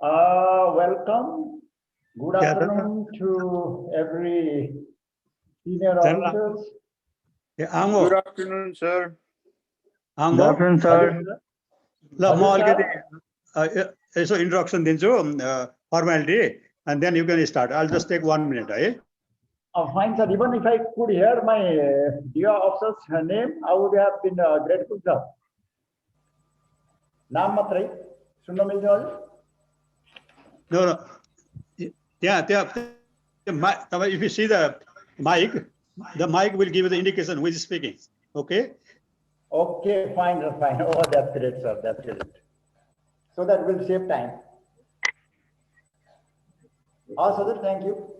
Welcome. Good afternoon to every senior officers. Good afternoon, sir. Good afternoon, sir. So introduction formality, and then you can start. I'll just take 1 minute. Fine, sir. Even if I could hear my dear officer's name, I would have been grateful, sir. Naam matrai sunna milcha hoje? No. Yeah. If you see the mic will give you the indication who is speaking. Okay. Okay, fine, sir, fine. Oh, that's great, sir. That's great. So that will save time. Sir, thank you.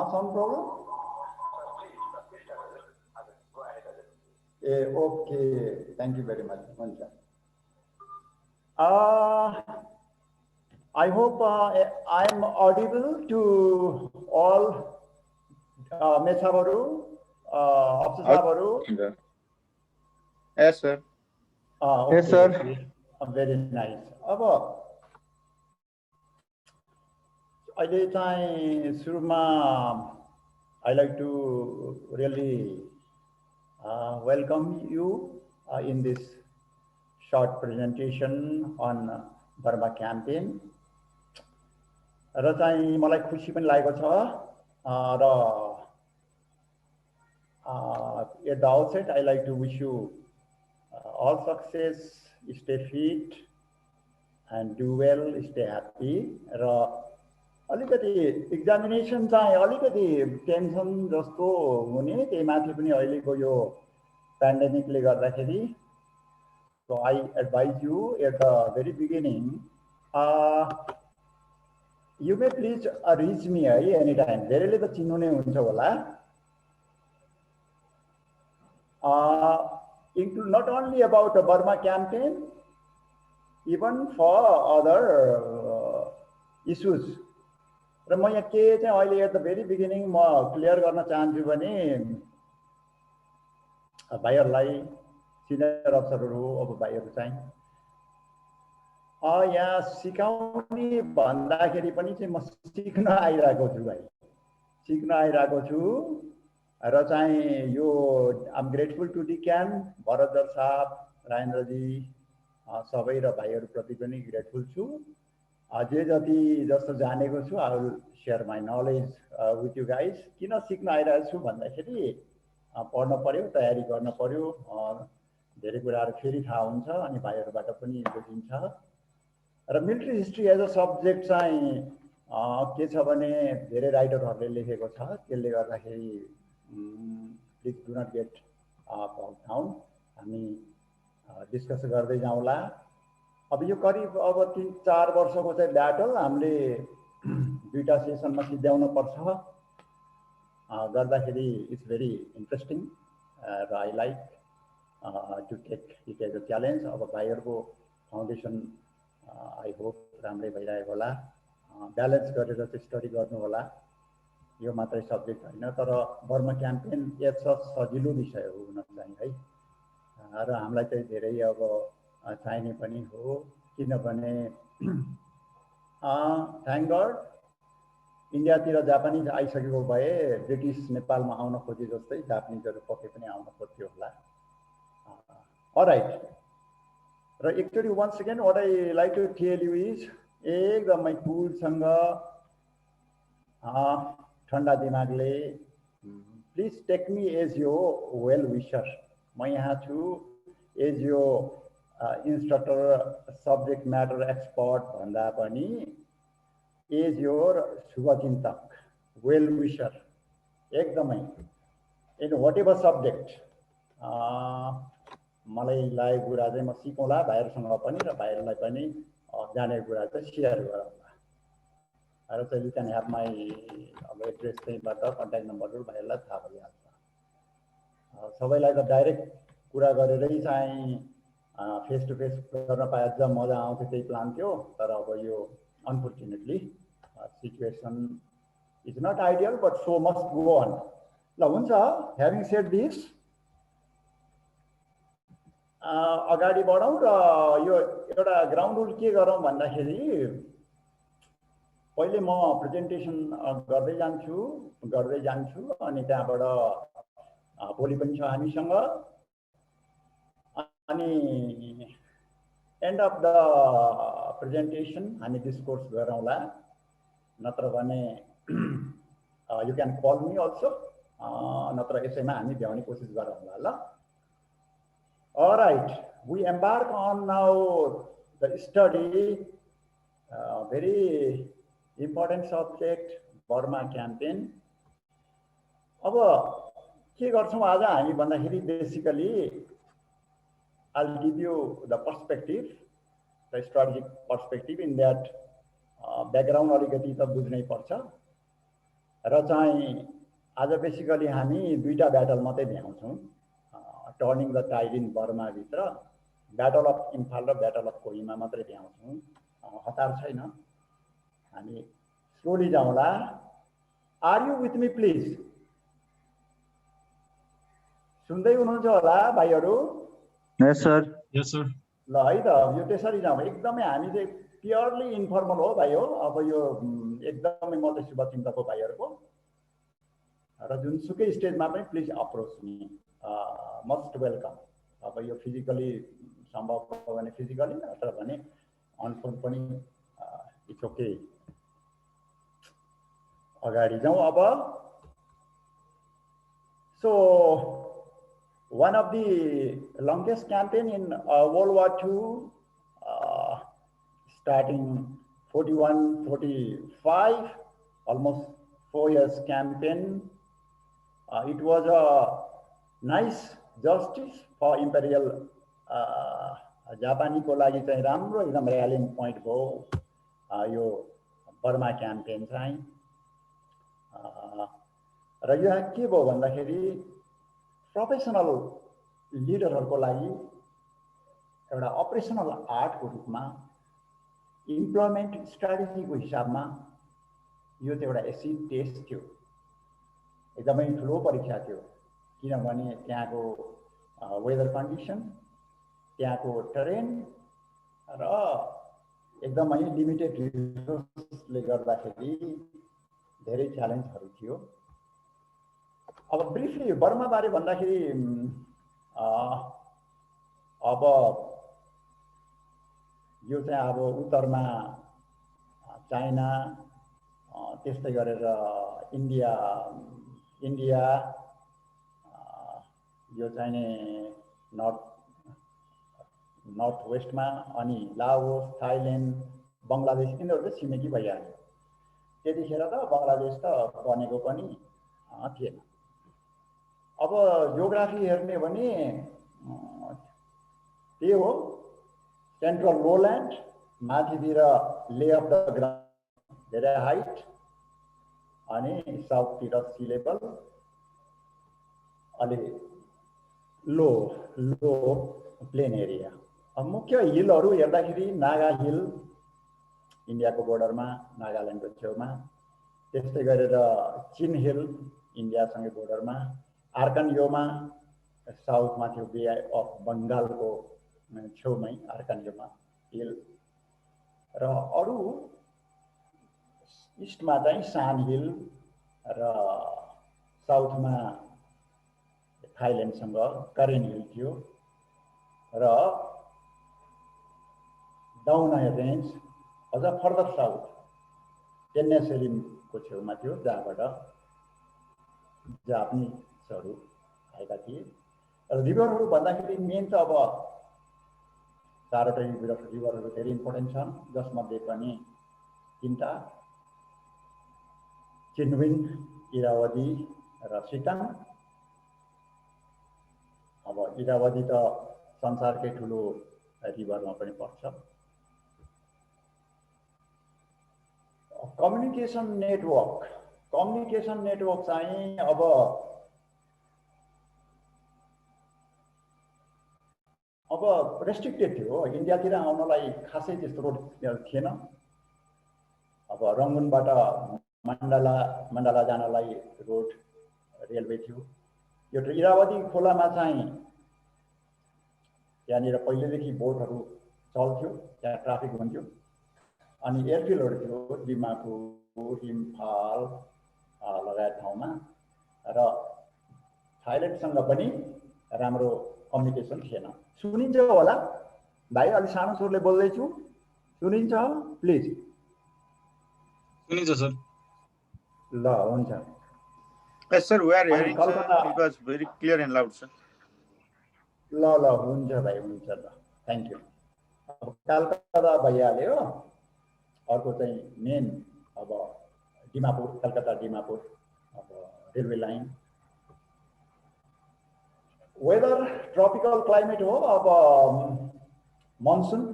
Some problem? Okay, thank you very much. I hope I am audible to all Mesabaru, Officer. Yes, sir. Okay, yes, sir. Okay. Very nice. अहिले चाहिँ सुरुमा I like to really welcome you in this short presentation on Burma campaign. र चाहिँ मलाई खुसी पनि लागेको छ र at the outset I like to wish you all success, stay fit and do well, stay happy. र अलिकति एक्जामिनेसन चाहिँ अलिकति टेन्सन जस्तो हुने त्यही माथि पनि अहिलेको यो पेन्डेमिकले गर्दाखेरि so I advise you at the very beginning you may please reach me anytime. धेरैले त चिन्नु नै हुन्छ होला. Not only about the Burma campaign, even for other issues. र म यहाँ के चाहिँ अहिले एट द भेरी बिगिनिङ म क्लियर गर्न चाहन्छु भने भाइहरूलाई सिनियर अफिसरहरू अब भाइहरू चाहिँ यहाँ सिकाउने भन्दाखेरि पनि चाहिँ म सिक्न आइरहेको छु भाइ, सिक्न आइरहेको छु र चाहिँ यो आइ एम ग्रेटफुल टु डिक्यान भरतजर साहब, राजेन्द्रजी सबै र भाइहरूप्रति पनि ग्रेटफुल छु. जे जति जस्तो जानेको छु I will share my knowledge with you guys. किन सिक्न आइरहेको छु भन्दाखेरि पढ्न पर्यो, तयारी गर्न पर्यो, धेरै कुराहरू फेरि थाहा हुन्छ अनि भाइहरूबाट पनि बुझिन्छ. र military history as a subject चाहिँ के छ भने धेरै राइटरहरूले लेखेको छ, त्यसले गर्दाखेरि please do not get bog down. हामी डिस्कस गर्दै जाउँला. अब यो करिब अब 3-4 वर्षको चाहिँ ब्याटल हामीले दुईटा सेसनमा सिद्ध्याउन पर्छ गर्दाखेरि इट्स भेरी इन्ट्रेस्टिङ र I like to take it as a challenge. अब भाइहरूको फाउन्डेसन आई होप राम्रै भइरहेको होला, ब्यालेन्स गरेर चाहिँ स्टडी गर्नु होला. यो मात्रै सब्जेक्ट होइन तर बर्मा क्याम्पेन एक सजिलो विषय हो हुन चाहिँ है. र हामीलाई चाहिँ धेरै अब चाहिने पनि हो किनभने थ्याङ्क गड इन्डियातिर जापानिज आइसकेको भए ब्रिटिस नेपालमा आउन खोजे जस्तै जापानिजहरू पक्कै पनि आउन खोज्थ्यो होला। अलराइट, र एकचोटि once again what I like to tell you is एकदमै कुलसँग ठन्डा दिमागले प्लिज टेक मी एज यो वेल विशर। म यहाँ छु एज यो इन्स्ट्रक्टर, सब्जेक्ट म्याटर एक्सपर्ट भन्दा पनि एज योर शुभचिन्तक, वेल विशर एकदमै इन वाट एभर सब्जेक्ट। मलाई लागेको कुरा चाहिँ म सिकौँला भाइहरूसँग पनि र भाइहरूलाई पनि जानेको कुरा चाहिँ सेयर गरौँला। र चाहिँ यु क्यान ह्याभ माई अब एड्रेस त्यहीँबाट कन्ट्याक्ट नम्बरहरू भाइहरूलाई थाहा भइहाल्छ। सबैलाई त डाइरेक्ट कुरा गरेरै चाहिँ फेस टु फेस गर्न पाए अझ मजा आउँथ्यो, त्यही प्लान थियो। तर अब यो unfortunately situation is not ideal but show must go on. ल हुन्छ, ह्याभिङ सेड दिस अगाडि बढौँ र यो एउटा ग्राउन्ड रुल के गरौँ भन्दाखेरि पहिले म प्रेजेन्टेसन गर्दै जान्छु अनि त्यहाँबाट भोलि पनि छ हामीसँग। अनि एन्ड अफ द प्रेजेन्टेसन हामी डिस्कोर्स गरौँला, नत्र भने you can call me also, नत्र यसैमा हामी भ्याउने कोसिस गरौँला। ल alright, we embark on now the study, very important subject, Burma campaign. अब के गर्छौं आज हामी भन्दाखेरि basically I'll give you the perspective, the strategic perspective in that background अलिकति त बुझ्नै पर्छ। र चाहिँ आज बेसिकली हामी दुईटा ब्याटल मात्रै भ्याउँछौँ, turning the tide in Burma भित्र ब्याटल अफ इम्फाल र ब्याटल अफ कोहिमा मात्रै भ्याउँछौँ। हतार छैन, हामी स्लोली जाउँला। Are you with me please? सुन्दै हुनुहुन्छ होला भाइहरू? Yes sir. Yes sir. ल है त, यो त्यसरी जाउँ। एकदमै हामी चाहिँ प्योरली इन्फर्मल हो भाइ हो। अब यो एकदमै म चाहिँ शुभचिन्तक हो भाइहरूको, र जुनसुकै स्टेजमा पनि please approach me, must welcome. अब यो फिजिकली सम्भव हो भने फिजिकली, नत्र भने अनफोन पनि इट्स ओके। अगाडि जाउँ अब। So one of the longest campaign in World War II, starting 41-45, almost 4 years campaign. It was a nice justice for imperial जापानी को लागि चाहिँ राम्रो एकदम र्यालिङ पोइन्ट भयो यो बर्मा क्याम्पेन चाहिँ। र यो के भयो भन्दाखेरि प्रोफेसनल लिडरहरूको लागि एउटा अपरेसनल आर्टको रूपमा, इम्प्लोइमेन्ट स्ट्राटेजीको हिसाबमा यो चाहिँ एउटा एसिड टेस्ट थियो। एकदमै ठुलो परीक्षा थियो, किनभने त्यहाँको वेदर कन्डिसन, त्यहाँको ट्रेन र एकदमै लिमिटेड रिसोर्सले गर्दाखेरि धेरै च्यालेन्जहरू थियो। अब ब्रिफली बर्मा बारे भन्दाखेरि अब यो चाहिँ अब उत्तरमा चाइना, त्यस्तै गरेर इन्डिया यो चाहिँ नर्थ वेस्टमा, अनि लाओस, थाइल्यान्ड, बङ्गलादेश, यिनीहरू चाहिँ छिमेकी भइहाल्यो। त्यतिखेर त बङ्गलादेश त बनेको पनि थिएन। अब जियोग्राफी हेर्ने भने त्यही हो, सेन्ट्रल लोल्यान्ड, माथितिर ले अफ द ग्राउन्ड धेरै हाइट, अनि साउथतिर सी लेभल अलि लो प्लेन एरिया। अब मुख्य हिलहरू हेर्दाखेरि नागा हिल इन्डियाको बोर्डरमा, नागाल्यान्डको छेउमा, त्यस्तै गरेर चिन हिल इन्डियासँगै बोर्डरमा, आर्कानयोमा साउथमा थियो, बे अफ बङ्गालको छेउमै आर्कानयोमा हिल, र अरू इस्टमा चाहिँ सान हिल र साउथमा थाइल्यान्डसँग करेन हिल थियो र डाउन रेन्ज अझ फर्दर साउथ टेन्नेसेरिमको छेउमा थियो जहाँबाट जापानिजहरू आएका थिए र रिभरहरू भन्दाखेरि मेन त अब चारवटै रिभरहरू धेरै इम्पोर्टेन्ट छन् जसमध्ये पनि तीनटा चिन्विन इरावदी र सिटाङ अब इरावदी त संसारकै ठुलो रिभरमा पनि पर्छ कम्युनिकेसन नेटवर्क चाहिँ अब रेस्ट्रिक्टेड थियो इन्डियातिर आउनलाई खासै त्यस्तो रोड थिएन अब रङ्गुनबाट मण्डला जानलाई रोड रेलवे थियो यो इरावदी खोलामा चाहिँ त्यहाँनिर पहिलेदेखि बोटहरू चल्थ्यो त्यहाँ ट्राफिक हुन्थ्यो अनि एयरफिल्डहरू थियो दिमापुर इम्फाल लगायत ठाउँमा र थाइल्यान्डसँग पनि राम्रो कम्युनिकेसन थिएन सुनिन्छ होला भाइ अलि सानो स्वरले बोल्दैछु सुनिन्छ प्लिज सुनिन्छ सर ल हुन्छ Yes, sir, we are hearing, sir. It was very clear and loud, sir. ल हुन्छ भाइ हुन्छ ल थ्याङ्क यू अब कलकत्ता भइहाल्यो अर्को चाहिँ मेन अब डिमापुर कलकत्ता डिमापुर अब railway line weather tropical climate हो अब monsoon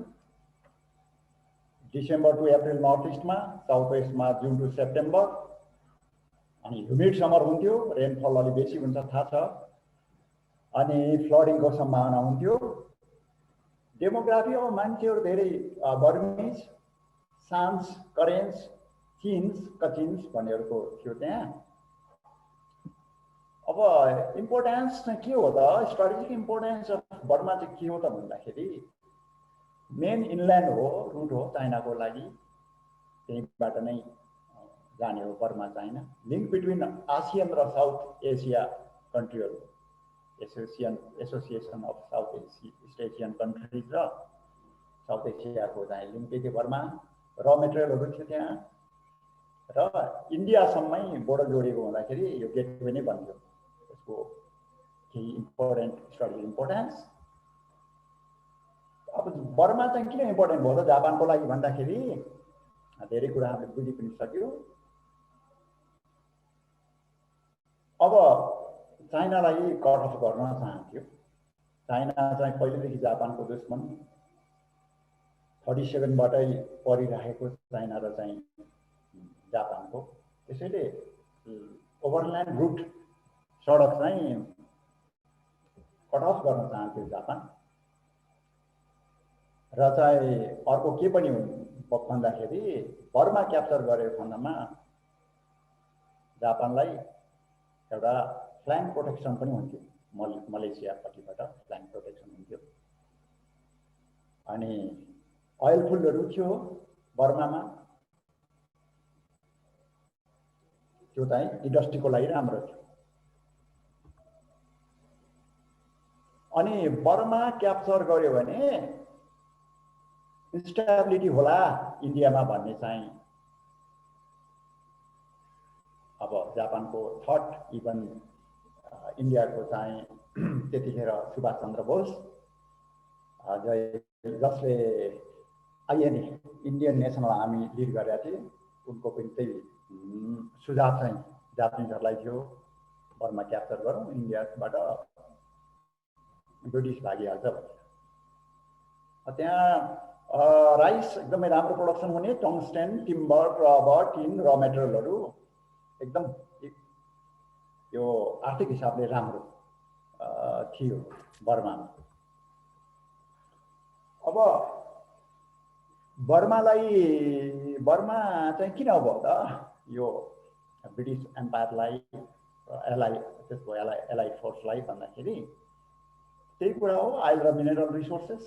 December to April north इस्टमा साउथ वेस्टमा जुन टु सेप्टेम्बर अनि ह्युमिड समर हुन्थ्यो रेनफल अलि बेसी हुन्छ थाहा छ अनि फ्लडिङको सम्भावना हुन्थ्यो डेमोग्राफी अब मान्छेहरू धेरै बर्मिज सान्स करेन्स चिन्स कचिन्स भन्नेहरूको थियो त्यहाँ अब इम्पोर्टेन्स चाहिँ के हो त स्ट्राटेजिक इम्पोर्टेन्स अफ बर्मा चाहिँ के हो त भन्दाखेरि मेन इनल्यान्ड हो रुट हो चाइनाको लागि त्यहीबाट नै जाने हो Burma China link between ASEAN र साउथ एसिया कन्ट्रीहरू association of South East Asian countries र साउथ एसियाको चाहिँ लिङ्कै थियो बर्मा र मेटेरियलहरू थियो त्यहाँ र इन्डियासम्मै बोर्डर जोडिएको हुँदाखेरि यो गेटवे नै बन्थ्यो यसको केही इम्पोर्टेन्ट स्ट्राटेजिक इम्पोर्टेन्स अब बर्मा चाहिँ किन इम्पोर्टेन्ट भयो त जापानको लागि भन्दाखेरि धेरै कुरा हामीले बुझि पनि सक्यो अब चाइनालाई कट अफ गर्न चाहन्थ्यो चाइना चाहिँ पहिलेदेखि जापानको दुश्मन 37बाटै परिरहेको चाइना र चाहिँ जापानको त्यसैले ओभरल्यान्ड रुट सडक चाहिँ कट अफ गर्न चाहन्थ्यो जापान र चाहिँ अर्को के पनि भन्दाखेरि बर्मा क्याप्चर गरेको खण्डमा जापानलाई एउटा फ्ल्याङ्क प्रोटेक्सन पनि हुन्थ्यो मलेसियापट्टिबाट फ्ल्याङ्क प्रोटेक्सन हुन्थ्यो अनि ओइल फिल्डहरू थियो बर्मामा त्यो चाहिँ इन्डस्ट्रीको लागि राम्रो थियो अनि बर्मा क्याप्चर गर्यो भने इन्स्टेबिलिटी होला इन्डियामा भन्ने चाहिँ अब जापानको थट इभन इन्डियाको चाहिँ त्यतिखेर सुभाष चन्द्र बोस जसले INA Indian national army lead गरेका थिए उनको पनि त्यही सुझाव चाहिँ जापानिजहरूलाई थियो बर्मा क्याप्चर गरौँ इन्डियाबाट ब्रिटिस भागिहाल्छ भनेर त्यहाँ राइस एकदमै राम्रो प्रोडक्सन हुने टङ्स्टेन टिम्बर रबर टिन र मेटेरियलहरू एकदम यो आर्थिक हिसाबले राम्रो थियो बर्मामा अब बर्मा चाहिँ किन भयो त यो ब्रिटिस एम्पायरलाई त्यसको एलाइड फोर्सलाई भन्दाखेरि त्यही कुरा हो आइल र mineral resources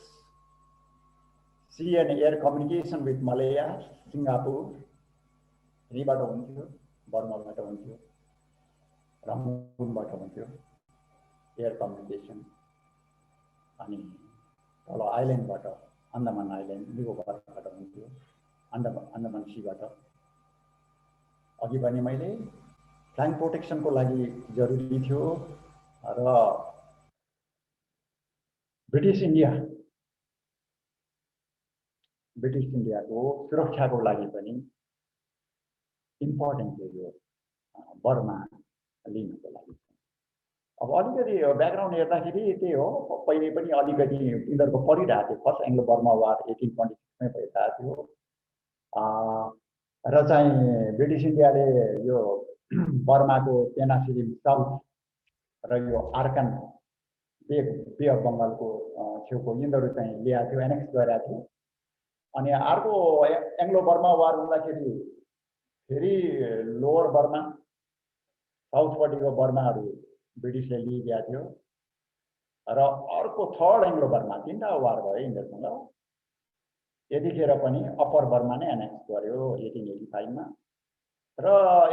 sea and air communication with Malaya Singapore यहीँबाट हुन्थ्यो, बर्माबाट हुन्थ्यो, रङ्गुनबाट हुन्थ्यो एयर कम्युनिकेसन। अनि तल आइल्यान्डबाट अन्डमान आइल्यान्ड निकोबारबाट हुन्थ्यो, अन्डमान सीबाट। अघि भने मैले फ्लाइङ प्रोटेक्सनको लागि जरुरी थियो र ब्रिटिस इन्डियाको सुरक्षाको लागि पनि इम्पोर्टेन्ट थियो यो बर्मा लिनको लागि। अब अलिकति ब्याकग्राउन्ड हेर्दाखेरि त्यही हो, पहिले पनि अलिकति यिनीहरूको परिरहेको थियो। फर्स्ट एङ्ग्लो बर्मा वार 1826 मै भइरहेको थियो र चाहिँ ब्रिटिस इन्डियाले यो बर्माको पेनासिरी साउथ र यो आर्कन बे अफ बङ्गालको छेउको यिनीहरू चाहिँ ल्याएको थियो, एनेक्स गरेको थियो। अनि अर्को एङ्ग्लो बर्मा वार हुँदाखेरि फेरि लोवर बर्मा साउथपट्टिको बर्माहरू ब्रिटिसले लिइदिएको थियो र अर्को थर्ड एङ्ग्लो बर्मा, 3टा वार भयो यिनीहरूसँग। यतिखेर पनि अप्पर बर्मा नै एनेक्स गर्यो 1885 मा र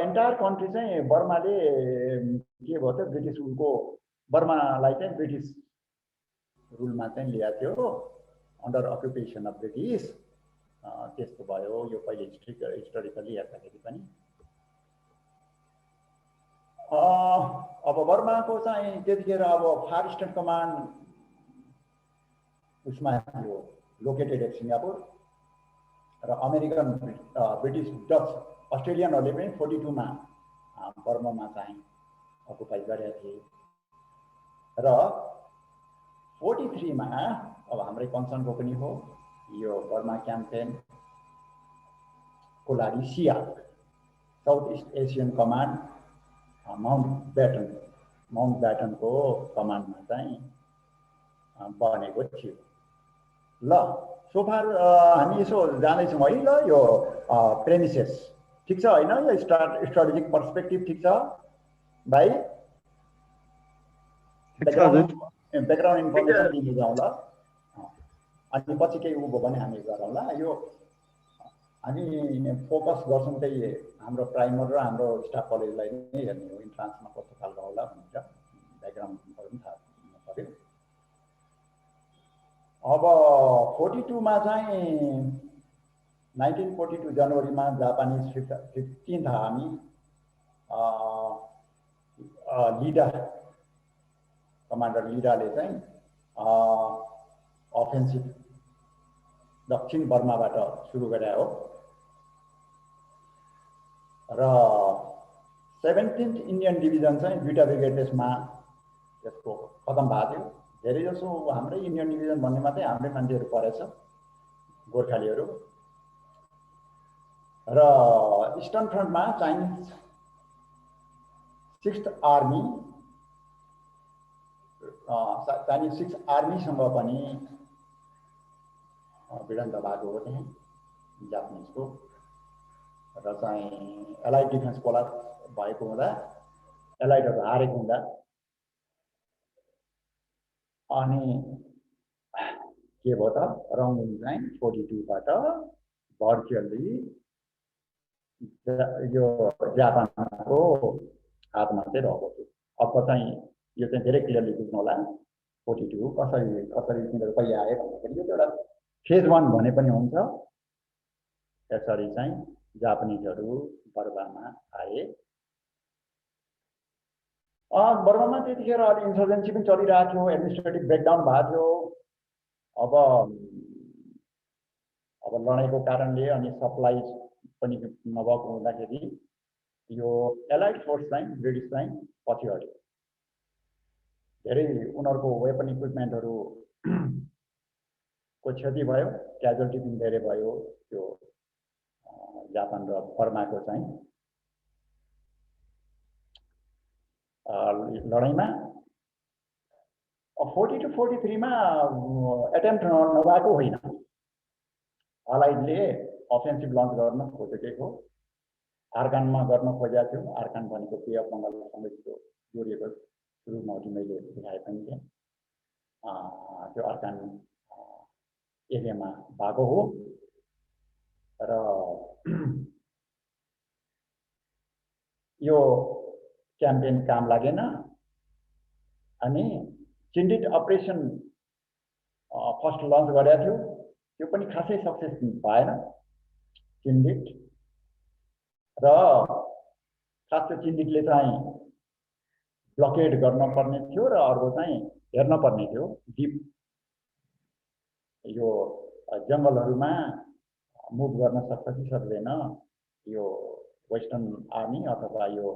एन्टायर कन्ट्री चाहिँ बर्माले के भयो त ब्रिटिस रुलको, बर्मालाई चाहिँ ब्रिटिस रुलमा चाहिँ ल्याएको थियो अन्डर अकुपेसन अफ ब्रिटिस। त्यस्तो भयो यो पहिले हिस्टोरिकली हेर्दाखेरि पनि। अब बर्माको चाहिँ त्यतिखेर अब फार इस्टर्न कमान्ड उसमा थियो, लोकेटेड एट सिङ्गापुर र अमेरिकन ब्रिटिस डच अस्ट्रेलियनहरूले पनि 42 मा बर्मामा चाहिँ अकुपाई गरेका थिए र 43 मा अब हाम्रै कन्सर्नको पनि हो यो बर्मा क्याम्पेन को लागि सिया साउथ इस्ट एसियन कमान्ड माउन्ट ब्याटनको कमान्डमा चाहिँ बनेको थियो। ल सोफार हामी यसो जाँदैछौँ है। ल यो प्रेमिसेस ठिक छ होइन, यो स्ट्राटेजिक पर्सपेक्टिभ ठिक छ भाइ? ब्याकग्राउन्ड इन्फर्मेसन दिनु जाउँ ल, अनि पछि केही उ भयो भने हामी गरौँला। यो हामी फोकस गर्छौँ त्यही हाम्रो प्राइमर र हाम्रो स्टाफ कलेजलाई नै हेर्ने हो, इन्ट्रान्समा कस्तो खालको होला भनेर ब्याकग्राउन्ड पनि थाहा हुनु पर्यो। अब 42 मा चाहिँ 1942 जनवरीमा जापानिज 15th आर्मी लिडा कमान्डर लिडाले चाहिँ अफेन्सिभ दक्षिण बर्माबाट सुरु गरे हो र 17th इन्डियन डिभिजन चाहिँ 2टा ब्रिगेड त्यसमा त्यसको खतम भएको थियो। धेरै जसो हाम्रै इन्डियन डिभिजन भन्ने मात्रै हाम्रै मान्छेहरू परेछ, गोर्खालीहरू। र इस्टर्न फ्रन्टमा Chinese 6th army Chinese 6th आर्मीसँग पनि भिडन्त भएको हो त्यहाँ जापानिजको र चाहिँ एलाइड डिफेन्स कोलाप्स भएको हुँदा, एलाइडहरू हारेको हुँदा अनि के भयो त रङ्गुन चाहिँ 42 बाट भर्चुअली यो जापानको हातमा चाहिँ रहेको थियो। अब चाहिँ यो चाहिँ धेरै क्लियरली बुझ्नु होला 42 कसरी तिनीहरू कहिले आए भन्दाखेरि यो एउटा फेज 1 भने पनि हुन्छ। यसरी चाहिँ जापानिजहरू बर्मामा आए। बर्मामा त्यतिखेर अलि इन्सर्जेन्सी पनि चलिरहेको थियो, एडमिनिस्ट्रेटिभ ब्रेकडाउन भएको थियो। अब लडाइँको कारणले अनि सप्लाई पनि नभएको हुँदाखेरि यो एलाइड फोर्स चाहिँ ब्रिटिस चाहिँ पछि हट्यो। धेरै उनीहरूको वेपन इक्विपमेन्टहरू को क्षति भयो, क्याजुअल्टी पनि धेरै भयो त्यो जापान र बर्माको चाहिँ लडाइँमा। 42-43 मा एटेम्प्ट नभएको होइन, अलाइडले अफेन्सिभ लन्च गर्न खोजेको, आर्कानमा गर्न खोजेको थियो। आर्कान भनेको बे अफ बङ्गालसँग जोडिएको, सुरुमा अघि मैले देखाए पनि थिएँ, त्यो आर्कान एरियामा भएको हो। र यो क्याम्पेन काम लागेन अनि चिन्डिट अपरेसन फर्स्ट लन्च गरेको थियो, त्यो पनि खासै सक्सेस भएन चिन्डिट। र खास त्यो चिन्डिटले चाहिँ ब्लकेड गर्न पर्ने थियो र अर्को चाहिँ हेर्न पर्ने थियो डिप यो जङ्गलहरुमा मुभ गर्न सक्छ कि सक्दैन यो वेस्टर्न आर्मी अथवा यो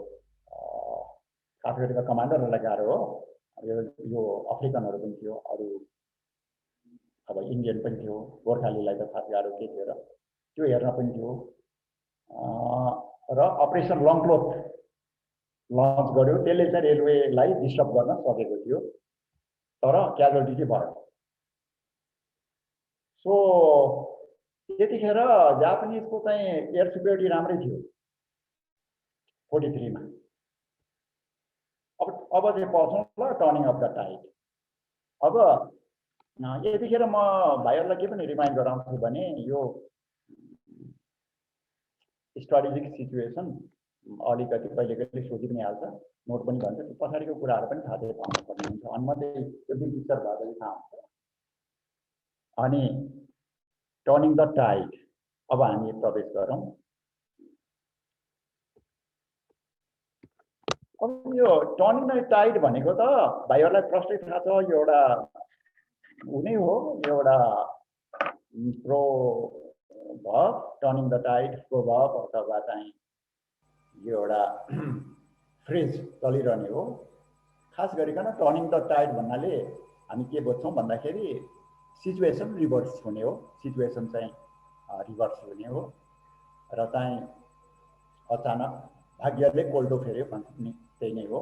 खास गरेर कमान्डरहरुलाई गाह्रो हो। यो अफ्रिकनहरु पनि थियो, अरु अब इन्डियन पनि थियो, गोर्खालीलाई त खास गाह्रो के थियो र त्यो हेर्न पनि थियो। र अपरेसन लङक्लोथ लन्च गर्यो, त्यसले चाहिँ रेलवेलाई डिस्टर्ब गर्न सकेको थियो, तर क्याजुअल्टी चाहिँ भयो। सो त्यतिखेर जापानिजको चाहिँ एयर सिक्युरिटी राम्रै थियो 43 मा। अब चाहिँ पछौँ ल टर्निङ अफ द टाइड। अब यतिखेर म भाइहरुलाई के पनि रिमाइन्ड गराउँछु भने यो स्ट्राटेजिक सिचुएसन अलिकति कहिले कहिले सोधि पनि हाल्छ, नोट पनि भन्छ, पछाडिको कुराहरु पनि थाहा पाउनु पर्ने हुन्छ। अनि मात्रै त्यो बिग पिक्चर भएपछि थाहा हुन्छ। अनि टर्निङ द टाइड अब हामी प्रवेश गरौँ। अब यो टर्निङ द टाइड भनेको त भाइहरुलाई प्रष्टै थाहा छ, यो एउटा उनी हो, एउटा proverb turning the tide proverb अथवा चाहिँ यो एउटा फ्रेज चलिरहने हो। खास गरिकन टर्निङ द टाइड भन्नाले हामी के बुझ्छौं भन्दाखेरि सिचुएसन रिभर्स हुने हो, सिचुएसन चाहिँ रिभर्स हुने हो र चाहिँ अचानक भाग्यले कोल्टो फेर्यो भन्ने त्यही नै हो।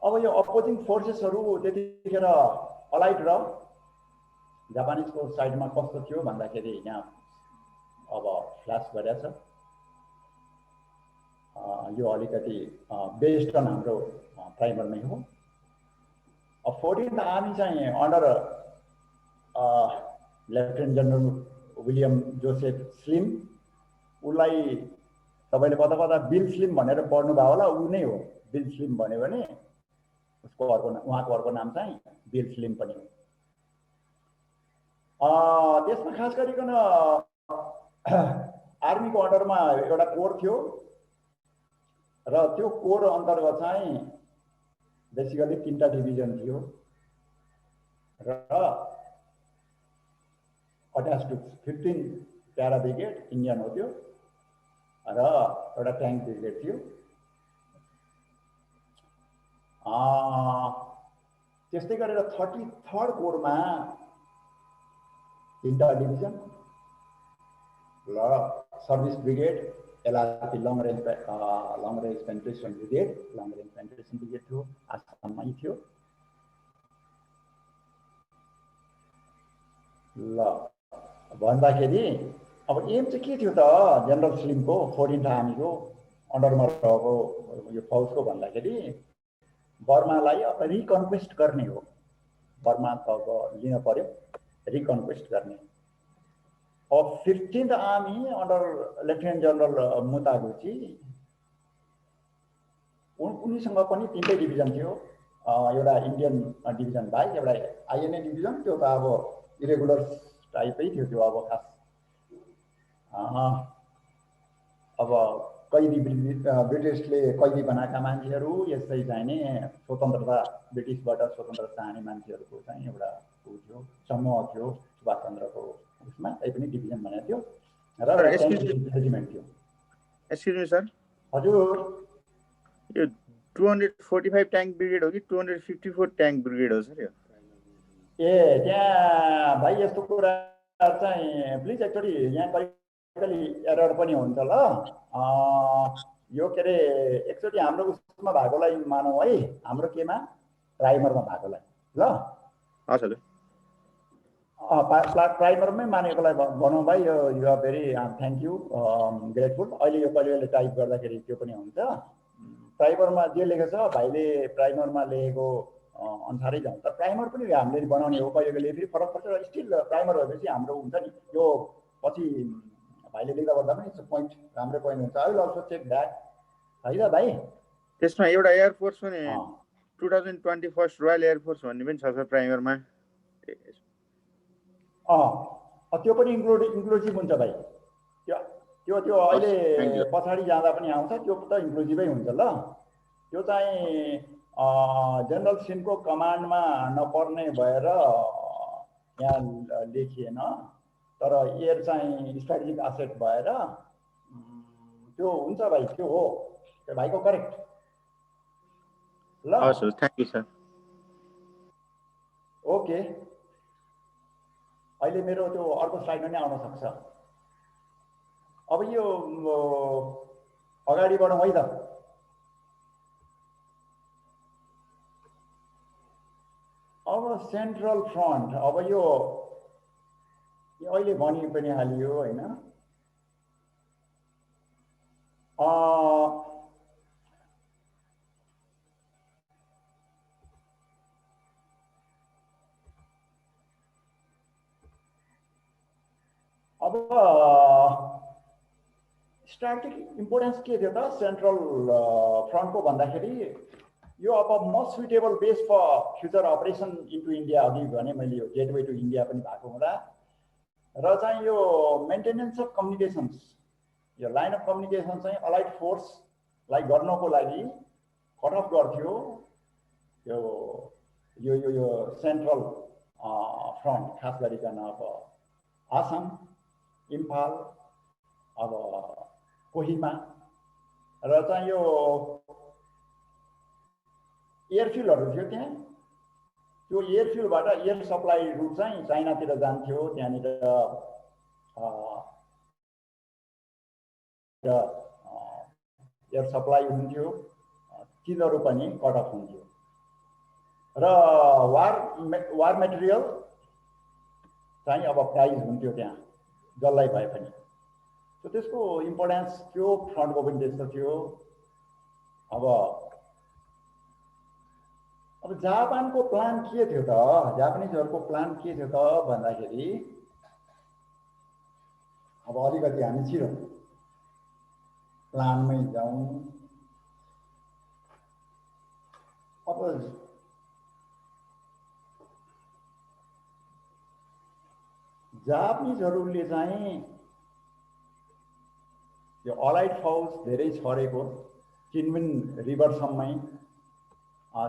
अब यो अपोजिङ फोर्सेसहरु त्यतिखेर अलाइड र जापानिजको साइडमा कस्तो थियो भन्दाखेरि यहाँ अब फ्ल्यास गरेछ। यो अलिकति बेस्ड अन हाम्रो प्राइमरमै हो। 14th आर्मी चाहिँ under lieutenant general William Joseph slim, उलाई तपाईले कता कता बिल स्लिम भनेर पढ्नु भयो होला, उ नै हो। बिल स्लिम भन्यो भने उसको अर्को उहाँको अर्को नाम चाहिँ बिल स्लिम पनि हो। त्यसमा खास गरिकन आर्मीको अन्डरमा एउटा कोर थियो र त्यो कोर अन्तर्गत चाहिँ बेसिकली 3टा डिभिजन थियो र attach to 15 para brigade Indian हो त्यो र एउटा ट्याङ्क ब्रिगेड थियो। त्यस्तै गरेर 33rd कोरमा 3टा डिभिजन र service brigade LRP long range penetration brigade थियो, आसाममै थियो। ल भन्दाखेरि अब एम चाहिँ के थियो त जनरल स्लिमको 14th आर्मीको अन्डरमा रहेको यो फौजको भन्दाखेरि बर्मालाई अब रिकन्क्वेस्ट गर्ने हो। बर्मा त अब लिन पर्यो, रिकन्क्वेस्ट गर्ने। अब 15th army under lieutenant general Mutaguchi उनीसँग पनि 3टै डिभिजन थियो। एउटा इन्डियन डिभिजन बाहेक एउटा आइएनए डिभिजन, त्यो त अब इरेगुलर टाइपै थियो त्यो। अब खास अब कैदी ब्रिटिसले कैदी बनाएका मान्छेहरू यसै चाहिने स्वतन्त्रता ब्रिटिसबाट स्वतन्त्र चाहने मान्छेहरूको चाहिँ एउटा थियो, समूह थियो सुभाष चन्द्रको उसमा। त्यही पनि डिभिजन भनेको थियो र रेजिमेन्ट थियो। एक्सक्युज मी सर, हजुर यो 245 ट्याङ्क ब्रिगेड हो कि 254 ट्याङ्क ब्रिगेड हो सर यो? ए त्यहाँ भाइ यस्तो कुरा चाहिँ प्लिज एकचोटि यहाँ कहिले एरर पनि हुन्छ ल। यो के अरे एकचोटि हाम्रो उसमा भएकोलाई मानौँ है, हाम्रो केमा प्राइमरमा भएकोलाई ल। हजुर प्राइमरमै मानेकोलाई भनौँ भाइ। यो you are very thank you grateful. अहिले यो कहिले कहिले टाइप गर्दाखेरि त्यो पनि हुन्छ। प्राइमरमा जे लेखेको छ भाइले प्राइमरमा लेखेको अनुसारै जान्छ। प्राइमर पनि हामीले बनाउने हो, कहिले कहिले फेरि फरक पर्छ। र स्टिल प्राइमर भएपछि हाम्रो हुन्छ नि यो पछि भाइले लेख्दा गर्दा पनि पोइन्ट राम्रै पोइन्ट हुन्छ। I will also check that है भाइ त्यसमा एउटा एयरफोर्स पनि अँ 2021 रोयल एयरफोर्स भन्ने पनि छ सर प्राइमरमा। त्यो पनि इन्क्लुसिभ हुन्छ भाइ। त्यो त्यो त्यो अहिले पछाडि जाँदा पनि आउँछ, त्यो त इन्क्लुसिभै हुन्छ ल। त्यो चाहिँ जनरल सिनको कमान्डमा नपर्ने भएर यहाँ लेखिएन, तर एयर चाहिँ स्ट्राटेजिक एसेट भएर त्यो हुन्छ भाइ, त्यो हो, त्यो भाइको करेक्ट ल। हस् sir, thank you sir. Okay, अहिले मेरो त्यो अर्को स्लाइडमा नै आउन सक्छ। अब यो अगाडि बढौँ है त। अब सेन्ट्रल फ्रन्ट, अब यो अहिले भनि पनि हालियो होइन। अब स्ट्राटेजिक इम्पोर्टेन्स के थियो त सेन्ट्रल फ्रन्टको भन्दाखेरि, यो अब most suitable base for future operation into India, अघि भने मैले यो गेटवे टु इन्डिया पनि भएको हुँदा, र चाहिँ यो मेन्टेनेन्स अफ कम्युनिकेसन्स, यो लाइन अफ कम्युनिकेसन चाहिँ अलाइड फोर्सलाई गर्नको लागि कट अफ गर्थ्यो यो यो यो यो सेन्ट्रल फ्रन्ट, खास गरिकन अब आसाम, इम्फाल, अब कोहिमा, र चाहिँ यो एयरफिल्डहरू थियो त्यहाँ। त्यो एयरफिल्डबाट एयर सप्लाई रुट चाहिँ चाइनातिर जान्थ्यो, त्यहाँनिर एयर सप्लाई हुन्थ्यो, तिनीहरू पनि कट अफ हुन्थ्यो। र वार मेटेरियल चाहिँ अब प्राइज हुन्थ्यो त्यहाँ जसलाई भए पनि। सो त्यसको इम्पोर्टेन्स त्यो फ्रन्टको पनि त्यस्तो थियो। अब जापानको प्लान के थियो त, जापानिजहरूको प्लान के थियो त भन्दाखेरि, अब अलिकति हामी छिरौँ प्लानमै जाउँ। अब जापानिजहरूले चाहिँ यो अलाइड फौज धेरै छरेको, किनमिन रिभरसम्मै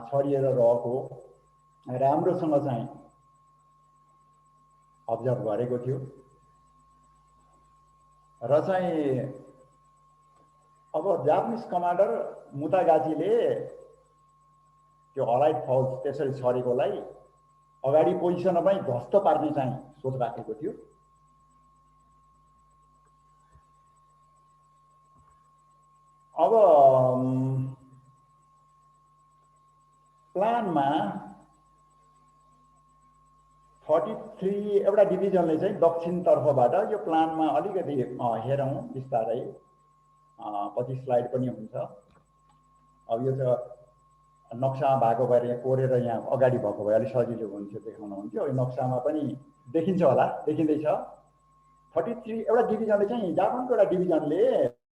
छरिएर रहेको राम्रोसँग चाहिँ अब्जर्भ गरेको थियो। र चाहिँ अब जापानिज कमान्डर मुतागाजीले त्यो अलाइड फौज त्यसरी छरेकोलाई अगाडि पोजिसनमै ध्वस्त पार्ने चाहिँ सोच राखेको थियो। अब प्लानमा 43 एउटा डिभिजनले चाहिँ दक्षिणतर्फबाट, यो प्लानमा अलिकति हेरौँ बिस्तारै, पछि स्लाइड पनि हुन्छ। अब यो त नक्सामा भएको भएर यहाँ कोरेर यहाँ अगाडि भएको भए अलिक सजिलो हुन्थ्यो, देखाउन हुन्थ्यो। यो नक्सामा पनि देखिन्छ होला, देखिँदैछ। 43 एउटा डिभिजनले चाहिँ, जापानको एउटा डिभिजनले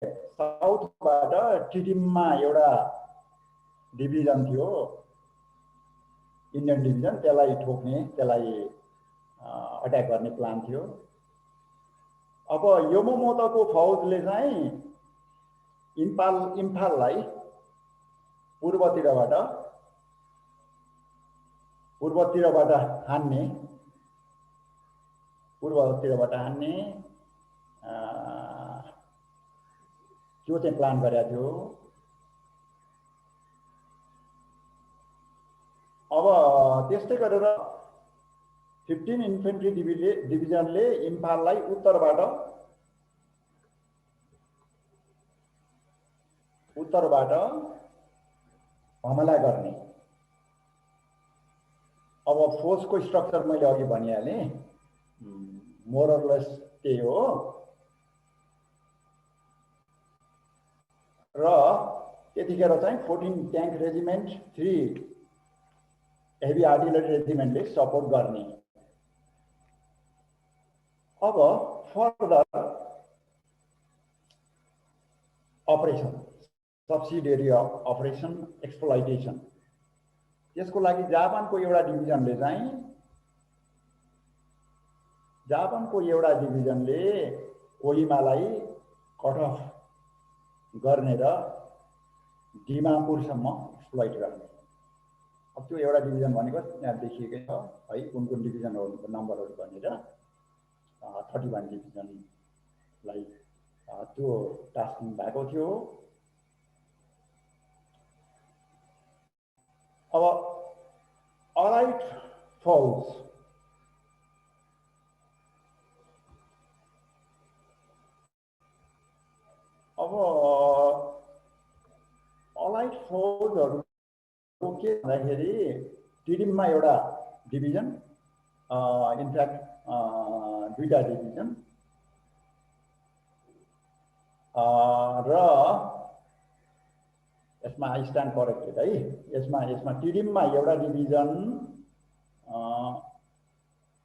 साउथबाट टिटिममा एउटा डिभिजन थियो, इन्डियन डिभिजन, त्यसलाई ठोक्ने, त्यसलाई अट्याक गर्ने प्लान थियो। अब योमामोतोको फौजले चाहिँ इम्फाललाई पूर्वतिरबाट हान्ने त्यो चाहिँ प्लान गरेको थियो। अब त्यस्तै गरेर 15 इन्फेन्ट्री डिभिजनले इम्फाललाई उत्तरबाट हमला गर्ने। अब फोर्सको स्ट्रक्चर मैले अघि भनिहालेँ, मोरलेस त्यही हो। र त्यतिखेर चाहिँ 14 ट्याङ्क रेजिमेन्ट, 3 हेभी आर्टिलरी रेजिमेन्टले सपोर्ट गर्ने। अब further operation subsidiary operation exploitation, त्यसको लागि जापानको एउटा डिभिजनले चाहिँ कोहिमालाई कट अफ गर्ने र डिमापुरसम्म एक्सप्लोइट गर्ने। अब त्यो एउटा डिभिजन भनेको यहाँ देखिएकै छ है, कुन कुन डिभिजनहरूको नम्बरहरू भनेर 31 डिभिजनलाई त्यो टास्किङ भएको थियो। अब अलाइड फोर्स अलाइड फोर्सहरू के भन्दाखेरि टिडिममा एउटा डिभिजन, इनफ्याक्ट दुईटा डिभिजन र यसमा आई स्ट्यान्ड करेक्टेड है, यसमा टिडिममा एउटा डिभिजन,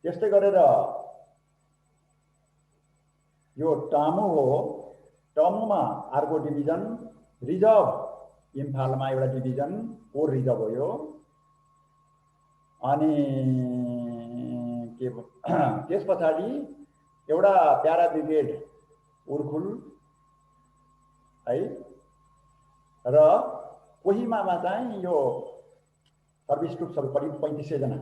त्यस्तै गरेर यो टामु हो, टामुमा अर्को डिभिजन, रिजर्भ इम्फालमा एउटा डिभिजन, कोर रिजर्भ हो यो। अनि के त्यस पछाडि एउटा प्यारा ब्रिगेड उर्खुल है, र कोहिमामा चाहिँ यो सर्भिस ट्रुप्सहरू करिब 3500 जना,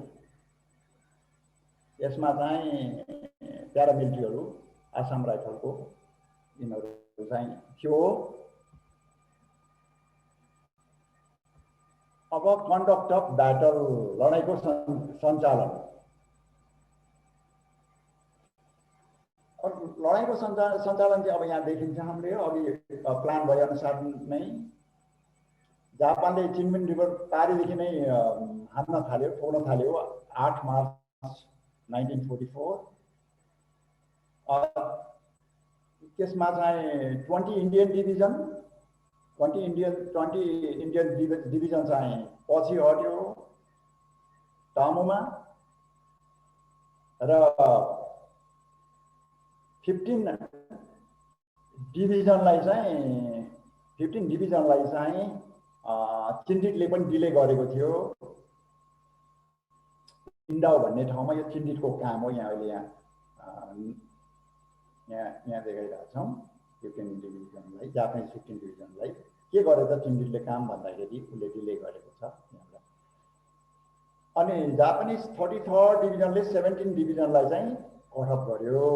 यसमा चाहिँ प्यारामिलिट्रीहरू आसाम राइफलको यिनीहरू चाहिँ थियो। अब कन्डक्ट अफ ब्याटल, लडाइँको सञ्चालन, लडाइँको सञ्चालन चाहिँ अब यहाँ देखिन्छ हामीले अघि प्लान भए अनुसार नै जापानले चिनमिन रिभर पारीदेखि नै हान्न थाल्यो, ठोक्न थाल्यो 8 मार्च 1944। त्यसमा चाहिँ 20 इन्डियन डिभिजन चाहिँ पछि हट्यो टामुमा, र 15 डिभिजनलाई चाहिँ चिन्डिटले पनि डिले गरेको थियो। इन्डाउ भन्ने ठाउँमा यो चिन्डिटको काम हो। यहाँ अहिले यहाँ देखाइरहेको छौँ 15 डिभिजनलाई, जापानिज 15 डिभिजनलाई के गरेछ चिन्डिटले काम भन्दाखेरि उसले डिले गरेको छ यहाँबाट। अनि जापानिज 33rd डिभिजनले 17 डिभिजनलाई चाहिँ कट अफ गर्यो,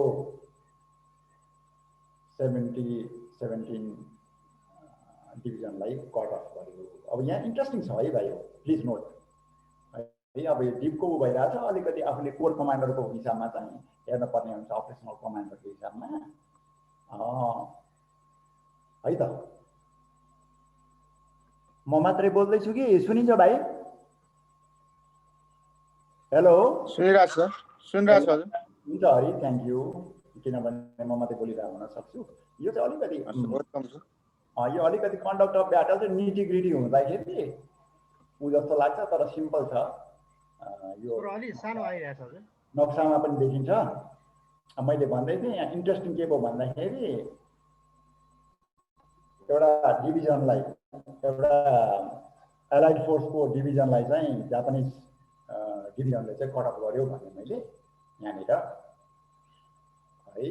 17 डिभिजनलाई कट अफ गर्यो। अब यहाँ इन्ट्रेस्टिङ छ है भाइ, प्लिज नोट है। अब यो डिपको भइरहेछ, अलिकति आफूले कोर कमान्डरको हिसाबमा चाहिँ हेर्न पर्ने हुन्छ, अपरेसनल कमान्डरको हिसाबमा है त। म मात्रै बोल्दैछु कि सुनिन्छ भाइ? हेलो, सुनिरहेको छ, सुनिरहेको छ हजुर। हुन्छ हरि, थ्याङ्क यू। किनभने म मात्रै बोलिरहेको हुन सक्छु। यो चाहिँ अलिकति यो अलिकति कन्डक्ट अफ ब्याटल चाहिँ निटी ग्रिटी हुँदाखेरि ऊ जस्तो लाग्छ, तर सिम्पल छ। यो अलि सानो आइरहेछ हजुर, नक्सामा पनि देखिन्छ। मैले भन्दै थिएँ यहाँ इन्ट्रेस्टिङ के भयो भन्दाखेरि एउटा डिभिजनलाई, एउटा एलाइड फोर्सको डिभिजनलाई चाहिँ जापानिज डिभिजनले चाहिँ कट अफ गर्यो भने मैले यहाँनिर है।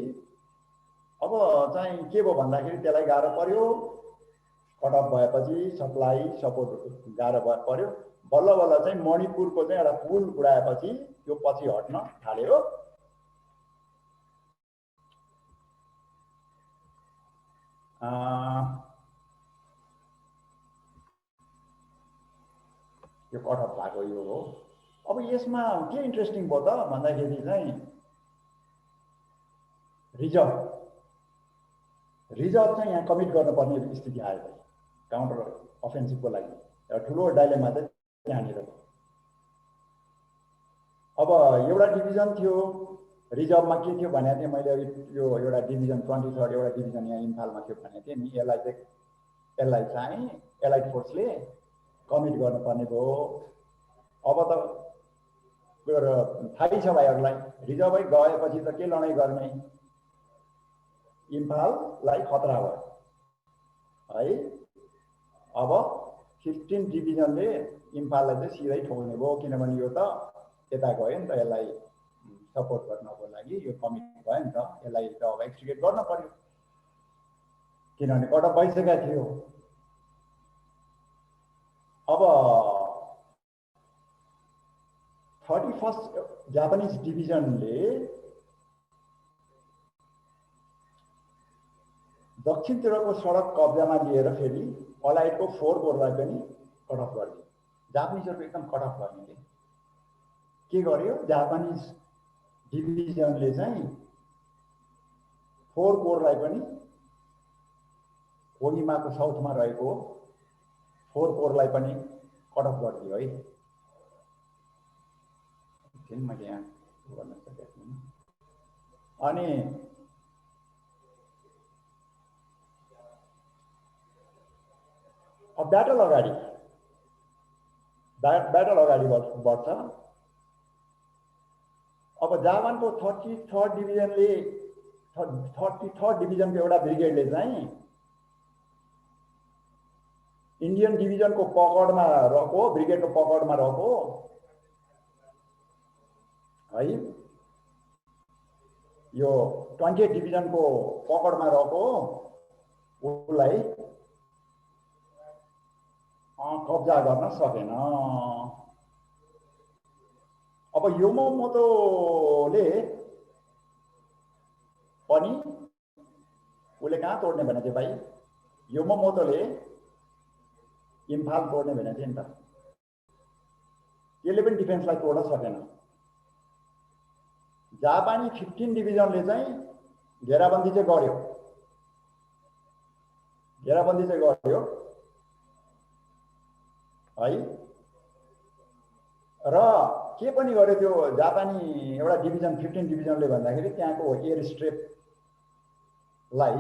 अब चाहिँ के भयो भन्दाखेरि त्यसलाई गाह्रो पर्यो, कट अफ भएपछि सप्लाई सपोर्ट गाह्रो पर्यो। बल्ल बल्ल चाहिँ मणिपुरको चाहिँ एउटा पुल उडाएपछि त्यो पछि हट्न थाल्यो। यो कट अफ भएको यो हो। अब यसमा के इन्ट्रेस्टिङ भयो त भन्दाखेरि चाहिँ रिजर्भ चाहिँ यहाँ कमिट गर्नुपर्ने स्थिति आयो काउन्टर अफेन्सिभको लागि। एउटा ठुलो डाइलेमा चाहिँ त्यहाँनिर। अब एउटा डिभिजन थियो रिजर्भमा, के थियो भनेको थिएँ मैले, यो एउटा डिभिजन 23rd एउटा डिभिजन यहाँ इम्फालमा थियो भनेको थिएँ नि। यसलाई चाहिँ एलाइड फोर्सले कमिट गर्नुपर्ने भयो। अब त थाहै छ भाइहरूलाई, रिजर्भै गएपछि त के लडाइँ गर्ने, इम्फाललाई खतरा भयो है। अब 15 डिभिजनले इम्फाललाई चाहिँ सिधै ठोक्ने भयो, किनभने यो त यता गयो नि त, यसलाई सपोर्ट गर्नको लागि यो कमिट भयो नि त, यसलाई त अब एक्सिक्युट गर्न पर्यो किनभने कटअफ भइसकेको थियो। अब 31st जापानिज डिभिजनले दक्षिणतिरको सडक कब्जामा लिएर फेरि अलाइडको 4 कोरलाई पनि कट अफ गरिदियो। जापानिजहरुको एकदम कट अफ गर्ने के गर्यो, जापानिज डिभिजनले चाहिँ 4 कोरलाई पनि कोहिमाको साउथमा रहेको 4 कोरलाई पनि कट अफ गरिदियो है। मैले यहाँ गर्न सकेको छैन। अनि अब ब्याटल अगाडि बढ्छ। अब जापानको 33rd डिभिजनले 33rd डिभिजनको एउटा ब्रिगेडले चाहिँ इन्डियन डिभिजनको पकडमा रहेको, ब्रिगेडको पकडमा रहेको है, यो 20th डिभिजनको पकडमा रहेको उसलाई कब्जा गर्न सकेन। अब योमामोतोले पनि उसले कहाँ तोड्ने भने चाहिँ भाइ, योमामोतोले इम्फाल तोड्ने भने चाहिँ नि त, यसले पनि डिफेन्सलाई तोड्न सकेन। जापानी 15 डिभिजनले चाहिँ घेराबन्दी चाहिँ गर्यो, है। र के पनि गर्यो त्यो जापानी एउटा डिभिजन 15 डिभिजनले भन्दाखेरि त्यहाँको एयर स्ट्रिपलाई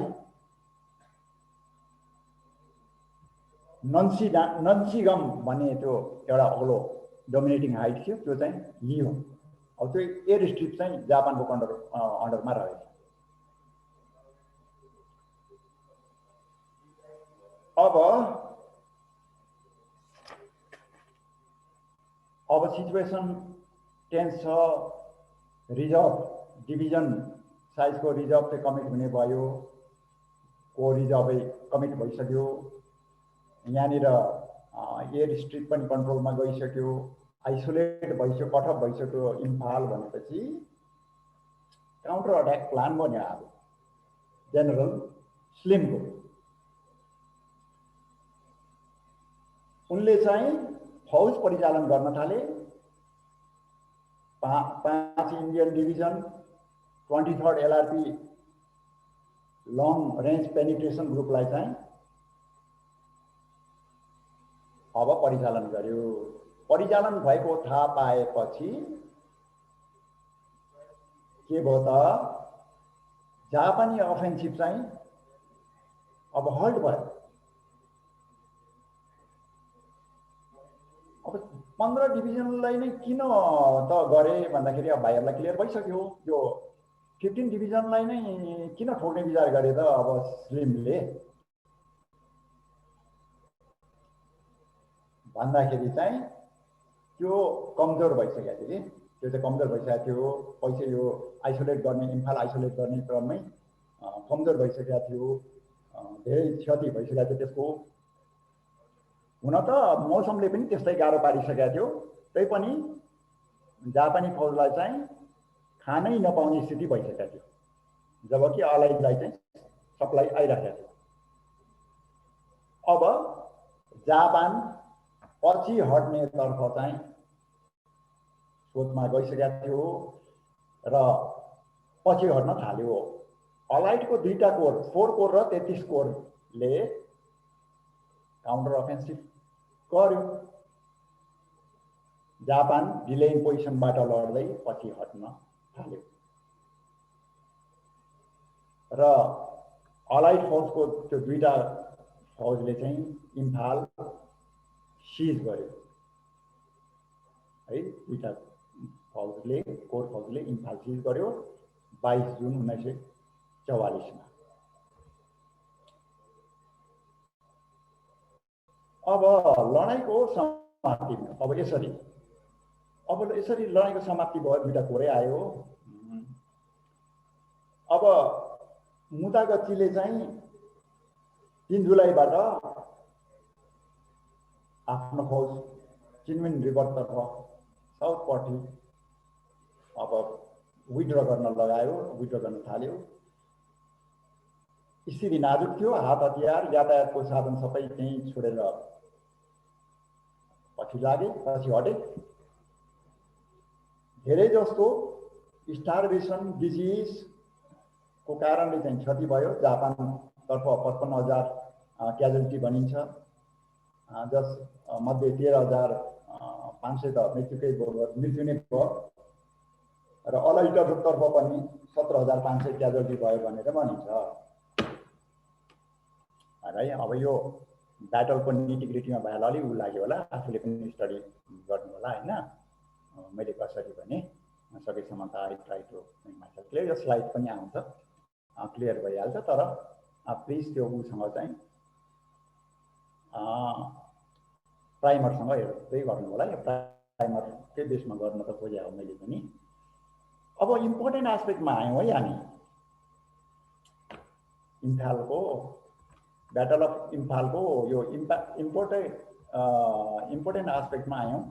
नन्सीगम भन्ने त्यो एउटा अग्लो डोमिनेटिङ हाइट थियो, त्यो चाहिँ लियो। अब त्यो एयर स्ट्रिप चाहिँ जापानको अन्डरमा रह्यो। अब सिचुएसन टेन्स छ। रिजर्भ डिभिजन साइजको रिजर्भ चाहिँ कमिट हुने भयो, को रिजर्भै कमिट भइसक्यो। यहाँनिर एयर स्ट्रिप पनि कन्ट्रोलमा गइसक्यो, आइसोलेट भइसक्यो, कट अफ भइसक्यो इम्फाल भनेपछि काउन्टर अट्याक प्लान बन्यो अब जेनरल स्लिमको। उनले चाहिँ फौज परिचालन गर्न थाले। 5 Indian division, 23rd LRP long range penetration ग्रुपलाई चाहिँ अब परिचालन गर्यो। परिचालन भएको थाहा पाएपछि के भयो त, जापानी अफेन्सिभ चाहिँ अब हल्ट भयो। अब 15 डिभिजनलाई नै किन त गरे भन्दाखेरि अब भाइहरूलाई क्लियर भइसक्यो। यो 15 डिभिजनलाई नै किन ठोक्ने विचार गरे त अब स्लिमले भन्दाखेरि चाहिँ त्यो कमजोर भइसकेको थियो कि, त्यो चाहिँ कमजोर भइसकेको थियो। पछि यो आइसोलेट गर्ने, इम्फाल आइसोलेट गर्ने क्रममै कमजोर भइसकेको थियो, धेरै क्षति भइसकेको थियो त्यसको। हुन त मौसमले पनि त्यस्तै गाह्रो पारिसकेको थियो, तैपनि जापानी फौजलाई चाहिँ खानै नपाउने स्थिति भइसकेको थियो, जबकि अलाइडलाई चाहिँ सप्लाई आइरहेको थियो। अब जापान पछि हट्ने तर्फ चाहिँ सोचमा गइसकेको थियो र पछि हट्न थाल्यो। अलाइडको 2टा कोर, 4 कोर र 33 कोरले काउन्टर अफेन्सिभ गर्यो। जापान डिलेइङ पोजिसनबाट लड्दै पछि हट्न थाल्यो र अलाइड फौजको त्यो 2टा फौजले चाहिँ इम्फाल सिज गर्यो है। 2टा फौजले, कोर फौजले इम्फाल सिज गर्यो 22 जुन 1944 मा। अब लडाईँको समाप्तिमा अब यसरी लडाईँको समाप्ति भयो, दुईटा कोरै आयो। अब मुदागतीले चाहिँ 3 जुलाईबाट आफ्नो फौज चिनमिन रिभरतर्फ साउथपट्टि अब विड्र गर्न लगायो, विड्र गर्न थाल्यो। स्थिति नाजुक थियो, हात हतियार यातायातको साधन सबै त्यहीँ छोडेर पछि लागे, पछि हटे। धेरै जस्तो स्टारभेसन डिजिजको कारणले चाहिँ क्षति भयो। जापानतर्फ 55,000 क्याजुअलिटी भनिन्छ, जस मध्ये 13,500 त मृत्यु नै भयो र अलैटरतर्फ पनि 17,500 क्याजुअलिटी भयो भनेर भनिन्छ है। अब यो ब्याटलको निटिग्रिटीमा भएर अलि उ लाग्यो होला, आफूले पनि स्टडी गर्नु होला हैन। मैले कसरी भने सकेसम्म त I try to make myself clear. यो स्लाइड पनि आउँछ, क्लियर भइहाल्छ। तर प्लिज त्यो उसँग चाहिँ प्राइमरसँग हेर्दै गर्नु होला। यो प्राइमरकै बेसमा गर्न त खोजेँ हो मैले पनि। अब इम्पोर्टेन्ट एस्पेक्टमा आयौँ है हामी। इम्फालको ब्याटल अफ इम्फालको यो इम्पोर्टेन्ट एस्पेक्टमा आयौँ।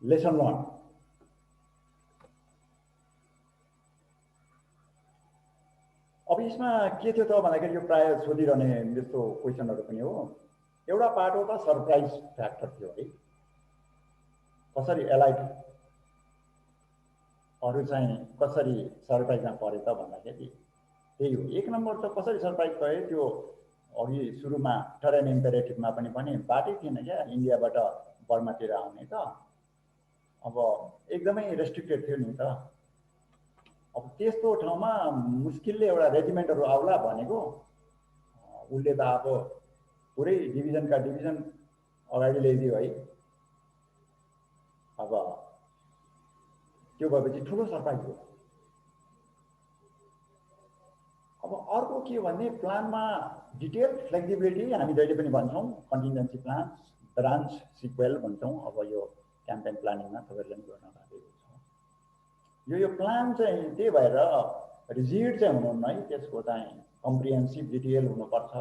लेसन 1 अब यसमा के थियो त भन्दाखेरि यो प्राय सोधिरहने जस्तो क्वेसनहरु पनि हो। एउटा पाटो त सरप्राइज फ्याक्टर थियो है। कसरी एलाइड अरु चाहिँ कसरी सरप्राइजमा परे त भन्दाखेरि त्यही हो। एक नम्बर त कसरी सरप्राइज भयो त्यो अघि सुरुमा टरेन इम्पेरेटिभमा पनि बाटै थिएन क्या इन्डियाबाट बर्मातिर आउने त। अब एकदमै रेस्ट्रिक्टेड थियो नि त। अब त्यस्तो ठाउँमा मुस्किलले एउटा रेजिमेन्टहरु आउला भनेको उले त अब पुरै डिभिजनका डिभिजन अगाडि ल्याइदियो है। अब त्यो भएपछि ठुलो सरप्राइज हो। अब अर्को के भन्ने प्लानमा डिटेल फ्लेक्सिबिलिटी हामी जहिले पनि भन्छौं, कन्टिन्जेन्सी प्लान ब्रान्च सिक्वेल भन्छौं। अब यो क्याम्पेन प्लानिङमा तपाईहरुले पनि गर्न लागेको छ। यो प्लान चाहिँ त्यही भएर रिजिड चाहिँ हुनुहुन्न है। त्यसको चाहिँ कम्प्रिहेन्सिभ डिटेल हुनुपर्छ,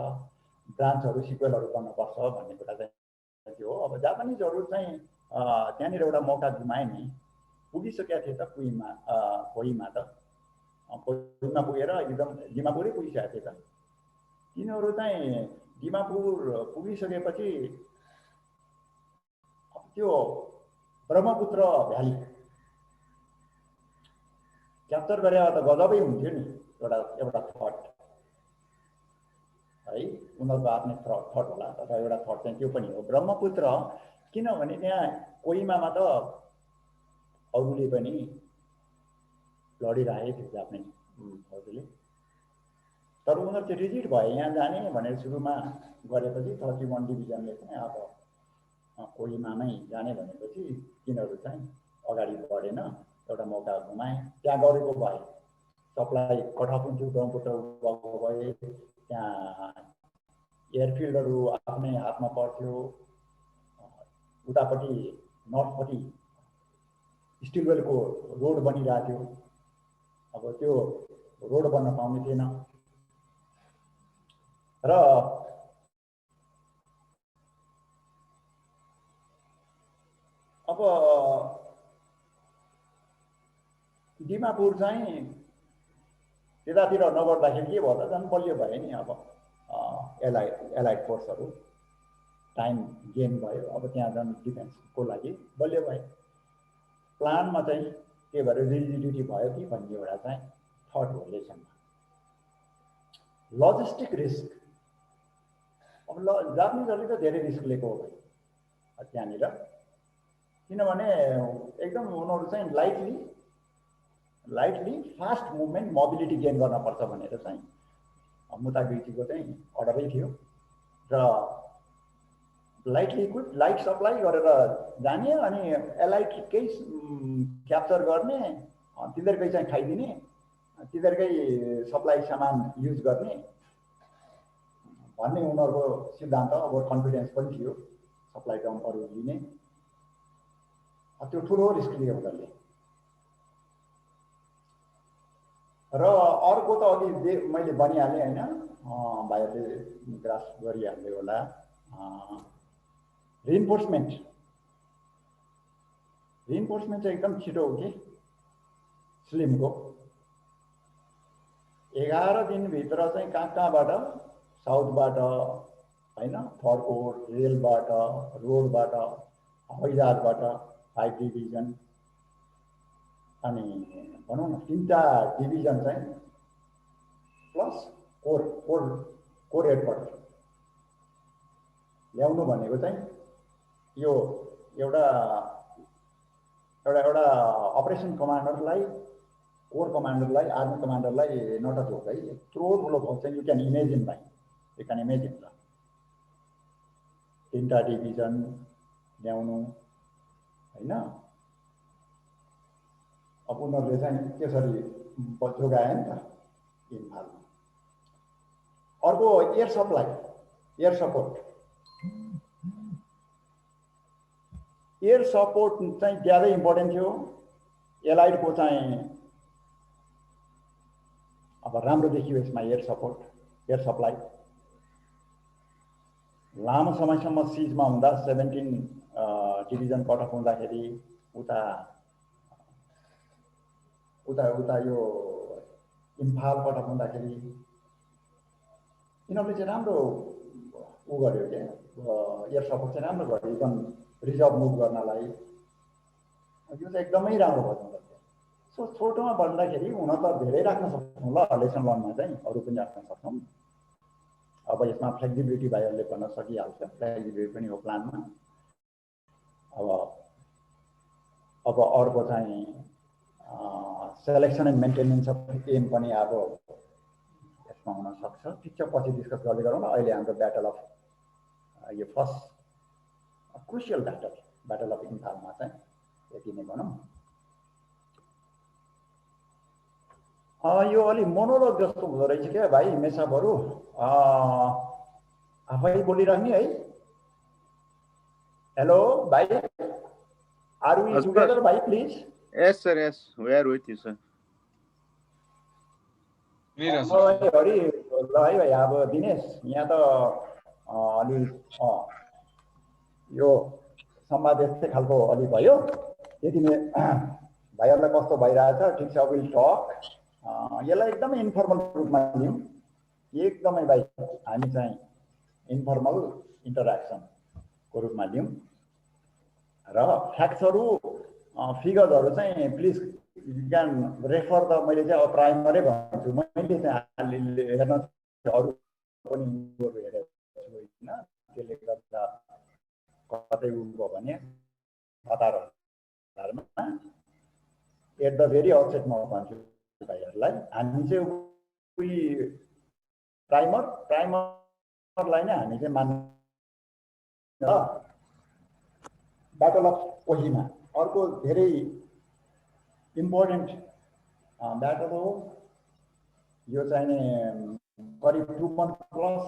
ब्रान्चहरु सिक्वेलहरु गर्नुपर्छ भन्ने कुरा चाहिँ त्यो हो। अब जापानिजहरु चाहिँ त्यहाँनिर एउटा मौका गुमाए नि। पुगिसकेका थिए त कोहीमा त कोहीमा पुगेर एकदम दिमापुरै पुगिसकेका थिए त। तिनीहरु चाहिँ दिमापुर पुगिसकेपछि त्यो ब्रह्मपुत्र भ्याली क्याप्चर गरे त गजबै हुन्थ्यो नि। एउटा थट है, उनीहरुको आफ्नै थट होला तर एउटा थट चाहिँ त्यो पनि हो ब्रह्मपुत्र। किनभने त्यहाँ कोहिमामा त अरूले पनि लडिरहेको थियो जापानी फौजले, तर उनीहरु चाहिँ रिजिड भए यहाँ जाने भनेर सुरुमा गरेपछि 31 डिभिजनले चाहिँ अब कोहिमामै जाने भनेपछि तिनीहरु चाहिँ अगाडि बढेन, एउटा मौका गुमाए। त्यहाँ गरेको भए सप्लाई कटअफ हुन्थ्यो, ब्रह्मपुत्र भएको भए त्यहाँ एयरफिल्डहरु आफ्नै हातमा पर्थ्यो। उतापट्टि नर्थपट्टि स्टिलवेलको रोड बनिरहेको थियो। अब त्यो रोड बन्न पाउने थिएन र अब दिमापुर चाहिँ त्यतातिर नगर्दाखेरि के भयो त झन् बलियो भयो नि। अब एलाइड फोर्सहरु टाइम गेन भयो। अब त्यहाँ झन् डिफेन्सको लागि बलियो भयो। प्लानमा चाहिँ के भएर रिजिडिटी भयो कि भन्ने एउटा चाहिँ थट हो लेसनमा। लजिस्टिक रिस्क अब जापानिजहरुले त धेरै रिस्क लिएको हो त्यहाँनिर। किनभने एकदम उनीहरु चाहिँ lightly fast movement mobility gain गर्न पर्छ भनेर चाहिँ मुतागिटीको चाहिँ अर्डरै थियो र लाइटली इक्विप लाइट सप्लाई गरेर जाने अनि एलाइटकै क्याप्चर गर्ने, तिनीहरुकै चाहिँ खाइदिने, तिनीहरुकै सप्लाई सामान युज गर्ने भन्ने उनीहरूको सिद्धान्त अब कन्फिडेन्स पनि थियो सप्लाई टर्म अरू लिने त्यो ठुलो रिस्क लियो उनीहरूले र अर्को त अघि मैले भनिहालेँ हैन भाइहरूले ग्रास गरिहाल्दै होला रिइन्फोर्समेन्ट चाहिँ एकदम छिटो हो कि स्लिमको 11 दिनभित्र चाहिँ कहाँबाट साउथबाट हैन फरकोट रेलबाट रोडबाट हवाईजहाजबाट 5 डिभिजन अनि भनौँ न 3टा डिभिजन चाहिँ प्लस कोर हेडक्वार्टर ल्याउनु भनेको चाहिँ यो एउटा अपरेसन कमान्डरलाई कोर कमान्डरलाई आर्मी कमान्डरलाई नट अ जोक है यत्रो ठुलो फौज चाहिँ यु क्यान इमेजिन भाइ यु क्यान इमेजिन ल 3टा डिभिजन ल्याउनु हैन अब उनीहरूले चाहिँ त्यसरी जोगाए नि त इम्फालमा अर्को एयर सप्लाई एयर सपोर्ट चाहिँ ज्यादै इम्पोर्टेन्ट थियो एलाइडको चाहिँ अब राम्रो देखियो यसमा एयर सप्लाई लामो समयसम्म सिजमा हुँदा 17 डिभिजन कट अफ हुँदाखेरि उता यो इम्फाल कट अफ हुँदाखेरि यिनीहरूले चाहिँ राम्रो उ गर्यो के एयर सपोर्ट चाहिँ राम्रो गर्यो इभन रिजर्भ मुभ गर्नलाई यो चाहिँ एकदमै राम्रो भयो उनीहरूले सो छोटोमा भन्दाखेरि हुन त धेरै राख्न सक्छौँ ल लेसन लनमा चाहिँ अरू पनि राख्न सक्छौँ अब यसमा फ्लेक्सिबिलिटी भाइहरूले भन्न सकिहाल्छ फ्लेक्सिबिलिटी पनि हो प्लानमा अब अर्को चाहिँ selection and maintenance of aim पनि अब यसमा हुन सक्छ ठिक छ पछि डिस्कस गर्दै गरौँ न अहिले हाम्रो ब्याटल अफ यो फर्स्ट क्रुसियल ब्याटल अफ इम्फालमा चाहिँ यति नै भनौँ यो अलि मोनोलोग जस्तो हुँदो रहेछ क्या भाइ मेसाबहरू आफै बोलिराख्ने है हेलो भाइ आर वी टुगेदर भाइ please Yes, sir. Yes, we are with you, sir. Hari ल है भाइ अब दिनेश यहाँ त अलि यो संवाद यस्तै खालको अलि भयो यति नै भाइहरूलाई कस्तो भइरहेछ ठिक छ विल टक यसलाई एकदमै इन्फर्मल रूपमा लिउँ एकदमै भाइ हामी चाहिँ इन्फर्मल इन्टरेक्सनको रूपमा लिउँ र फ्याक्ट्सहरू फिगर्सहरू चाहिँ please you can refer the मैले चाहिँ अब प्राइमरै भन्छु मैले चाहिँ हेर्न अरू पनि हेरेको छु होइन त्यसले गर्दा कतै उ भयो भने हतारमा एट द भेरी आउटसेट म भन्छु भाइहरूलाई हामी चाहिँ उही प्राइमरलाई नै हामी चाहिँ मान्नु ब्याटल अफ कोहिमा अर्को धेरै इम्पोर्टेन्ट ब्याटल हो यो चाहिँ करिब 2 month प्लस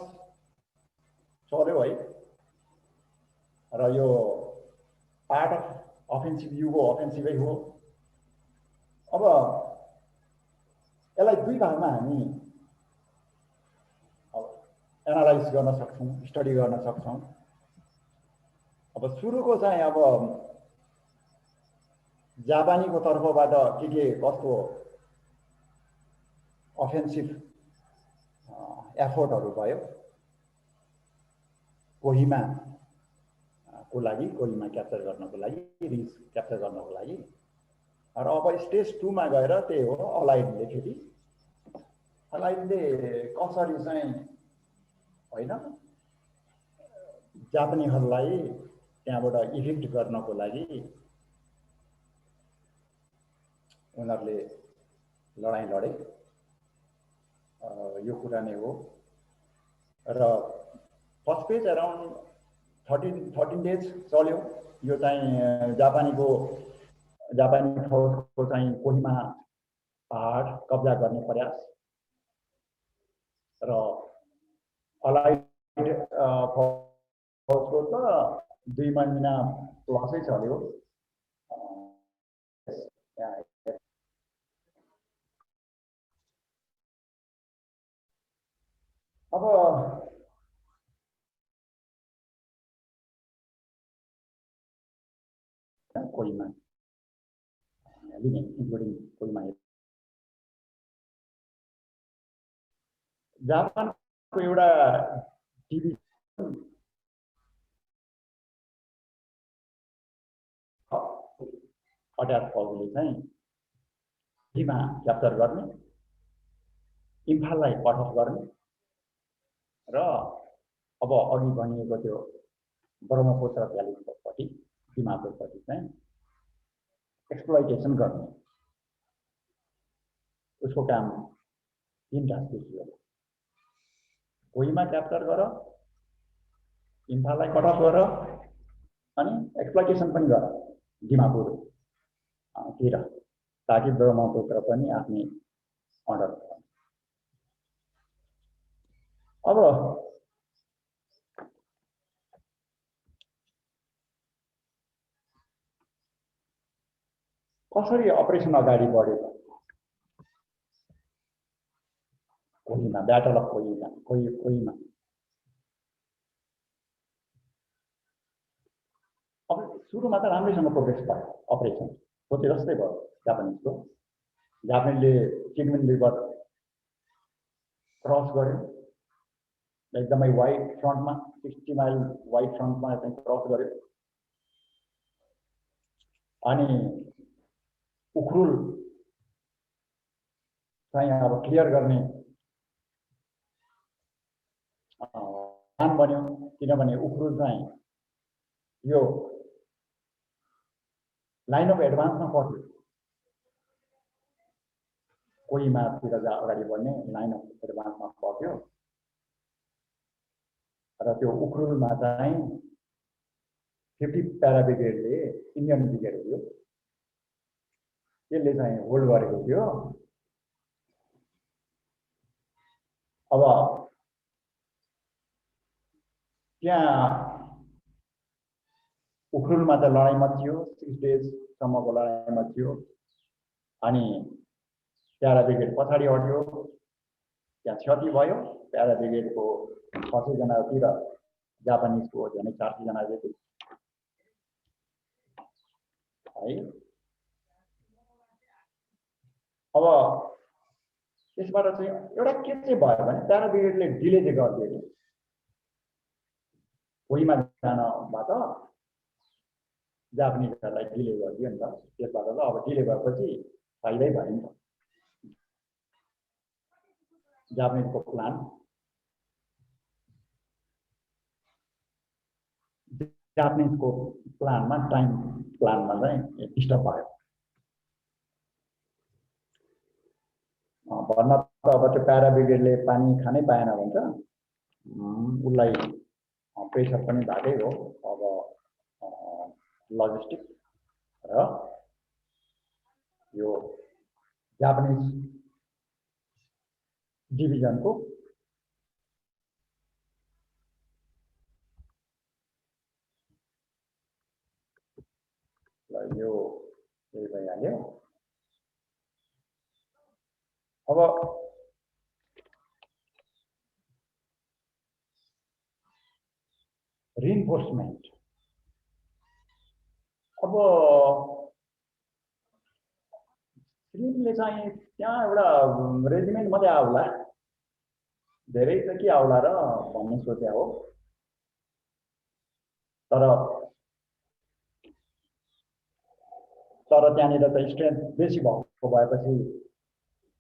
चल्यो है र यो पार्ट अफ अफेन्सिभ युगो अफेन्सिभै हो अब यसलाई दुई भागमा हामी एनालाइज गर्न सक्छौँ स्टडी गर्न सक्छौँ अब सुरुको चाहिँ अब जापानीको तर्फबाट के कस्तो अफेन्सिभ एफोर्टहरू भयो कोहिमा क्याप्चर गर्नको लागि रिज क्याप्चर गर्नको लागि र अब स्टेज 2 मा गएर त्यही हो अलाइडले फेरि अलाइडले कसरी चाहिँ होइन जापानीहरूलाई त्यहाँबाट इभिक्ट गर्नको लागि उनीहरूले लडाईँ लडे यो कुरा नै हो र फर्स्ट पेज अराउन्ड 13 डेज चल्यो यो चाहिँ जापानी फौजको चाहिँ कोहिमा पहाड कब्जा गर्ने प्रयास र अलाइड फौजको त 2 महिना प्लसै चल्यो। अब कोहीमा इन्क्लुडिङ कोहीमा जापानको एउटा टिभी अट्याच फौजले चाहिँ सीमा क्याप्चर गर्ने, इम्फाललाई कट अफ गर्ने र अब अघि भनिएको त्यो ब्रह्मपुत्र भ्यालीपट्टि दिमापुरपट्टि चाहिँ एक्सप्लोइटेसन गर्ने उसको काम 3 ढाँचे थियो। कोहीमा क्याप्चर गर, इम्फाललाई कट अफ गर अनि एक्सप्लोइटेसन पनि गर दिमापुरतिर, ताकि ब्रह्मपुत्र पनि आफ्नै अर्डर। अब कसरी अपरेसन अगाडि बढ्यो त? कोहीमा ब्याटल अफ कोहीमा अब सुरुमा त राम्रैसँग प्रोग्रेस भयो अपरेसन, सोचे जस्तै भयो जापानिजको। जापानिजले चिगमिन रिभर क्रस गर्यो, एकदमै वाइड फ्रन्टमा 60 माइल वाइड फ्रन्टमा चाहिँ क्रस गर्यो। अनि उखरुल चाहिँ अब क्लियर गर्ने प्लान बन्यो, किनभने उखरुल चाहिँ यो लाइन अफ एडभान्समा पर्थ्यो। कोहीमातिर अगाडि बढ्ने लाइन अफ एडभान्समा पर्थ्यो र त्यो उखरुलमा चाहिँ 50 प्यारा ब्रिगेडले इन्डियन ब्रिगेड थियो, त्यसले चाहिँ होल्ड गरेको थियो। अब त्यहाँ उखरुलमा त लडाइँमा थियो, 6 डेजसम्मको लडाइँमा थियो। अनि प्यारा ब्रिगेड पछाडि हट्यो, त्यहाँ क्षति भयो। प्यारा ब्रिगेडको 600 जनातिर जापानिजको झन्डै 400 जना जति है। अब त्यसबाट चाहिँ एउटा के चाहिँ भयो भने प्यारा ब्रिगेडले डिले चाहिँ गरिदियो। कोहीमा जानबाट जापानिजहरूलाई डिले गरिदियो नि त, त्यसबाट त अब डिले भएपछि फाइदै भयो नि त। जापानिजको प्लान जापानिजको प्लानमा टाइम प्लानमा चाहिँ डिस्टर्ब भयो। भन्न त अब त्यो प्यारा ब्रिगेडले पानी खानै पाएन भन्छ, उसलाई प्रेसर पनि भएकै हो। अब लजिस्टिक र यो जापानिज डिभिजनको यो यही भइहाल्यो। अब रिइन्फोर्समेन्ट, अब फिल्मले चाहिँ त्यहाँ एउटा रेजिमेन्ट मात्रै आउला, धेरै त के आउला र भन्ने सोचे हो। तर त्यहाँनिर त स्ट्रेन्थ बेसी भएको भएपछि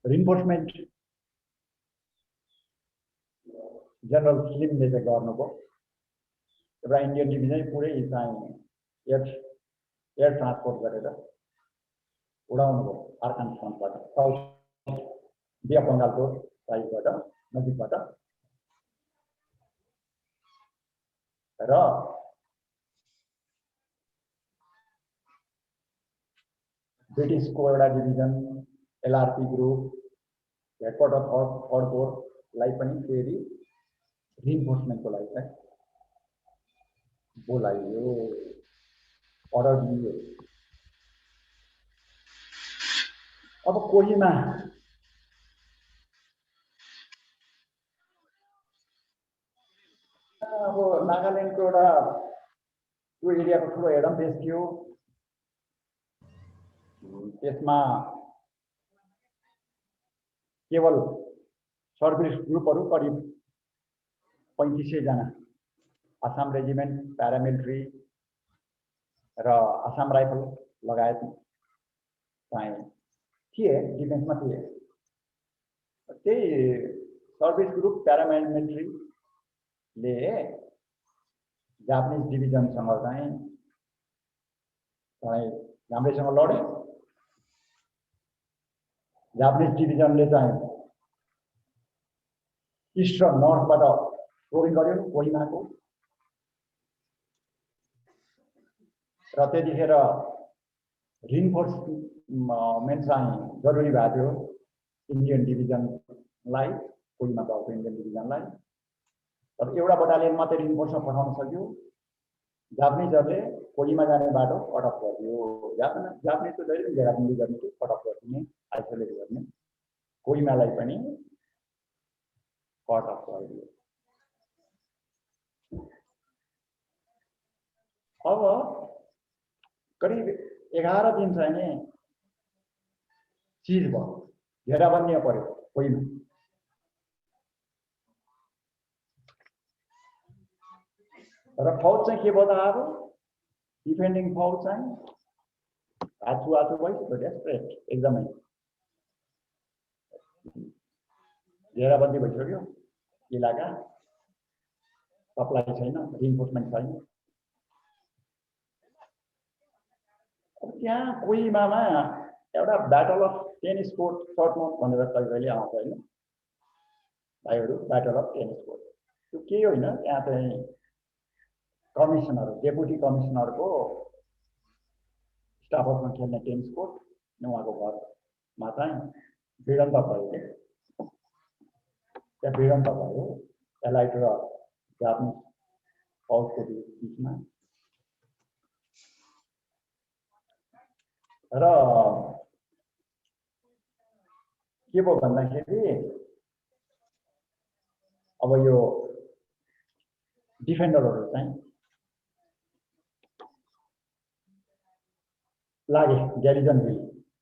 रिइन्फोर्समेन्ट जनरल फिल्मले चाहिँ गर्नुभयो। एउटा इन्डियन डिभिजन पुरै चाहिँ एयर ट्रान्सपोर्ट गरेर उडाउनु भयो आर्कान फ्रन्टबाट, साउथ बे अफ बङ्गालको साइडबाट नजिकबाट। र ब्रिटिसको एउटा division LRP group headquarter third Korlai पनि फेरि रिइन्फोर्समेन्टको लागि चाहिँ बोलाइयो, अर्डर दियो। अब कोहीमा अब नागाल्यान्डको एउटा त्यो एरियाको ठुलो हेडम बेस थियो। त्यसमा केवल सर्भिस ग्रुपहरू करिब 3500 जना, आसाम रेजिमेन्ट, प्यारामिलिट्री र आसाम राइफल लगायत चाहिँ थिए, डिफेन्समा थिए। त्यही सर्भिस ग्रुप प्यारामिलिट्रीले जापानिज डिभिजनसँग चाहिँ राम्रैसँग लडे। जापानिज डिभिजनले चाहिँ इस्ट र नर्थबाट ट्रोलिङ गर्यो कोहिमाको, र त्यतिखेर रिइन्फोर्समेन्ट चाहिँ जरुरी भएको थियो इन्डियन डिभिजनलाई, कोहिमा भएको इन्डियन डिभिजनलाई। तर एउटा बटालियन मात्रै रिइन्फोर्समा पठाउन सक्यो। जापानिजहरूले कोहिमा जाने बाटो कट अफ गरिदियो। जापानिजको जहिले घेराबन्दी गर्ने कि कट अफ गरिदिने, आइसोलेट गर्ने, कोहिमालाई पनि कट अफ गरिदियो। अब करिब 11 दिन चाहिँ नि सिज भयो, घेराबन्दी पर्यो कोहिमा। र फौज चाहिँ के भयो त, अब डिफेन्डिङ फौज चाहिँ आछु भइसक्यो, डेस्परेट एकदमै। घेराबन्दी भइसक्यो इलाका, सप्लाई छैन, रिइन्फोर्समेन्ट छैन। अब त्यहाँ कोहिमामा एउटा battle of tennis court, short note भनेर कहिले आउँछ होइन भाइहरू, ब्याटल अफ टेनिस कोर्ट। त्यो केही होइन, त्यहाँ चाहिँ कमिसनर, डेपुटी कमिसनरको स्टाफ हाउसमा खेल्ने टेनिस कोर्ट, उहाँको घरमा चाहिँ भिडन्त भयो कि त्यहाँ भिडन्त भयो एलाइट र जापानिज फौजको बिचमा। र के भयो भन्दाखेरि अब यो डिफेन्डरहरू चाहिँ लागे ग्यारिजन हिल,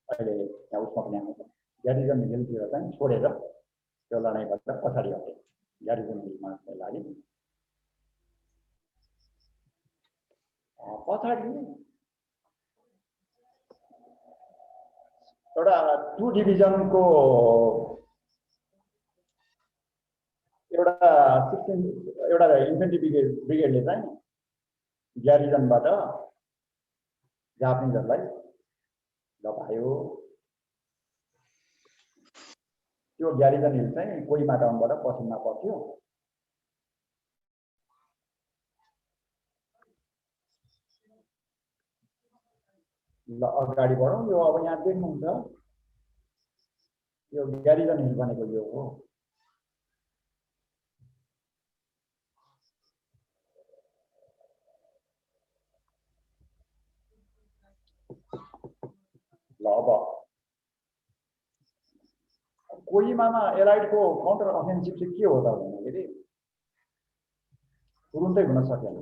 अहिले यहाँ उसमा पनि आउँछ, ग्यारिजन हिलतिर चाहिँ छोडेर त्यो लडाइँबाट पछाडि हटे, ग्यारिजन हिलमा चाहिँ लागे। पछाडि एउटा 2 डिभिजनको एउटा इन्फेन्ट्री ब्रिगेडले चाहिँ ग्यारिजनबाट जापानिजहरूलाई लगायो। त्यो ग्यारिजन हिल चाहिँ कोहिमा टाउनबाट पश्चिममा पर्थ्यो। ल अगाडि बढौँ। यो अब यहाँ देख्नुहुन्छ यो ग्यारिजन हिल भनेको यो हो। ल अब कोहिमामा एलाइडको काउन्टर अफेन्सिभ चाहिँ के हो त भन्दाखेरि तुरुन्तै हुन सकेन।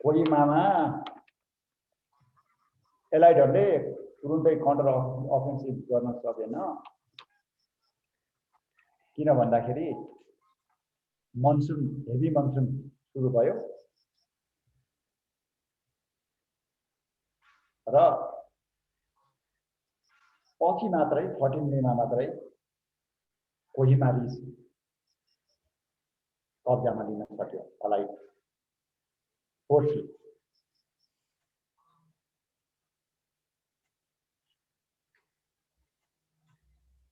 कोहिमामा एलाइडहरूले तुरुन्तै काउन्टर अफेन्सिभ गर्न सकेन, किन भन्दाखेरि मनसुन, हेभी मनसुन सुरु भयो र पछि मात्रै 14 मेमा मात्रै कोहिमा रिज कब्जामा लिन सक्यो अलाइड फोर्सले।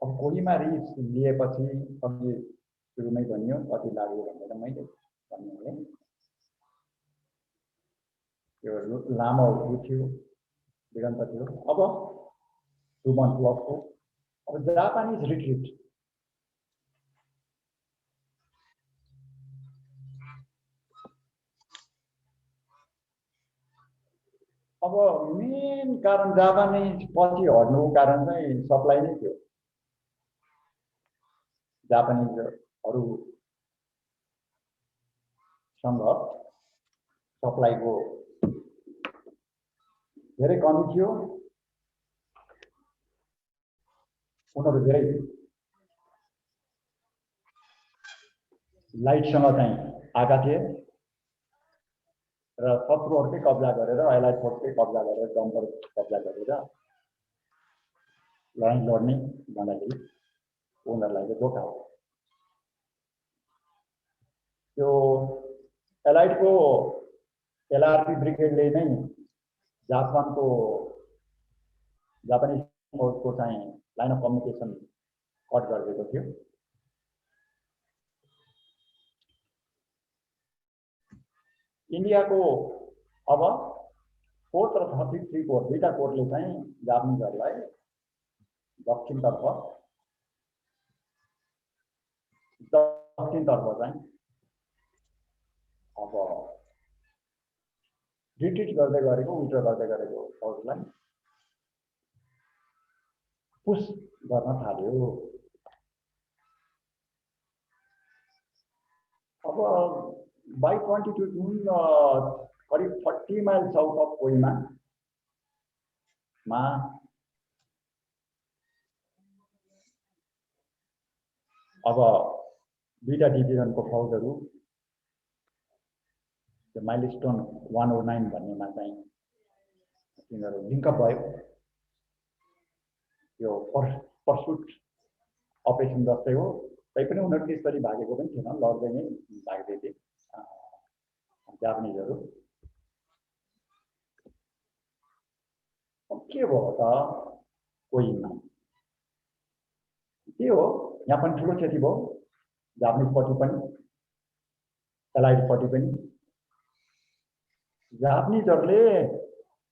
अब कोहिमा रिज लिएपछि अघि सुरुमै भनियो कति लाग्यो भनेर मैले भन्ने, त्यो लामो थियो, भिडन्त थियो। अब 2 months लसको अब जापानिज रिट्रिट अब मेन कारण जापानिज पछि हट्नुको कारण चाहिँ सप्लाई नै थियो। जापानिजहरुसँग सप्लाईको धेरै कमी थियो। उनीहरू धेरै लाइटसँग चाहिँ आएका थिए र शत्रुहरूकै कब्जा गरेर एलाइड फोर्सकै कब्जा गरेर डम्पर कब्जा गरेर लडाईं लड्ने भन्दाखेरि उनीहरूलाई चाहिँ धोका हो। त्यो एलाइडको एलआरपी ब्रिगेडले नै जापानिज फोर्सको चाहिँ लाइन अफ कम्युनिकेसन कट गरिदिएको थियो। इन्डियाको अब 4th र 33 कोर दुईटा कोरले चाहिँ जापानिजहरूलाई दक्षिणतर्फ चाहिँ अब रिट्रिट गर्दै गरेको विड्र गर्दै गरेको फौजलाई पुश गर्न थाल्यो। अब by 22 June करीब 40 माइल साउथ अफ कोहिमा मा अब दुईटा डिभिजनको फौजहरू त्यो माइलस्टोन 109 भन्नेमा चाहिँ तिनीहरू लिङ्कअप भयो। यो पर्सुट अपरेसन जस्तै हो, तैपनि उनीहरू त्यसरी भागेको पनि थिएन, लड्दै नै भाग्दै थिए जापानिजहरू। के भयो त कोहिमा? के हो, यहाँ पनि ठुलो क्षति भयो, जापानिजपट्टि पनि एलाइडपट्टि पनि। जापानिजहरूले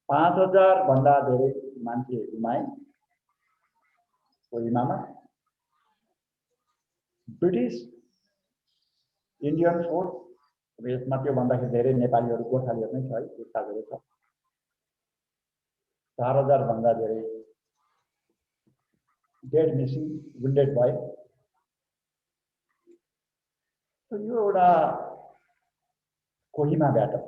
5000 भन्दा धेरै मान्छे गुमाए कोहिमामा। ब्रिटिस इन्डियन फोर्स यसमा त्यो भन्दाखेरि धेरै नेपालीहरू गोर्खालीहरू नै छ है, गोर्खाहरू छ। 4000 भन्दा धेरै डेड मिसिङ वुन्डेड भए। यो एउटा कोहिमा ब्याटल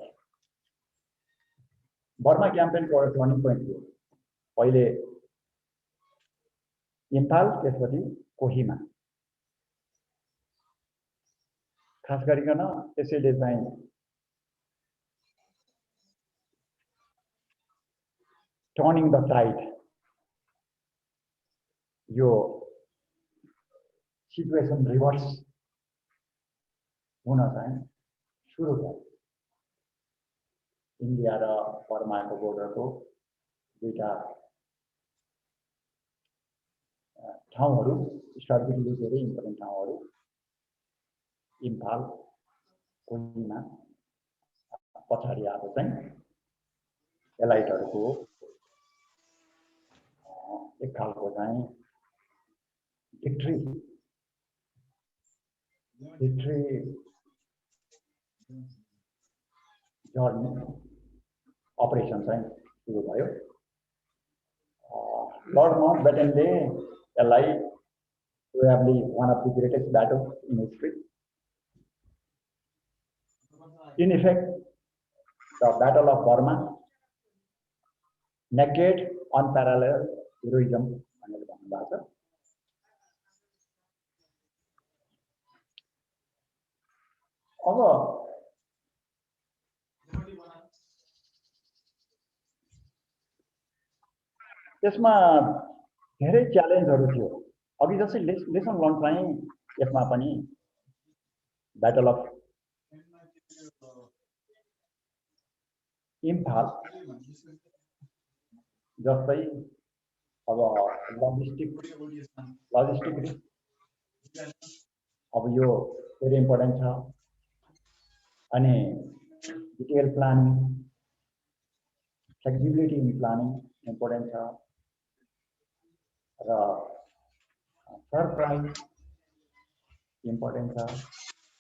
बर्मा क्याम्पेनको एउटा टर्निङ पोइन्ट थियो। पहिले इम्फाल, त्यसपछि कोहिमा। खास गरिकन त्यसैले चाहिँ टर्निङ द टाइड, यो सिचुएसन रिभर्स हुन चाहिँ सुरु भयो। इन्डिया र बर्माको बोर्डरको दुईटा ठाउँहरू स्ट्राटेजिकली धेरै इम्पोर्टेन्ट ठाउँहरू इम्फाल, कोहिमा पछाडि आएको चाहिँ एलाइटहरूको एक खालको चाहिँ भिक्ट्री जर्नी अपरेसन चाहिँ सुरु भयो। लर्ड माउन्टबेटनले यसलाई probably one of the greatest battles in history, in effect the battle of Burma, naked unparalleled heroism भनेर भन्नुभएको छ। अब त्यसमा धेरै च्यालेन्जहरू थियो। अघि जस्तै लेसन लर्न चाहिँ यसमा पनि ब्याटल अफ इम्फाल जस्तै अब लजिस्टिक रिस्क अब यो धेरै इम्पोर्टेन्ट छ। अनि detail planning, flexibility in planning important छ र सरप्राइज इम्पोर्टेन्ट छ।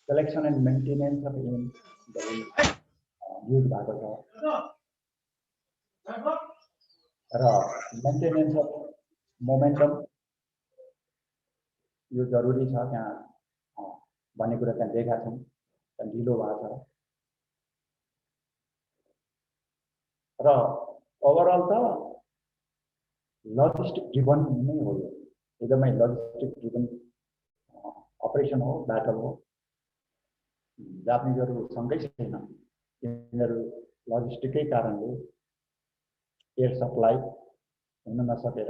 Selection and maintenance of aim use भएको छ। र मेन्टेनेन्स अफ मोमेन्टम यो जरुरी छ त्यहाँ भन्ने कुरा त्यहाँ देखेका छौँ त्यहाँ ढिलो भएको छ र ओभरअल त लजिस्टिक ड्रिभन नै हो यो एकदमै लजिस्टिक ड्रिभन अपरेसन हो ब्याटल हो जापानिजहरू सँगै छैन तिनीहरू लजिस्टिकै कारणले एयर सप्लाई हुन नसकेर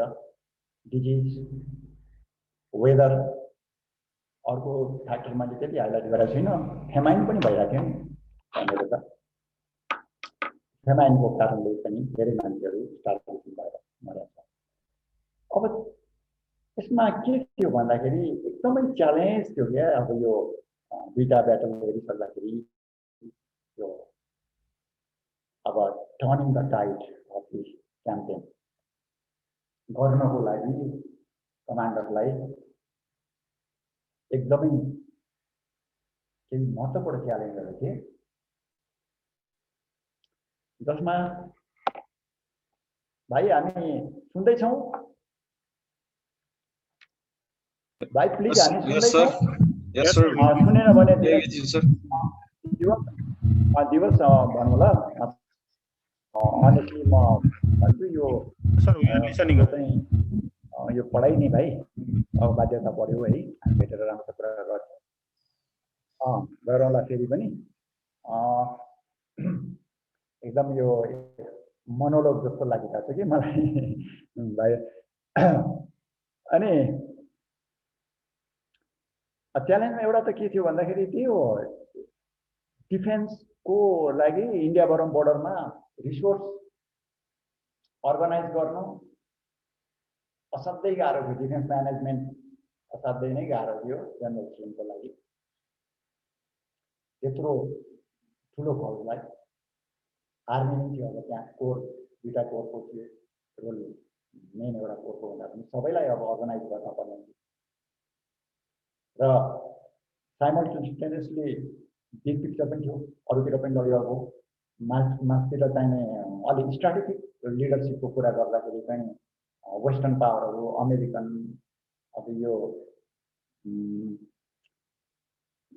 डिजिज वेदर अर्को फ्याक्टर मैले त्यति हाइलाइट गरेको छैन फेमाइन पनि भइरहेको थियो नि त्यहाँनिर त फेमाइनको कारणले पनि धेरै मान्छेहरू स्टार्भेसन भएर मरेका छन् अब यसमा के थियो भन्दाखेरि एकदमै च्यालेन्ज थियो क्या अब यो दुईटा ब्याटल हेरिसक्दाखेरि यो अब turning the tide of this campaign गर्नको लागि कमान्डरलाई एकदमै केही महत्त्वपूर्ण च्यालेन्जहरू थिए जसमा भाइ हामी सुन्दैछौँ भाइ प्लिज हामी सुन्दैछौँ सुनेन भने दिवस भन्नु ल अनेकली म भन्छु यो चाहिँ यो पढाइ नि भाइ अब बाध्यता पर्यो है हामी भेटेर राम्रो कुरा गर्छ गरौँला फेरि पनि एकदम यो मोनोलोग जस्तो लागिरहेको छ कि मलाई भाइ अनि च्यालेन्जमा एउटा त के थियो भन्दाखेरि त्यही हो डिफेन्सको लागि इन्डियाबाट बोर्डरमा रिसोर्स अर्गनाइज गर्नु असाध्यै गाह्रो थियो डिफेन्स म्यानेजमेन्ट असाध्यै नै गाह्रो थियो जनरल टिमको लागि त्यत्रो ठुलो फौजलाई आर्मी नै थियो अब त्यहाँ कोर दुईटा कोरको थियो रोल मेन एउटा कोरको हुँदा पनि सबैलाई अब अर्गनाइज गर्न पर्ने र साइमल्टेनियसली बिग पिक्चर पनि थियो अरूतिर पनि लगिरहेको मासतिर चाहिने अलिक स्ट्राटेजिक लिडरसिपको कुरा गर्दाखेरि चाहिँ वेस्टर्न पावरहरू अमेरिकन अब यो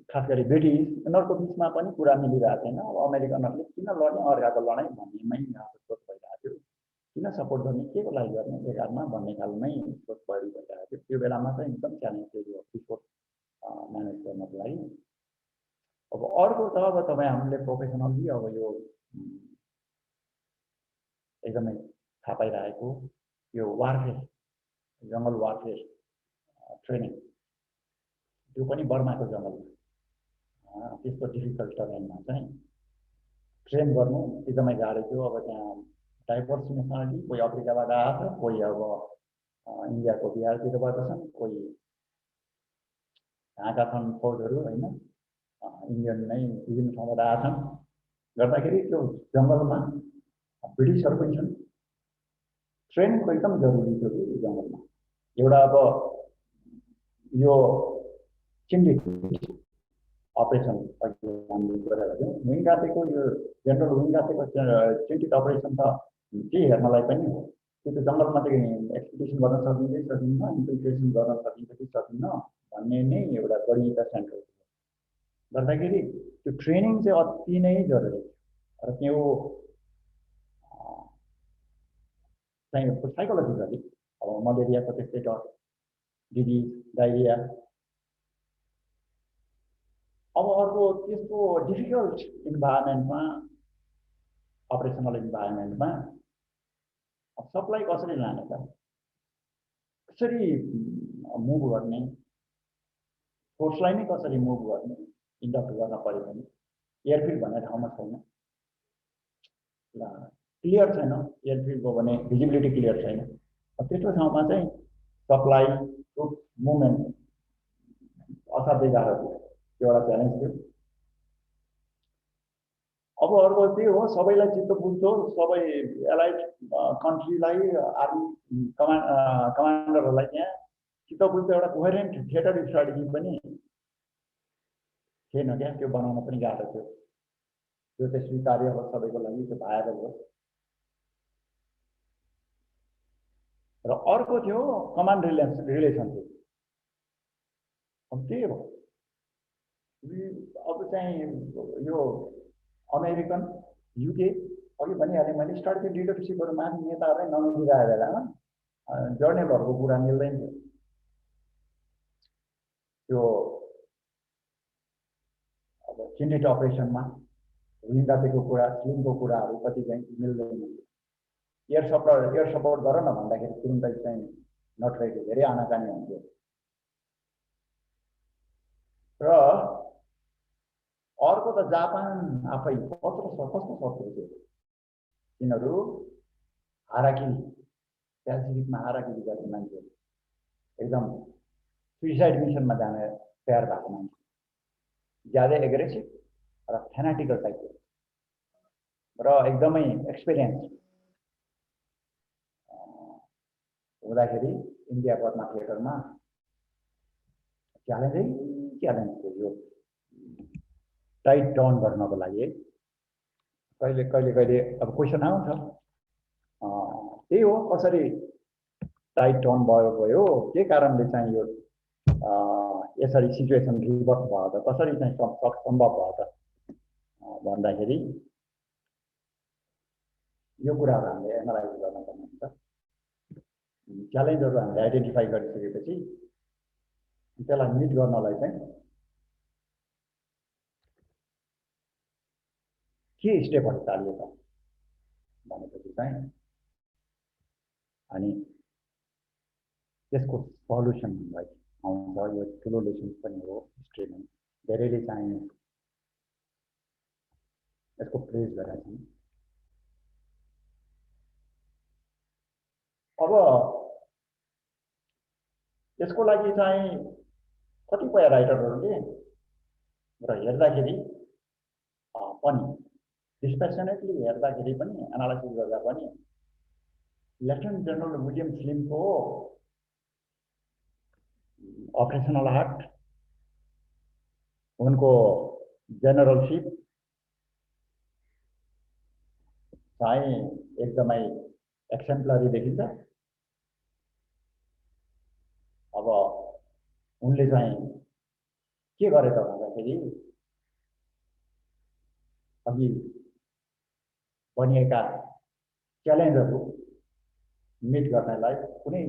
खास गरी ब्रिटिस यिनीहरूको बिचमा पनि कुरा मिलिरहेको थिएन अब अमेरिकनहरूले किन लड्ने अर्काको लडाइँ भन्नेमै सोच भइरहेको थियो किन सपोर्ट गर्ने के को लागि गर्ने बेकारमा भन्ने खालमै सोच भइरहेको थियो त्यो बेलामा चाहिँ एकदम च्यालेन्ज थियो यो रिसोर्स म्यानेज गर्नको लागि अब अर्को त अब तपाईँ हामीले प्रोफेसनली अब यो एकदमै थाहा पाइरहेको यो वारफेयर जङ्गल वारफेयर ट्रेनिङ त्यो पनि बर्माको जङ्गलमा त्यस्तो डिफिकल्ट टर्नमा चाहिँ ट्रेन गर्नु एकदमै गाह्रो थियो अब त्यहाँ डाइभर्स नेसनालिटी कोही अफ्रिकाबाट आएको छ कोही अब इन्डियाको बिहारतिरबाट छन् कोही कहाँका छन् फौजहरू होइन इन्डियन नै विभिन्न ठाउँबाट आएछन् गर्दाखेरि त्यो जङ्गलमा ब्रिटिसहरू पनि छन् ट्रेनिङको एकदम जरुरी थियो कि जङ्गलमा एउटा अब यो चिन्डी अपरेसन अघि हामीले गरेर थियौँ विङ गातेको यो जेनरल विङ गातेको चिन्डिट अपरेसन त के हेर्नलाई पनि हो त्यो त जङ्गलमा चाहिँ एक्सपिडिसन गर्न सकिन्छ सकिन्न इन्फिल्ट्रेसन गर्न सकिन्छ कि सकिन्न भन्ने नै एउटा गरिएका सेन्टर गर्दाखेरि त्यो ट्रेनिङ चाहिँ अति नै जरुरी र त्यो चाहिँ साइकोलोजिकली अब मलेरियाको त्यस्तै डर डिजिज डायरिया अब अर्को त्यस्तो डिफिकल्ट इन्भाइरोमेन्टमा अपरेसनल इन्भाइरोमेन्टमा सप्लाई कसरी लाने त कसरी मुभ गर्ने फोर्सलाई नै कसरी मुभ गर्ने इन्डक्ट गर्न पर्यो भने एयरफिल्ड भन्ने ठाउँमा छैन ल क्लियर छैन एयरफिल्डको भने भिजिबिलिटी क्लियर छैन त्यस्तो ठाउँमा चाहिँ सप्लाई मुभमेन्ट असाध्यै गाह्रो थियो एउटा च्यालेन्ज थियो अब अर्को चाहिँ हो सबैलाई चित्त बुझ्दो सबै एलाइड कन्ट्रीलाई आर्मी कमान्डरहरूलाई त्यहाँ चित्त बुझ्दो एउटा कोहेरेन्ट थिएटर स्ट्राटेजी पनि थिएन क्या त्यो बनाउन पनि गाह्रो थियो त्यो चाहिँ स्वीकार्य हो सबैको लागि त्यो भाइरल हो र अर्को थियो कमान्ड रिलेसनसिप। अब त्यही हो अब चाहिँ यो अमेरिकन युके अघि भनिहालेँ मैले स्ट्राटेजिक लिडरसिपहरू माथि नेताहरूलाई नमिलिरहेको बेलामा जर्नलहरूको कुरा मिल्दैन थियो। त्यो अब सिन्डिकेट अपरेसनमा विङ्गापेको कुरा स्लिमको कुराहरू कति चाहिँ मिल्दैन। एयर सपोर्ट गर न भन्दाखेरि तुरुन्तै चाहिँ नट रेडी, धेरै आनाकानी हुन्थ्यो। र अर्को त जापान आफै कस्तो शत्रु थियो। तिनीहरू हाराकिरी पेसिफिकमा हाराकिरी गर्ने मान्छे, एकदम सुइसाइड मिसनमा जान तयार भएको मान्छे, ज्यादै एग्रेसिभ र फेनाटिकल टाइपको र एकदमै एक्सपिरियन्स हुँदाखेरि इन्डिया पद्मा थिएटरमा च्यालेन्ज थियो यो टाइट टर्न गर्नको लागि। कहिले अब क्वेसन आउँछ त्यही हो, कसरी टाइट टर्न भयो के कारणले चाहिँ यो यसरी सिचुएसन रिभर्स भयो त, कसरी चाहिँ सम्भव भयो त भन्दाखेरि यो कुराहरू हामीले एनालाइज गर्नुपर्ने हुन्छ। च्यालेन्जहरू हामीले आइडेन्टिफाई गरिसकेपछि त्यसलाई मिट गर्नलाई चाहिँ के स्टेपहरू चालियो त भनेपछि चाहिँ अनि त्यसको सल्युसनलाई आउँछ। यो ठुलो लेसन पनि हो हिस्ट्रीमा, धेरैले चाहिँ यसको प्रेज गरेका छन्। अब यसको लागि चाहिँ कतिपय राइटरहरूले र हेर्दाखेरि पनि डिस्पेसनेटली हेर्दाखेरि पनि एनालाइसिस गर्दा पनि लेफ्टिनेन्ट जनरल विलियम स्लिमको अपरेसनल आर्ट, उनको जेनरलशिप चाहिँ एकदमै एक्सेम्पलरी देखिन्छ। अब उनले चाहिँ के गरे त भन्दाखेरि अघि बनिएका च्यालेन्जहरू मिट गर्नलाई कुनै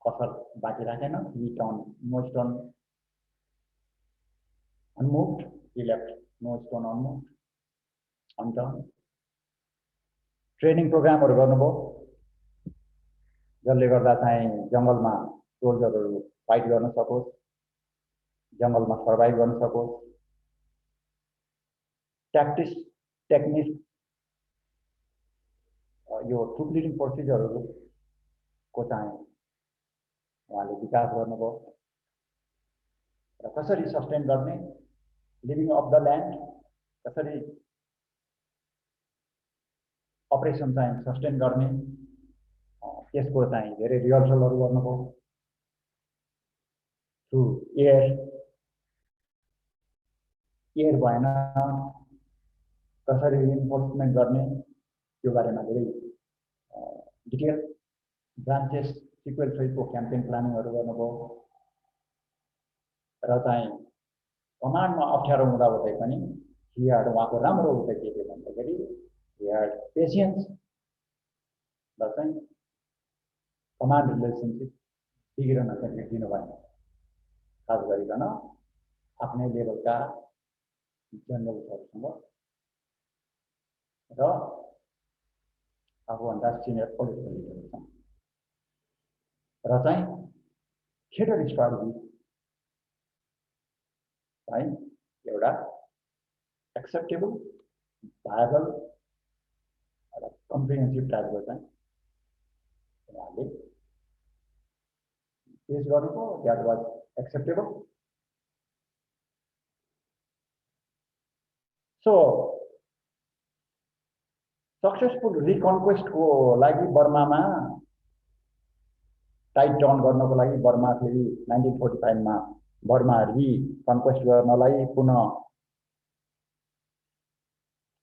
कसर बाँकी राखेन। He turn no stone unmoved, he left no stone unmoved unturn. Training प्रोग्रामहरू गर्नुभयो जसले गर्दा चाहिँ जङ्गलमा सोल्जरहरू फाइट गर्न सकोस्, जङ्गलमा सर्भाइभ गर्न सकोस्। टेक्निक यो ट्रुप लिडिङ प्रोसिजरहरूको चाहिँ उहाँले विकास गर्नुभयो र कसरी सस्टेन गर्ने, लिभिङ अफ द ल्यान्ड कसरी अपरेसन चाहिँ सस्टेन गर्ने, त्यसको चाहिँ धेरै रिहर्सलहरू गर्नुभयो। थ्रु एयर भएन कसरी इन्फोर्समेन्ट गर्ने त्यो बारेमा धेरै डिटेल ब्रान्चेस सिक्वेल सहितको क्याम्पेन प्लानिङहरू गर्नुभयो। र चाहिँ कमान्डमा अप्ठ्यारो हुँदै पनि हियाड उहाँको राम्रो हुँदै के थियो भन्दाखेरि हियाड पेसियन्स र चाहिँ कमान्ड रिलेसनसिप बिग्रन चाहिँ दिनु भएन। खास गरिकन आफ्नै लेभलका जनरलहरूसँग र आफूभन्दा सिनियर पोलिटिकल लिडरहरूसँग र चाहिँ थिएटर स्ट्राटेजी चाहिँ एउटा एक्सेप्टेबल भायबल र कम्प्रिहेन्सिभ टाइपको चाहिँ उहाँले पेश गर्नुभयो। That was acceptable. So successful रिकन्क्वेस्टको लागि बर्मामा टाइट टर्न गर्नको लागि बर्मा फेरि 1945 मा बर्मा रिकन्क्वेस्ट गर्नलाई पुनः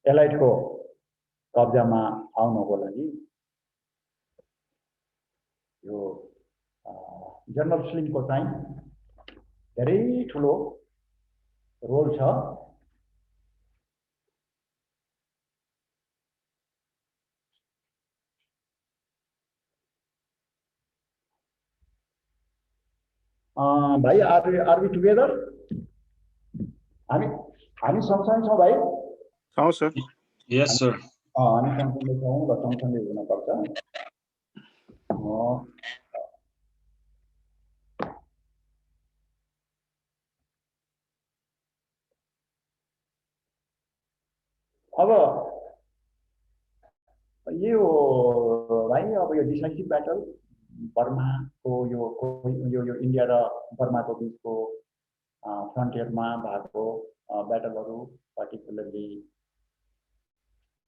एलाइटको कब्जामा आउनको लागि यो जनरल स्लिमको चाहिँ धेरै ठुलो रोल छ। भाइ आर वी टुगेदर? हामी सँगसँगै छौँ भाइ? छौँ सर। Yes sir. हामी सँगसँगै छौँ र सँगसँगै हुनुपर्छ। अब यो भाइ अब यो डिसाइसिभ ब्याटल बर्माको यो इन्डिया र बर्माको बिचको फ्रन्टियरमा भएको ब्याटलहरू, पर्टिकुलरली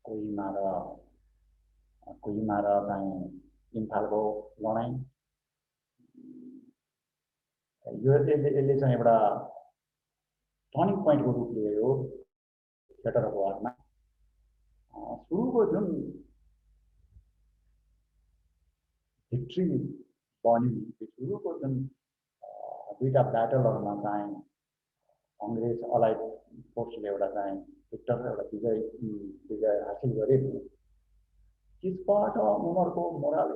कोहिमा र चाहिँ इम्फालको लडाइँ, यसले चाहिँ एउटा टर्निङ पोइन्टको रूप लियो थिएटर अफ वारमा। सुरुको जुन भिक्ट्री बन्यो, सुरुको जुन दुईटा ब्याटलहरूमा चाहिँ अङ्ग्रेज अलाइड फोर्सले एउटा चाहिँ भिक्टर र एउटा विजय हासिल गरे। त्यसबाट उनीहरूको मोरल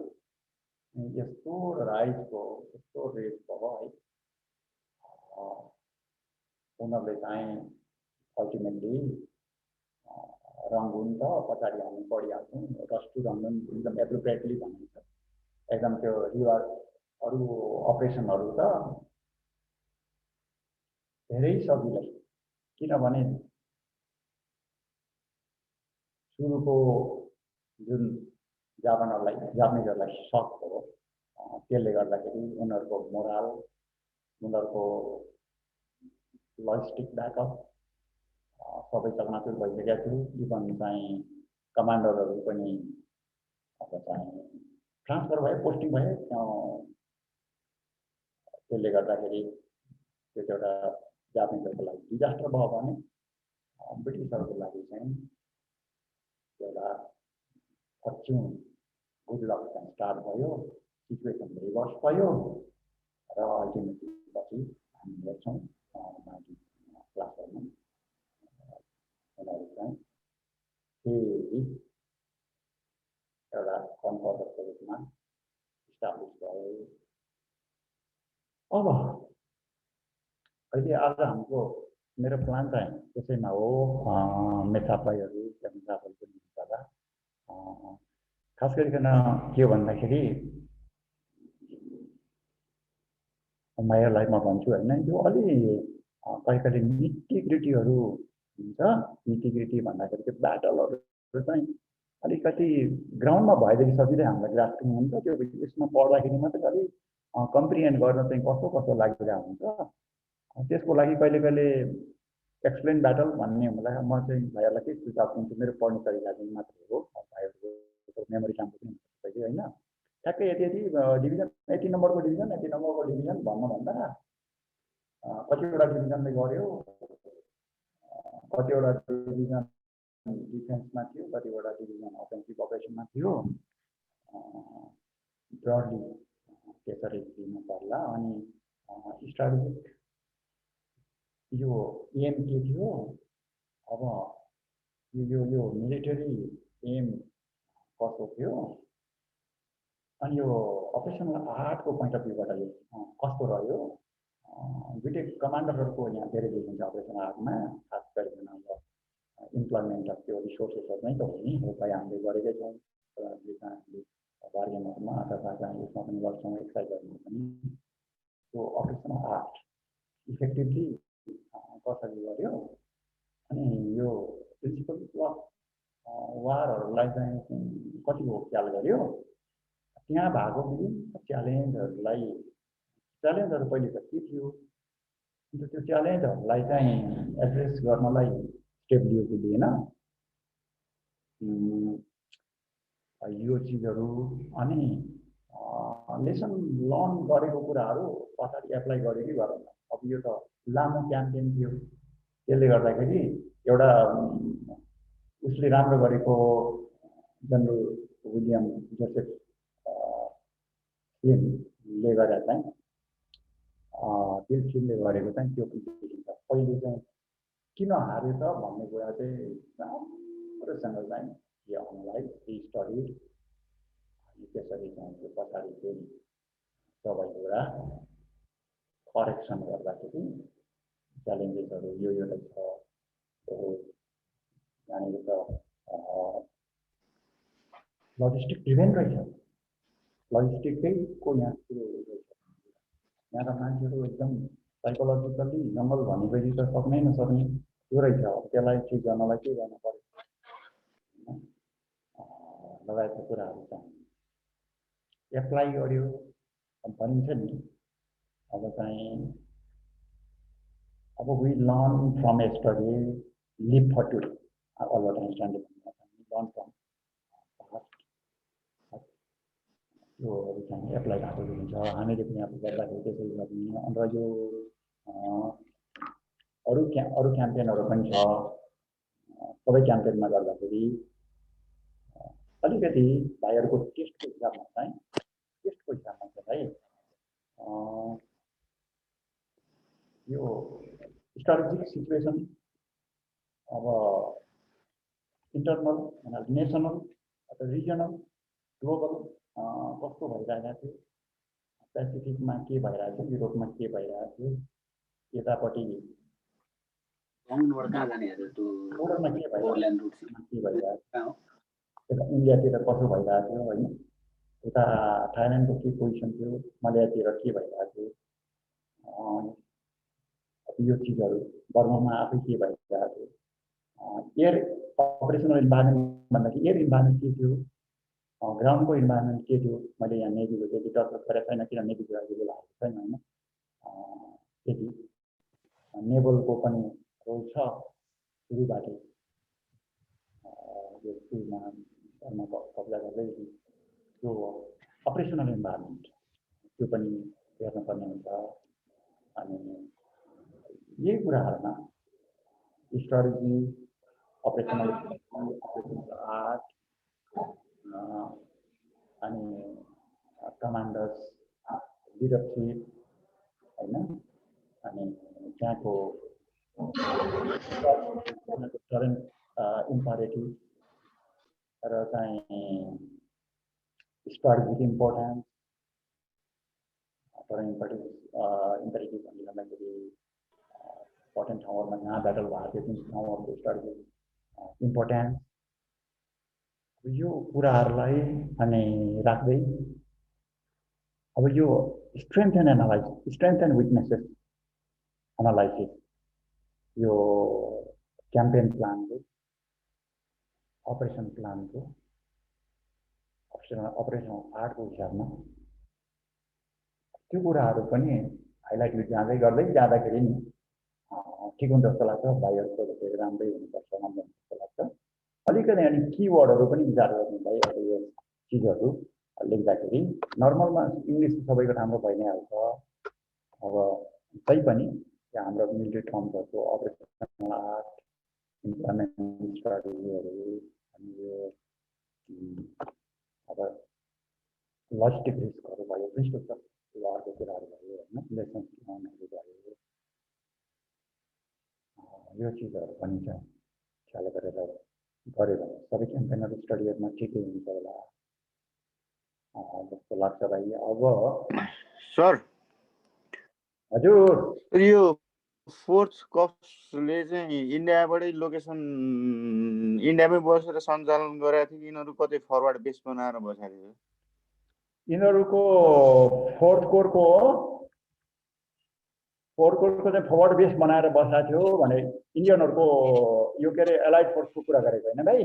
यस्तो राइज भयो, यस्तो रेज भयो है, उनीहरूले चाहिँ अल्टिमेटली रङ्गुन त पछाडि हामी पढिहाल्छौँ, रस्टु रङ्गुन एकदम एप्रोप्रिएटली भनिन्छ। एकदम त्यो रिवर अरू अपरेसनहरू त धेरै सजिलै, किनभने सुरुको जुन जापानिजहरूलाई सक हो, त्यसले गर्दाखेरि उनीहरूको मोरल, उनीहरूको लजिस्टिक ब्याकअप सबै चकनाचुर भइसकेका थियो। इभन चाहिँ कमान्डरहरू पनि अब चाहिँ ट्रान्सफर भए, पोस्टिङ भए। त्यसले गर्दाखेरि त्यो एउटा जापानिजहरूको लागि डिजास्टर भयो भने ब्रिटिसहरूको लागि चाहिँ एउटा फर्च्युन गुड लक चाहिँ स्टार्ट भयो, सिचुएसन रिभर्स भयो र अल्टिमेटली पछि हामी हेर्छौँ क्लासहरूमा उनीहरू चाहिँ फेरि एउटा कन्फर्टरको रूपमा इस्टाब्लिस भयो। अब अहिले आज हाम्रो मेरो प्लान चाहिँ त्यसैमा हो, मेथापाईहरू मेथापाईको निम्ति खास गरिकन के भन्दाखेरि मायालाई म भन्छु होइन, यो अलि कहिले कहिले निटिग्रिटीहरू हुन्छ। निटिग्रिटी भन्दाखेरि त्यो ब्याटलहरू चाहिँ अलिकति ग्राउन्डमा भएदेखि सजिलै हामीलाई ग्रास्पिङ हुन्छ, त्यो यसमा पढ्दाखेरि मात्रै अलि कम्प्रिहेन्ड गर्न चाहिँ कस्तो लागिरहेको हुन्छ। त्यसको लागि कहिले कहिले एक्सप्लेन ब्याटल भन्ने हुँदा म चाहिँ भाइहरूलाई के सुझाव दिन्छु, मेरो पढ्ने तरिका चाहिँ मात्रै हो, भाइहरूको मेमोरी राम्रो पनि हुन्छ होइन। ठ्याक्कै यति डिभिजन, यति नम्बरको डिभिजन, यति नम्बरको डिभिजन भन्नुभन्दा कतिवटा डिभिजनले गर्यो, कतिवटा डिभिजन डिफेन्समा थियो, कतिवटा डिभिजन अफेन्सिभ अपरेसनमा थियो, ब्रडली त्यसरी दिनु पर्ला। अनि स्ट्राटेजिक यो एम के थियो, अब यो मिलिटरी एम कसो थियो, अनि यो अपरेसनल आर्टको पोइन्ट अफ भ्यूबाट यो कस्तो रह्यो। दुईटै कमान्डरहरूको यहाँ धेरै देखिन्छ अपरेसनल आर्टमा, खास गरिकन अब इम्प्लोइमेन्ट अफ त्यो रिसोर्सेसहरू नै त हो नि, हो भाइ हामीले गरेकै छौँ हामीले बार्गेनहरूमा अथवा चाहिँ यसमा पनि गर्छौँ, एक्सर्साइजहरूमा पनि। त्यो अपरेसनल आर्ट इफेक्टिभली कसरी गर्यो, अनि यो प्रिन्सिपल्स अफ वारहरूलाई चाहिँ कतिको ख्याल गर्यो। त्यहाँ भएको विभिन्न च्यालेन्जहरू पहिले त के थियो, अन्त त्यो च्यालेन्जहरूलाई चाहिँ एड्रेस गर्नलाई स्टेप लियो कि लिएन, यो चिजहरू। अनि लेसन लर्न गरेको कुराहरू पछाडि एप्लाई गर्यो कि गरेन। अब यो त लामो क्याम्पेन थियो, त्यसले गर्दाखेरि एउटा उसले राम्रो गरेको जनरल विलियम जोसेफ टिमले गर्दा चाहिँ त्यो टिमले गरेको चाहिँ त्यो पनि देखिन्छ। पहिले चाहिँ किन हार्यो त भन्ने कुरा चाहिँ राम्रोसँग चाहिँ यो अनलाइज स्टडी त्यसरी चाहिँ त्यो पछाडि चाहिँ सबै कुरा करेक्सन गर्दाखेरि च्यालेन्जेसहरू यो रहेछ। यहाँनिर त लजिस्टिक ड्रिभेन रहेछ। लजिस्टिकै को यहाँ सुरु रहेछ। यहाँ त मान्छेहरू एकदम साइकोलोजिकल्ली जङ्गल भनेपछि त सक्नै नसक्ने त्यो रहेछ। त्यसलाई ठिक गर्नलाई के गर्नु पर्यो लगायतका कुराहरू चाहिँ एप्लाई गर्यो भनिन्छ नि। अब चाहिँ अब we learn from study live for today Albert आइन्स्टाइनले भनेको लर्न फ्रम पास्ट। योहरू चाहिँ एप्लाई भएको हुन्छ। हामीले पनि अब गर्दाखेरि त्यसरी गर्ने। अन्त यो अरू क्याम्पेनहरू पनि छ। सबै क्याम्पेनमा गर्दाखेरि अलिकति भाइहरूको टेस्टको हिसाबमा चाहिँ यो स्ट्राटेजिक सिचुएसन अब इन्टरनल नेसनल अथवा रिजनल ग्लोबल कस्तो भइरहेको थियो, पेसिफिकमा के भइरहेको थियो, युरोपमा के भइरहेको थियो, यतापट्टि बोर्डरमा के भइरहेको थियो, इन्डियातिर कसो भइरहेको थियो होइन, उता थाइल्यान्डको के पोजिसन थियो, मलेसियातिर के भइरहेको थियो, यो चिजहरू बर्मामा आफै के भइरहेको थियो, एयर अपरेसनल इन्भाइरोमेन्ट भन्दाखेरि एयर इन्भाइरोमेन्ट के थियो, ग्राउन्डको इन्भाइरोमेन्ट के थियो। मैले यहाँ नेभीको त्यति डक्टर गरेको छैन किन नेभीको लागि लागेको छैन होइन। त्यति नेभलको पनि रोल छ सुरुबाटै यो सुरुमा कब्जा गर्दै त्यो अपरेसनल इन्भाइरोमेन्ट त्यो पनि हेर्नुपर्ने हुन्छ। अनि यही कुराहरूमा स्ट्राटेजी अपरेसनल आर्ट अनि कमान्डर्स लिडरसिप होइन, अनि त्यहाँको करेन्ट इम्परेटिभ र चाहिँ स्ट्राटेजिक इम्पोर्टेन्स तर इम्परेटिभ भन्ने गर्दाखेरि इम्पोर्टेन्ट ठाउँहरूमा जहाँ ब्याटल भएको थियो जुन ठाउँहरूको स्ट्राटेजिक इम्पोर्टेन्स यो कुराहरूलाई अनि राख्दै अब यो स्ट्रेन्थ एन्ड विकनेसेस एनालाइसिस यो क्याम्पेन प्लानको अपरेसन प्लानको अपरेसनल आर्टको हिसाबमा त्यो कुराहरू पनि हाइलाइट गर्दै जाँदाखेरि नि ठिक हुन्छ जस्तो लाग्छ। भाइहरूको धेरै राम्रै हुनुपर्छ, राम्रो हुन्छ जस्तो लाग्छ। अलिकति अनि किवर्डहरू पनि विचार गर्नु भाइ। अब यो चिजहरू लेख्दाखेरि नर्मलमा इङ्ग्लिस सबैको राम्रो भइ नै हाल्छ। अब तै पनि हाम्रो मिलिट्री टर्म्सहरूको अपरेसनल आर्ट, इम्प्लिमेन्ट स्ट्राटेजीहरू अनि यो अब लजिस्टिक रिस्कहरू भयो, प्रिन्सिपल अर्को कुराहरू भयो होइन, लेसन्स लर्नहरू भयो, यो चिजहरू पनि चाहिँ ख्याल गरेर गऱ्यो भने सबै क्याम्पेनहरू स्टडीहरूमा ठिकै हुन्छ होला जस्तो लाग्छ भाइ। अब सर हजुर यो फोर्थ कप्सले चाहिँ इन्डियाबाटै लोकेसन इन्डियामै बसेर सञ्चालन गरेको थियो। यिनीहरू कतै फरवर्ड बेस बनाएर बसेको थियो। यिनीहरूको फोर्थ कोरको चाहिँ फरवर्ड बेस बनाएर बसेको थियो भने इन्डियनहरूको यो के अरे एलाइड फोर्सको कुरा गरेको होइन भाइ।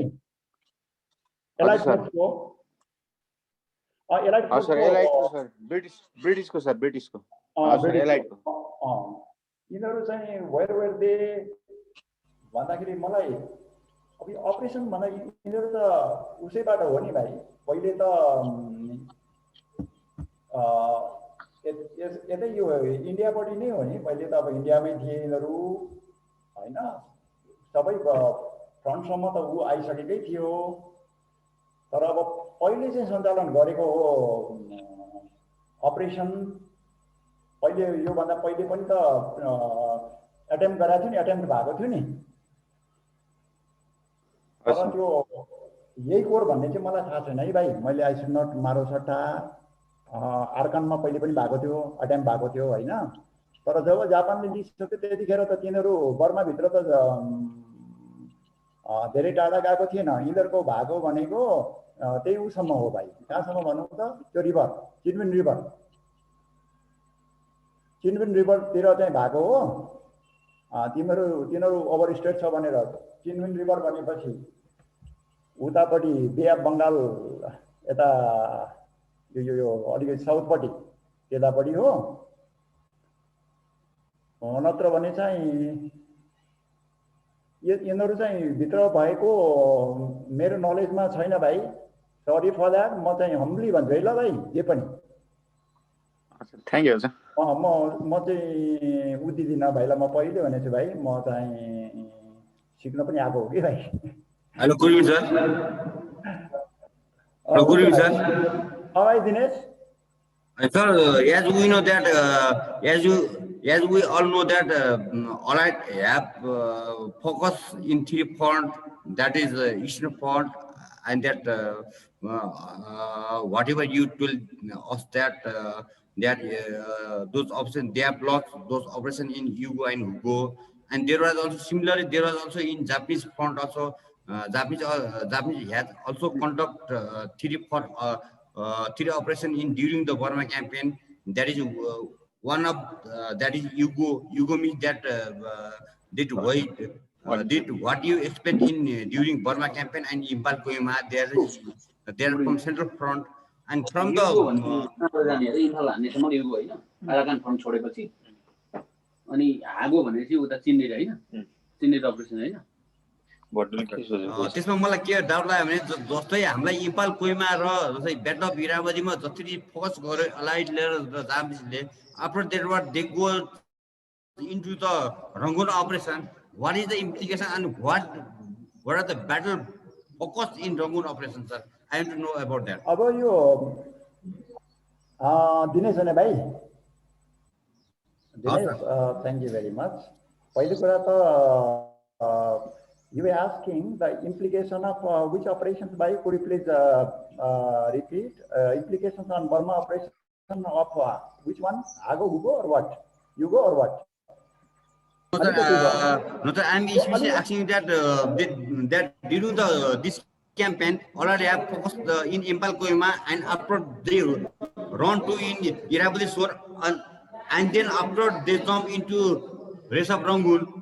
एलाइड फोर्सको ब्रिटिसको यिनीहरू चाहिँ वेयर दे भन्दाखेरि मलाई अब यो अपरेसन भन्दा यिनीहरू त उसैबाट हो नि भाइ। पहिले त यतै यो इन्डियापट्टि नै हो नि। पहिले त अब इन्डियामै थिए यिनीहरू होइन। सबै फ्रन्टसम्म त ऊ आइसकेकै थियो। तर अब पहिले चाहिँ सञ्चालन गरेको हो अपरेसन पहिले योभन्दा पहिले पनि त एटेम्प्ट गराएको थियो नि, एटेम्प्ट भएको थियो नि। तर त्यो यही कोर भन्ने चाहिँ मलाई थाहा छैन है भाइ। मैले आई सुड नट मारो सट्टा। आर्कानमा पहिले पनि भएको थियो, एटेम्प्ट भएको थियो होइन। तर जब जापानले लिइसक्यो त्यतिखेर त तिनीहरू बर्माभित्र त धेरै टाढा गएको थिएन। यिनीहरूको भागो भनेको त्यही उसम्म हो भाइ। कहाँसम्म भनौँ त, त्यो रिभर चिनबिन रिभर, चिनबिन रिभरतिर चाहिँ भएको हो। तिनीहरू ओभर स्टेट छ भनेर चिनबिन रिभर भनेपछि उतापट्टि बे अफ बङ्गाल यता यो अलिकति साउथपट्टि त्यतापट्टि हो। नत्र भने चाहिँ यिनीहरू चाहिँ भित्र भएको मेरो नलेजमा छैन भाइ। Sorry for that. म चाहिँ हम्बली भन्छु है ल भाइ, जे पनि। थ्याङ्क यू हजुर। म चाहिँ उदिदिनँ भाइलाई, म पहिले भनेछु भाइ। म चाहिँ सिक्न पनि आएको हो कि भाइ। Hello good evening sir. Hello good evening sir. भाइ Dinesh. Sir, as we know that, as we all know that, Allied have focus in 3 front, that is Eastern Front, and that whatever you told us that those options they have lost those operations in Yugo and Hugo, and there was also similarly there was also in Japanese front also. Japanese has also conduct 3 operation in during the Burma campaign. That is one of that is Yugo. Yugo means that did what you expect in during Burma campaign, and Impal Kohima there from Central Front and from the त्यसमा मलाई के doubt लाग्यो भने जस्तै हामीलाई इम्फाल कोइमा र जस्तै battle of इरावदीमा जसरी फोकस गर्यो अलाइडले र जापानिजले, after that what they go into the Rangoon operation, what is the implication and what are the battle focus in Rangoon operation sir? I want to know about that. अब यो दिनेश होइन भाइ। Dinesh, thank you very much. पहिलो कुरा त you were asking the implication of which operations by? Could you please repeat? Implications on Burma operation of which one? Ago, Hugo, or what? Yugo or what? No, sir, I'm especially asking that that during this campaign already have focused in Impal Kohima, and after they run to in Irabadi Shore, and then after they come into race of Rangoon.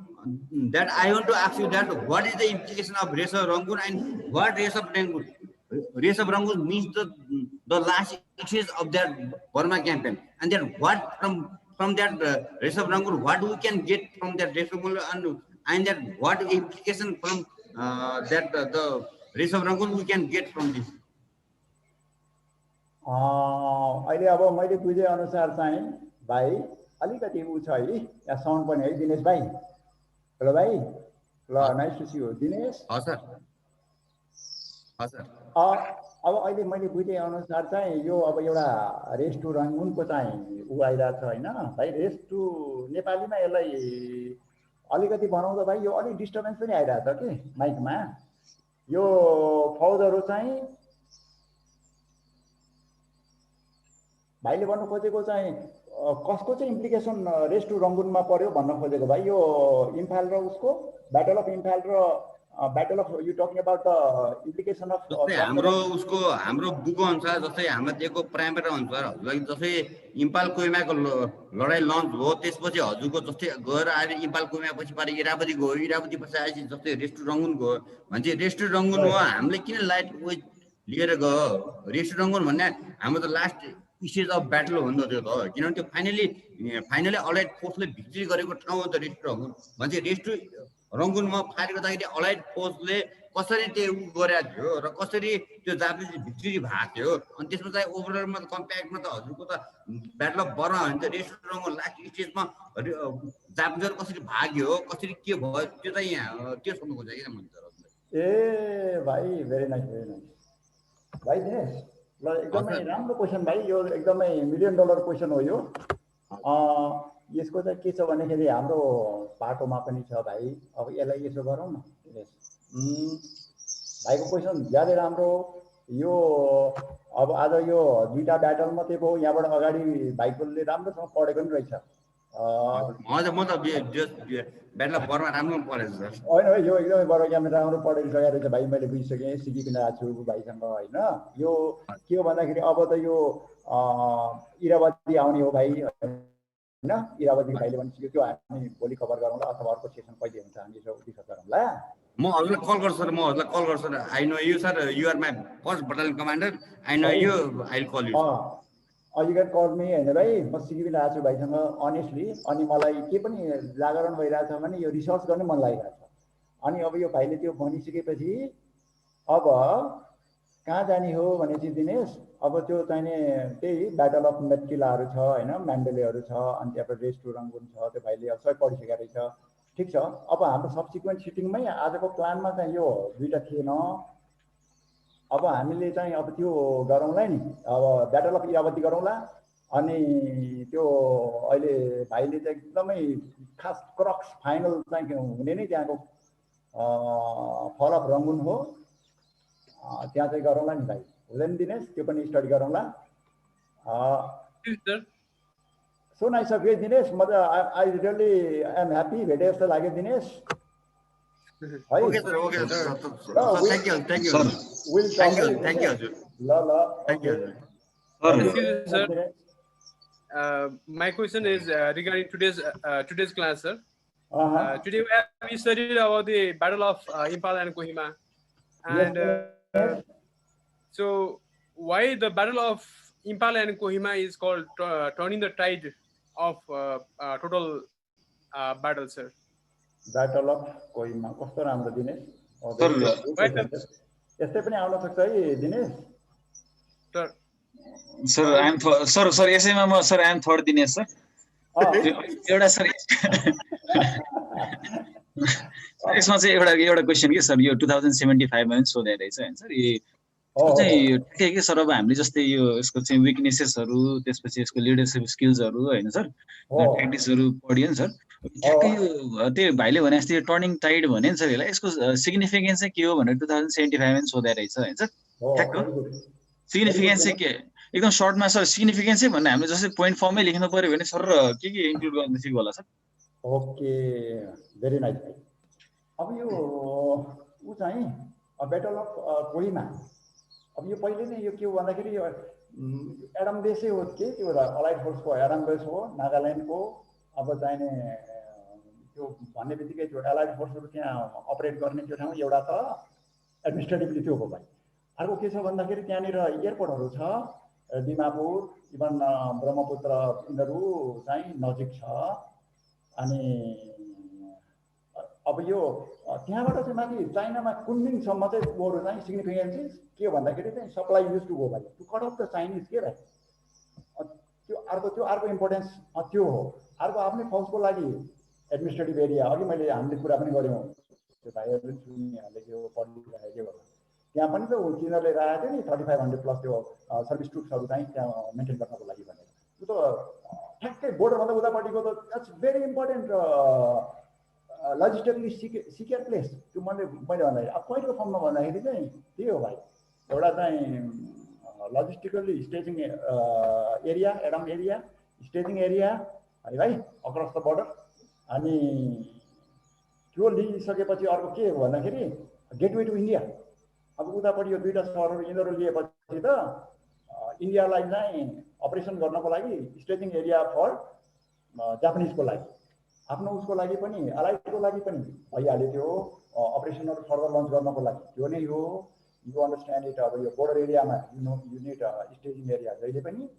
That I want to ask you that what is the implication of race of Rangoon and what race of Rangoon? Race of Rangoon means the last issues of that Burma campaign, and then what from that race of Rangoon, what we can get from that race of Rangoon, and that what implication from that the race of Rangoon we can get from this? अहिले अब मैले बुझे अनुसार चाहिँ भाइ अलिकति उ छ है, यहाँ साउन्ड पनि है दिनेश भाइ। हेलो भाइ, ल nice to see you Dinesh. हजुर हजुर। अब अहिले मैले बुझे अनुसार चाहिँ यो अब एउटा रेस टु रङ्गुनको चाहिँ ऊ आइरहेको छ होइन भाइ। रेस टु नेपालीमा यसलाई अलिकति बनाउँदा भाइ यो अलिक डिस्टर्बेन्स पनि आइरहेको छ कि माइकमा। यो फौजहरू चाहिँ भाइले भन्नु खोजेको चाहिँ कसको चाहिँ इम्प्लिकेसन रेस टु रङ्गुनमा पर्यो भन्न खोजेको भाइ? यो इम्फाल र उसको ब्याटल अफ इम्फाल र battle of you talking about the implication of हाम्रो बुको अनुसार जस्तै हामीलाई दिएको प्राइमेरी अनुसार हजुरलाई जस्तै इम्फाल कोइमाको लडाइँ लन्च हो, त्यसपछि हजुरको जस्तै गएर अहिले इम्फाल कोइमा पछि पारि इरावदी गयो, इरावदी पछि आएपछि जस्तै रेस टु रङ्गुन गयो भने चाहिँ रेस टु रङ्गुन हो। हामीले किन लाइट वेट लिएर गयो? रेस टु रङ्गुन भन्ने हाम्रो त लास्ट स्टेज अफ ब्याटल हो नि त त्यो त, किनभने त्यो फाइनली अलाइड फोर्सले भिक्ट्री गरेको ठाउँ हो नि त रेस टु रङ्गुन। भने चाहिँ रेस टु रङ्गुनमा फायर गर्दाखेरि अलाइड फोर्सले कसरी त्यो गरेको थियो र कसरी त्यो जापानिज भिक्ट्री भएको थियो, अनि त्यसमा चाहिँ ओभरअलमा त कम्प्याक्टमा त हजुरको त ब्याटल अफ बर्मा हो नि त। रेस टु रङ्गुन लास्ट स्टेजमा जापानिजहरू कसरी भाग्यो, कसरी के भयो, त्यो चाहिँ यहाँ त्यो सोध्नु खोजेको क्या मैले। ए भाइ भेरी नाइस भाइ दिनेश। ल एकदमै राम्रो क्वेसन भाइ, यो एकदमै $1 million क्वेसन हो यो। यसको चाहिँ के छ भन्दाखेरि हाम्रो बाटोमा पनि छ भाइ। अब यसलाई यसो गरौँ न, भाइको क्वेसन ज्यादै राम्रो। यो अब आज यो दुईटा ब्याटल मात्रै भयो, यहाँबाट अगाडि भाइकोले राम्रोसँग पढेको पनि रहेछ। हजुर म त ब्याटल अफ बर्मा राम्रो पढेको सर। होइन यो एकदमै बडो क्यामेरा राम्रो पढेको रहेछ भाइ, मैले बुझिसकेँ, सिकिकन आएको छु भाइसँग होइन। यो के हो भन्दाखेरि अब त यो इरावती आउने हो भाइ होइन, इरावती भाइले भनिसक्यो। त्यो हामी भोलि खबर गरौँला अथवा अर्को सेसन कहिले हुन्छ हामी यसो डिस्कस गरौँला। म हजुरलाई कल गर्छु sir, I know you sir, you are my first battalion commander, I know you, I will call you. You can call me होइन भाइ, म सिकिकन आएको छु भाइसँग अनेस्टली। अनि मलाई के पनि जागरण भइरहेछ भने यो रिसर्च गर्ने मन लागिरहेछ। अनि अब यो भाइले त्यो भनिसकेपछि अब कहाँ जाने हो भनेपछि दिनेश, अब त्यो चाहिने त्यही ब्याटल अफ मेटकिलाहरू छ होइन, म्यान्डेलेहरू छ, अनि त्यहाँबाट रेस टु रङ्गुन छ, त्यो भाइले अब सबै पढिसकेको रहेछ। ठिक छ, अब हाम्रो सब्सिक्वेन्ट सिटिङमै आजको प्लानमा चाहिँ यो दुईवटा थिएन। अब हामीले चाहिँ अब त्यो गरौँला नि, अब ब्याटल अफ इरावती गरौँला। अनि त्यो अहिले भाइले चाहिँ एकदमै खास क्रक्स फाइनल चाहिँ हुने नै त्यहाँको फल अफ रङ्गुन हो, त्यहाँ चाहिँ गरौँला नि भाइ, हुँदैन दिनेश? त्यो पनि स्टडी गरौँला। So nice of you Dinesh, म त आई रियली एम ह्याप्पी, भेटे जस्तो लाग्यो Dinesh. Okay sir, okay sir, thank you, thank you sir, thank you हजुर, ल thank you sir. My question is regarding today's class, sir. Today we studied about the Battle of Impala and Kohima, and so why the Battle of Impala and Kohima is called turning the tide of total battle, sir? Battle of Kohima कस्तो राम्रो दिनेश, यस्तै पनि आउन सक्छ है Dinesh? Sir I am sir यसैमा म sir I am third Dinesh sir. एउटा सर यसमा चाहिँ एउटा क्वेसन के सर, यो 2075 मा सोधे रहेछ हैन सर, यो चाहिँ ठिकै के सर? अब हामीले जस्तै यो यसको चाहिँ विकनेसेसहरु, त्यसपछि यसको लिडरशिप स्किल्सहरु हैन सर, ट्याक्टिक्सहरु पढियो नि सर। ठ्याक्कै यो त्यो भाइले भने जस्तै टर्निङ टाइड भने नि सर, यसलाई यसको सिग्निफिकेन्स चाहिँ के हो भनेर 2075 मा सोधे रहेछ हैन सर। ठ्याक्क सिग्निफिकेन्स चाहिँ के एकदम सर्टमा सर, सिग्निफिकेन्स चाहिँ भन्ने हामीले जस्तै पोइन्ट फर्ममै लेख्नु पर्यो भने सर के इन्क्लुड गर्न ठिक होला सर? Okay, very nice. अब यो उ चाहिँ ब्याटल अफ कोहिमा, अब यो पहिले नै यो के हो भन्दाखेरि यो एडम बेसै हो के, त्यो अलाइड फोर्सको एडम बेस हो नागाल्यान्डको। अब चाहिने त्यो भन्ने बित्तिकै त्यो एलाइड फोर्सहरू त्यहाँ अपरेट गर्ने त्यो ठाउँ एउटा त एडमिनिस्ट्रेटिभली त्यो हो भाइ। अर्को के छ भन्दाखेरि त्यहाँनिर एयरपोर्टहरू छ, दिमापुर, इभन ब्रह्मपुत्र, यिनीहरू चाहिँ नजिक छ। अनि अब यो त्यहाँबाट चाहिँ माथि चाइनामा कुनमिङसम्म चाहिँ ओहरू चाहिँ सिग्निफिकेन्स के हो भन्दाखेरि चाहिँ सप्लाई युज टु गो भाइ to cut off the Chinese के भाइ, त्यो अर्को इम्पोर्टेन्स त्यो हो। अर्को आफ्नै फौजको लागि एडमिनिस्ट्रेटिभ एरिया, अघि मैले हामीले कुरा पनि गऱ्यौँ, त्यो भाइहरूले पनि सुनिहाले त्यो पढिरहेको हो, त्यहाँ पनि त तिनीहरूले राखेको थियो नि 3500 प्लस त्यो सर्भिस ट्रुप्सहरू चाहिँ त्यहाँ मेन्टेन गर्नको लागि भनेर। त्यो त ठ्याक्कै बोर्डरभन्दा उतापट्टिको त that's very important logistically secure place. त्यो मैले भन्दाखेरि अब पहिलो फर्ममा भन्दाखेरि चाहिँ त्यही हो भाइ, एउटा चाहिँ लजिस्टिकली स्टेजिङ एरिया, एडम एरिया, स्टेजिङ एरिया है भाइ अक्रस द बोर्डर। अनि त्यो लिइसकेपछि अर्को के हो भन्दाखेरि गेटवे टु इन्डिया। अब उतापट्टि यो दुईवटा सहरहरू यिनीहरू लिएपछि त इन्डियालाई चाहिँ अपरेसन गर्नको लागि स्टेजिङ एरिया फर जापानिजको लागि, आफ्नो उसको लागि पनि, अलाइडको लागि पनि भइहाल्यो त्यो अपरेसनहरू फर्दर लन्च गर्नको लागि। त्यो नै हो, यु अन्डरस्ट्यान्ड इट। अब यो बोर्डर एरियामा युनिट स्टेजिङ एरिया जहिले पनि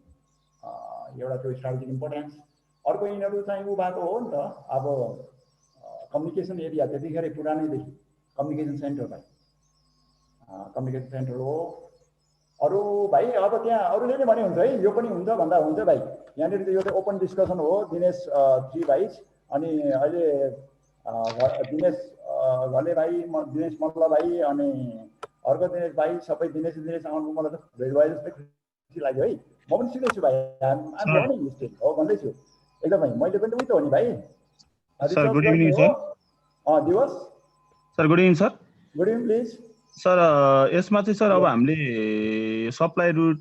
एउटा त्यो स्ट्राटेजिक इम्पोर्टेन्स। अर्को यिनीहरू चाहिँ ऊ भएको हो नि त, अब कम्युनिकेसन एरिया त्यतिखेरै पुरानैदेखि कम्युनिकेसन सेन्टर भाइ, कम्युनिकेसन सेन्टर हो। अरू भाइ अब त्यहाँ अरूले नै भने हुन्छ है, यो पनि हुन्छ भन्दा हुन्छ भाइ। यहाँनिर यो चाहिँ ओपन डिस्कसन हो दिनेश 3 भाइ। अनि अहिले दिनेश घले भाइ, दिनेश मल्ल भाइ, अनि अर्को दिनेश भाइ सबै दिनेश आउनु मलाई त भेट भयो जस्तै खुसी लाग्यो है। म पनि सिधै छु भाइ, हो भन्दैछु एकदमै। मैले पनि उही त हो नि भाइ। Sir good evening sir. Diwas sir good evening sir. Good evening please sir यसमा चाहिँ सर अब हामीले सप्लाई रुट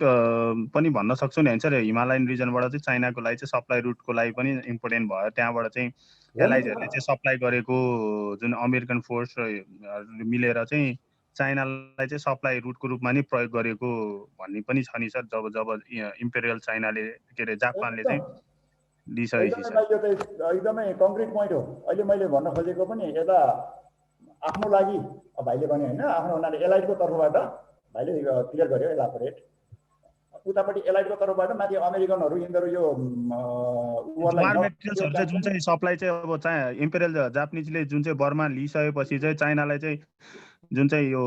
पनि भन्न सक्छौँ नि होइन सर? हिमालयन रिजनबाट चाहिँ चाइनाको लागि चाहिँ सप्लाई रुटको लागि पनि इम्पोर्टेन्ट भयो। त्यहाँबाट चाहिँ एलाइजहरूले चाहिँ सप्लाई गरेको जुन अमेरिकन फोर्स मिलेर चाहिँ चाइनालाई चाहिँ सप्लाई रुटको रूपमा नै प्रयोग गरेको भन्ने पनि छ नि सर। जब इम्पेरियल चाइनाले के अरे जापानले चाहिँ लिइसकेपछि एकदमै कङ्क्रिट पोइन्ट हो। अहिले मैले भन्न खोजेको पनि यता आफ्नो लागि भाइले भने होइन, आफ्नो हुनाले एलाइडको तर्फबाट भाइले क्लियर गर्यो एलाबोरेट। उतापट्टि एलाइडको तर्फबाट माथि अमेरिकनहरू यिनीहरू यो वार मेटेरियल्सहरू चाहिँ जुन चाहिँ सप्लाई चाहिँ अब इम्पेरियल जापानिजले जुन चाहिँ बर्मा लिइसकेपछि चाहिँ चाइनालाई चाहिँ जुन चाहिँ यो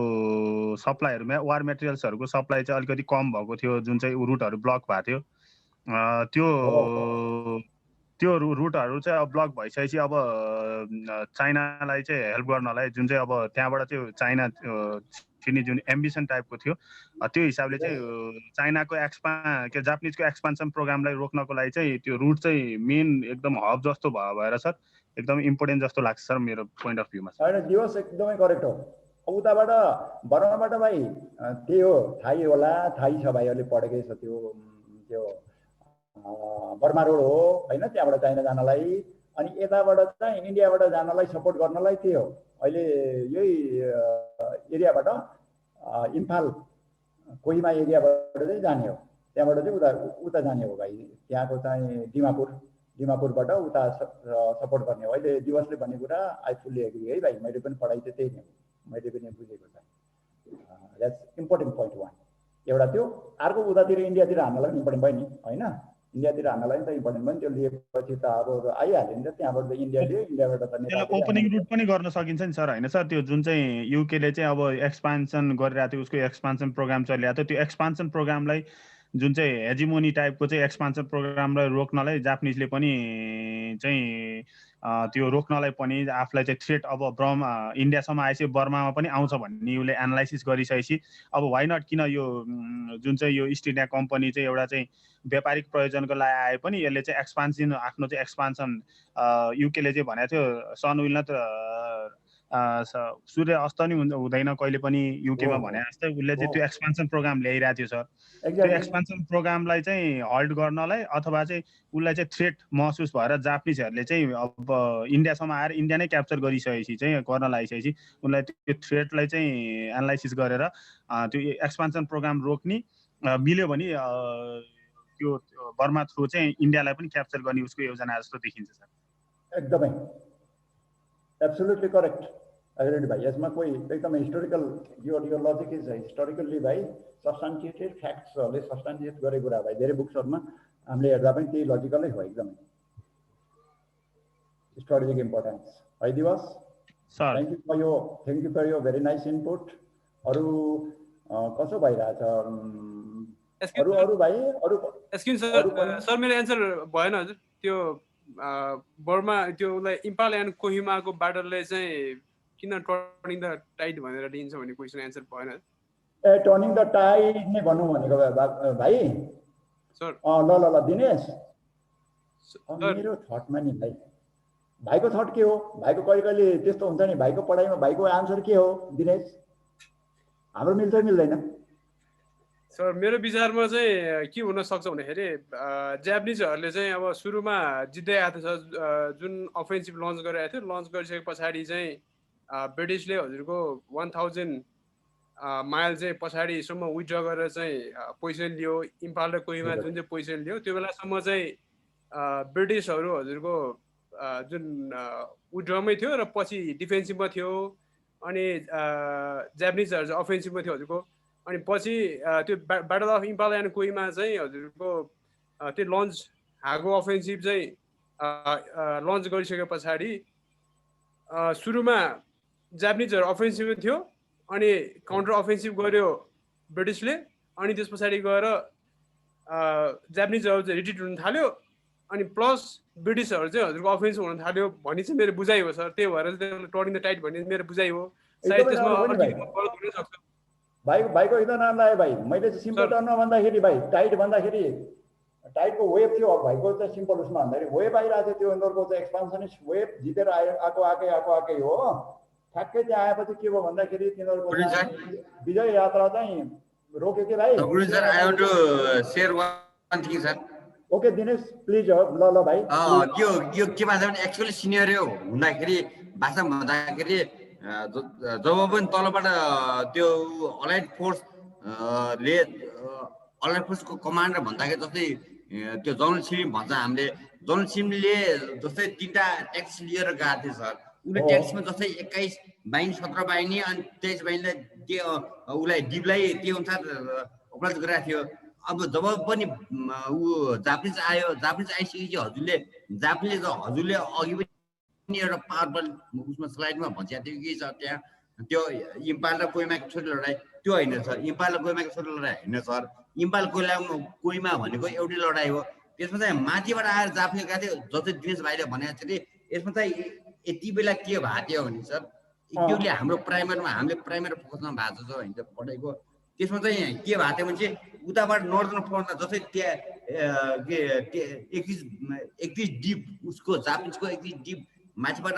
सप्लाईहरूमा वार मेटेरियल्सहरूको सप्लाई चाहिँ अलिकति कम भएको थियो, जुन चाहिँ रुटहरू ब्लक भएको थियो। त्यो रुटहरू चाहिँ अब ब्लक भइसकेपछि अब चाइनालाई चाहिँ हेल्प गर्नलाई जुन चाहिँ अब त्यहाँबाट चाहिँ चाइना छिर्ने जुन एम्बिसन टाइपको थियो, त्यो हिसाबले चाहिँ चाइनाको जापानिजको एक्सपान्सन प्रोग्रामलाई रोक्नको लागि चाहिँ त्यो रुट चाहिँ मेन एकदम हब जस्तो भएर सर एकदम इम्पोर्टेन्ट जस्तो लाग्छ सर मेरो पोइन्ट अफ भ्यूमा। होइन दिवस एकदमै करेक्ट हो। उताबाट बर्माबाट भाइ त्यही हो, थाहै होला, थाहै छ भाइहरूले पढेकै छ त्यो बर्मा रोड हो होइन, त्यहाँबाट चाइना जानलाई। अनि यताबाट चाहिँ इन्डियाबाट जानलाई सपोर्ट गर्नलाई त्यही हो। अहिले यही एरियाबाट इम्फाल कोहिमा एरियाबाट चाहिँ जाने हो, त्यहाँबाट चाहिँ उता जाने हो भाइ। त्यहाँको चाहिँ डिमापुरबाट उता सपोर्ट गर्ने हो। अहिले दिवसले भन्ने कुरा आई फुल्ली एग्री है भाइ, मैले पनि पढाइ चाहिँ त्यही नै हो, मैले पनि बुझेको छ। द्याट्स इम्पोर्टेन्ट पोइन्ट वान एउटा त्यो। अर्को उतातिर इन्डियातिर हान्नलाई पनि इम्पोर्टेन्ट भयो नि होइन, इन्डियातिर हान्नलाई पनि त इम्पोर्टेन्ट भयो नि। त्यो लिएपछि त अब आइहाल्यो नि त, त्यहाँबाट इन्डिया लियो, इन्डियाबाट त ओपनिङ रुट पनि गर्न सकिन्छ नि सर होइन सर? त्यो जुन चाहिँ युकेले चाहिँ अब एक्सपान्सन गरिरहेको थियो, उसको एक्सपान्सन प्रोग्राम चलिरहेको थियो, त्यो एक्सपान्सन प्रोग्रामलाई जुन चाहिँ हेजिमोनी टाइपको चाहिँ एक्सपान्सन प्रोग्रामलाई रोक्नलाई जापानिजले पनि चाहिँ त्यो रोक्नलाई पनि आफूलाई चाहिँ थ्रेट अब इन्डियासम्म आएपछि बर्मामा पनि आउँछ भन्ने उसले एनालाइसिस गरिसकेपछि अब वाइ नट, किन यो जुन चाहिँ यो इस्ट इन्डिया कम्पनी चाहिँ एउटा चाहिँ व्यापारिक प्रयोजनको लागि आए पनि यसले चाहिँ एक्सपान्सन आफ्नो चाहिँ एक्सपान्सन युकेले चाहिँ भनेको थियो सन विल नट सूर्य अस्त नि हुँदैन कहिले पनि युकेमा भने जस्तै उसले चाहिँ त्यो एक्सपान्सन प्रोग्राम ल्याइरहेको थियो सर। त्यो एक्सपान्सन प्रोग्रामलाई चाहिँ हल्ट गर्नलाई अथवा चाहिँ उसलाई चाहिँ थ्रेट महसुस भएर जापानिजहरूले चाहिँ अब इन्डियासम्म आएर इन्डिया नै क्याप्चर गरिसकेपछि चाहिँ गर्न लागिसकेपछि उनलाई त्यो थ्रेटलाई चाहिँ एनालाइसिस गरेर त्यो एक्सपान्सन प्रोग्राम रोक्ने मिल्यो भने त्यो बर्मा थ्रु चाहिँ इन्डियालाई पनि क्याप्चर गर्ने उसको योजना जस्तो देखिन्छ सर। एकदमै एब्सोल्युटली करेक्ट, एग्रीड भाइ। यसमा कोही एकदमै हिस्टोरिकल यो लजिक इज हिस्टोरिकल्ली भाइ सब्स्टान्टिएटेड फ्याक्ट्सहरूले सब्स्टान्टिएट गरेको कुरा भाइ। धेरै बुक्सहरूमा हामीले हेर्दा पनि त्यही लजिकलै हो, एकदमै स्ट्राटेजिक इम्पोर्टेन्स है दिवस। थ्याङ्क यू फर यो भेरी नाइस इनपुट। अरू कसो भइरहेछ अरू भाइ? सर मेरो एन्सर भएन हजुर। त्यो बर्मा त्यो उसलाई इम्फाल एन्ड कोहिमाको बाटोले चाहिँ किन टर्निङ द टाइड भनेर दिन्छ भन्ने क्वेसन एन्सर भएन। टर्निङ द टाइड नै भन्नु भनेको भाइ सर। ल दिनेश, मेरो थटमा नि भाइ, भाइको थट के हो? भाइको कहिले कहिले त्यस्तो हुन्छ नि, भाइको पढाइमा भाइको आन्सर के हो दिनेश? हाम्रो मिल्छ मिल्दैन? सर मेरो विचारमा चाहिँ के हुन सक्छ भन्दाखेरि जापानिजहरूले चाहिँ अब सुरुमा जित्दै आएको छ, जुन अफेन्सिभ लन्च गरिरहेको थियो, लन्च गरिसके पछाडि चाहिँ ब्रिटिसले हजुरको 1000 माइल चाहिँ पछाडिसम्म विथड्र गरेर चाहिँ पोजिसन लियो। इम्फाल र कोहिमा जुन चाहिँ पोजिसन लियो त्यो बेलासम्म चाहिँ ब्रिटिसहरू हजुरको जुन विथड्रमै थियो र पछि डिफेन्सिभमा थियो, अनि जापानिजहरू चाहिँ अफेन्सिभमा थियो हजुरको। अनि पछि त्यो battle of Imphal and Kohima चाहिँ हजुरको त्यो लन्च हागो अफेन्सिभ चाहिँ लन्च गरिसके पछाडि सुरुमा जापानिजहरू अफेन्सिभमा थियो, अनि काउन्टर अफेन्सिभ गर्यो ब्रिटिसले, अनि त्यस पछाडि गएर जापानिजहरू चाहिँ रिट्रिट हुन थाल्यो, अनि प्लस ब्रिटिसहरू चाहिँ हजुरको अफेन्सिभ हुन थाल्यो भन्ने चाहिँ मेरो बुझाइ हो सर। त्यही भएर चाहिँ टर्निङ द टाइड भन्ने मेरो बुझाइ हो। सायद त्यसमा सक्छ। भाइको एकदम नाम लाग्यो भाइ। मैले चाहिँ सिम्पल टर्नमा भन्दाखेरि भाइ टाइट भन्दाखेरि टाइटको वेब थियो। अब भाइको चाहिँ सिम्पल उसमा भन्दाखेरि वेब आइरहेको थियो। त्यो इन्दोरको चाहिँ एक्सपान्सनिस्ट वेब जितेर आएकै हो। ठ्याक्कै त्यहाँ आएपछि के भयो भन्दाखेरि तिनीहरूको विजय यात्रा चाहिँ रोक्यो कि भाइ। Sir I want to share one thing sir. Okay Dinesh please हो। ल भाइ यो के भन्छ भने एक्चुअली सिनियरियो हुँदाखेरि भाषामा भन्दाखेरि जब पनि तलबाट त्यो अलाइड फोर्सको कमान्डर भन्दाखेरि जस्तै त्यो जनरल सिम भन्छ हामीले। जनरल सिमले जस्तै 3टा ट्याक्स लिएर गएको थियो सर। उसले ट्याक्समा जस्तै 21 बाहिनी 17 बाहिनी अनि 23 बाहिनीलाई के उसलाई डिपलाई त्यो अनुसार अपराध गरेको थियो। अब जब पनि ऊ जापानिज आयो, जापानिज आइसकेपछि हजुरले अघि पनि एउटा पावर उसमा स्लाइडमा भनिएको थियो कि सर त्यहाँ त्यो इम्पाल र कोइमाको छोटो लडाइँ त्यो होइन सर। इम्पाल र कोइमाको छोटो लडाइँ होइन सर। इम्पाल कोइमा भनेको एउटै लडाइँ हो। त्यसमा चाहिँ माथिबाट आएर जाप्ने गएको थियो जस्तै दिनेश भाइले भनेको थियो कि यसमा चाहिँ यति बेला के भएको थियो भने सर एक्चुअली हाम्रो प्राइमरीमा हामीले प्राइमरी फोकसमा भएको छ होइन पढाइको। त्यसमा चाहिँ के भएको थियो भने चाहिँ उताबाट नर्दर्न फोर्समा जस्तै त्यहाँ के 31 डिप उसको जापानिजको 31 डिप माथिबाट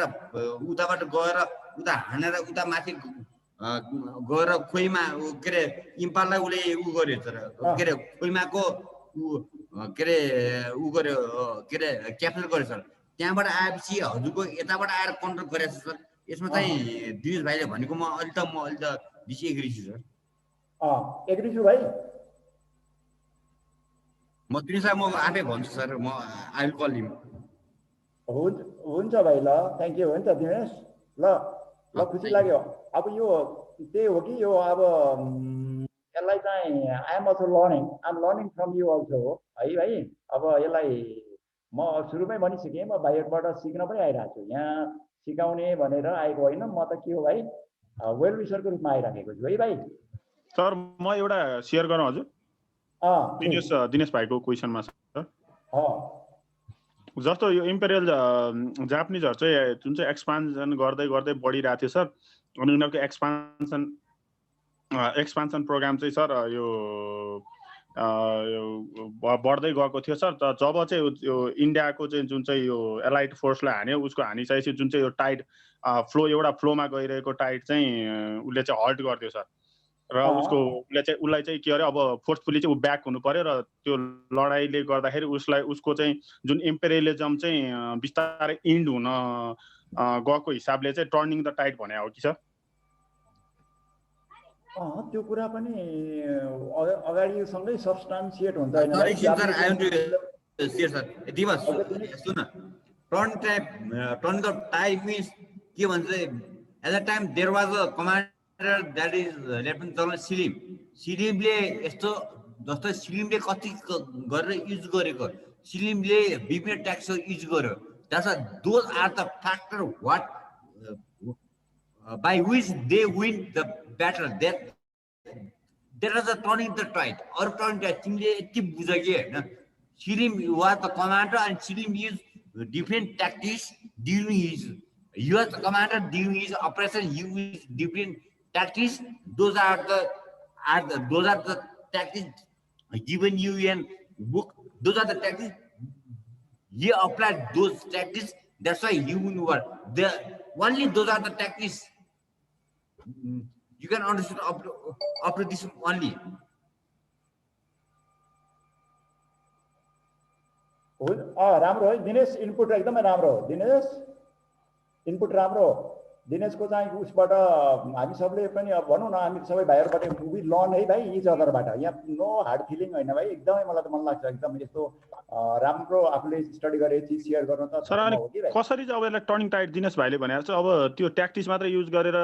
उताबाट गएर उता हानेर उता माथि गएर खोइमा के अरे इम्पाललाई उसले उ गर्यो सर। के अरे खोइमाको के अरे उ गर्यो के अरे क्याप्चर गर्यो सर। त्यहाँबाट आएपछि हजुरको यताबाट आएर कन्ट्रोल गरेको छ सर। यसमा चाहिँ दिनेश भाइले भनेको म अलि त बेसी एग्री छु सर। एग्री छु भाइ। म दिनेश भाइ म आफै भन्छु सर। म आई विल कल हिम। हुन्छ भाइ। ल थ्याङ्क यू। हुन्छ दिनेश। ल खुसी लाग्यो। अब यो त्यही हो कि यो अब यसलाई चाहिँ I am learning from you also हो है भाइ। अब यसलाई म सुरुमै भनिसकेँ म भाइहरूबाट सिक्न पनि आइरहेको छु। यहाँ सिकाउने भनेर आएको होइन। म त के हो भाइ वेल विसरको रूपमा आइराखेको छु है भाइ। सर म एउटा सेयर गरौँ हजुर। दिनेश भाइको क्वेसनमा सर जस्तो यो इम्पेरियल जापानिजहरू चाहिँ जुन चाहिँ एक्सपान्सन गर्दै बढिरहेको थियो सर। अनि उनीहरूको एक्सपान्सन प्रोग्राम चाहिँ सर यो बढ्दै गएको थियो सर। जब चाहिँ यो इन्डियाको चाहिँ जुन चाहिँ यो एलाइड फोर्सलाई हान्यो उसको हानिसकेपछि जुन चाहिँ यो टाइड एउटा फ्लोमा गइरहेको टाइड चाहिँ उसले चाहिँ हल्ट गरिदियो सर। र उसलाई चाहिँ के अरे अब फोर्सफुली चाहिँ ऊ ब्याक हुनु पर्यो र त्यो लडाइँले गर्दाखेरि उसको चाहिँ जुन इम्पेरियलिजम चाहिँ बिस्तारै इन्ड हुन गएको हिसाबले चाहिँ टर्निङ द टाइड भने हो कि सर। त्यो कुरा पनि अगाडि सँगै सब्स्टान्सिएट हुन्छ हैन sir. I want to share sir. Diwas सुन टर्न द टाइड मिन्स के भन्छ at the time there was a commander that is lieutenant general सिलिमले यस्तो जस्तो सिलिमले कति गरेर युज गरेको सिलिमले विभिन्न ट्याक्स युज गर्यो। Those are the factor what by which they win the battle. That is the turning the tide. Or turning the तिमीले यति बुझ कि हैन सिलिम was the commander and Silim used different tactics during his US commander during his operation used different tactics. Those are the tactics given you in book. Those are the tactics. He applied those tactics. That's why you were there. Only those are the tactics. You can understand up to this only. राम्रो है Dinesh. Input एकदमै राम्रो हो Dinesh. Input राम्रो हो दिनेशको चाहिँ उसबाट हामी सबले पनि अब भनौँ न हामी सबै भाइहरूबाट वी लर्न है भाइ इच अदरबाट। यहाँ नो हार्ड फिलिङ होइन भाइ। एकदमै मलाई त मन लाग्छ एकदम यस्तो राम्रो आफूले स्टडी गरेपछि सेयर गर्न त सर। अनि कसरी चाहिँ अब यसलाई टर्निङ टाइड दिनेश भाइले भनेको छ अब त्यो ट्याक्टिक्स मात्र युज गरेर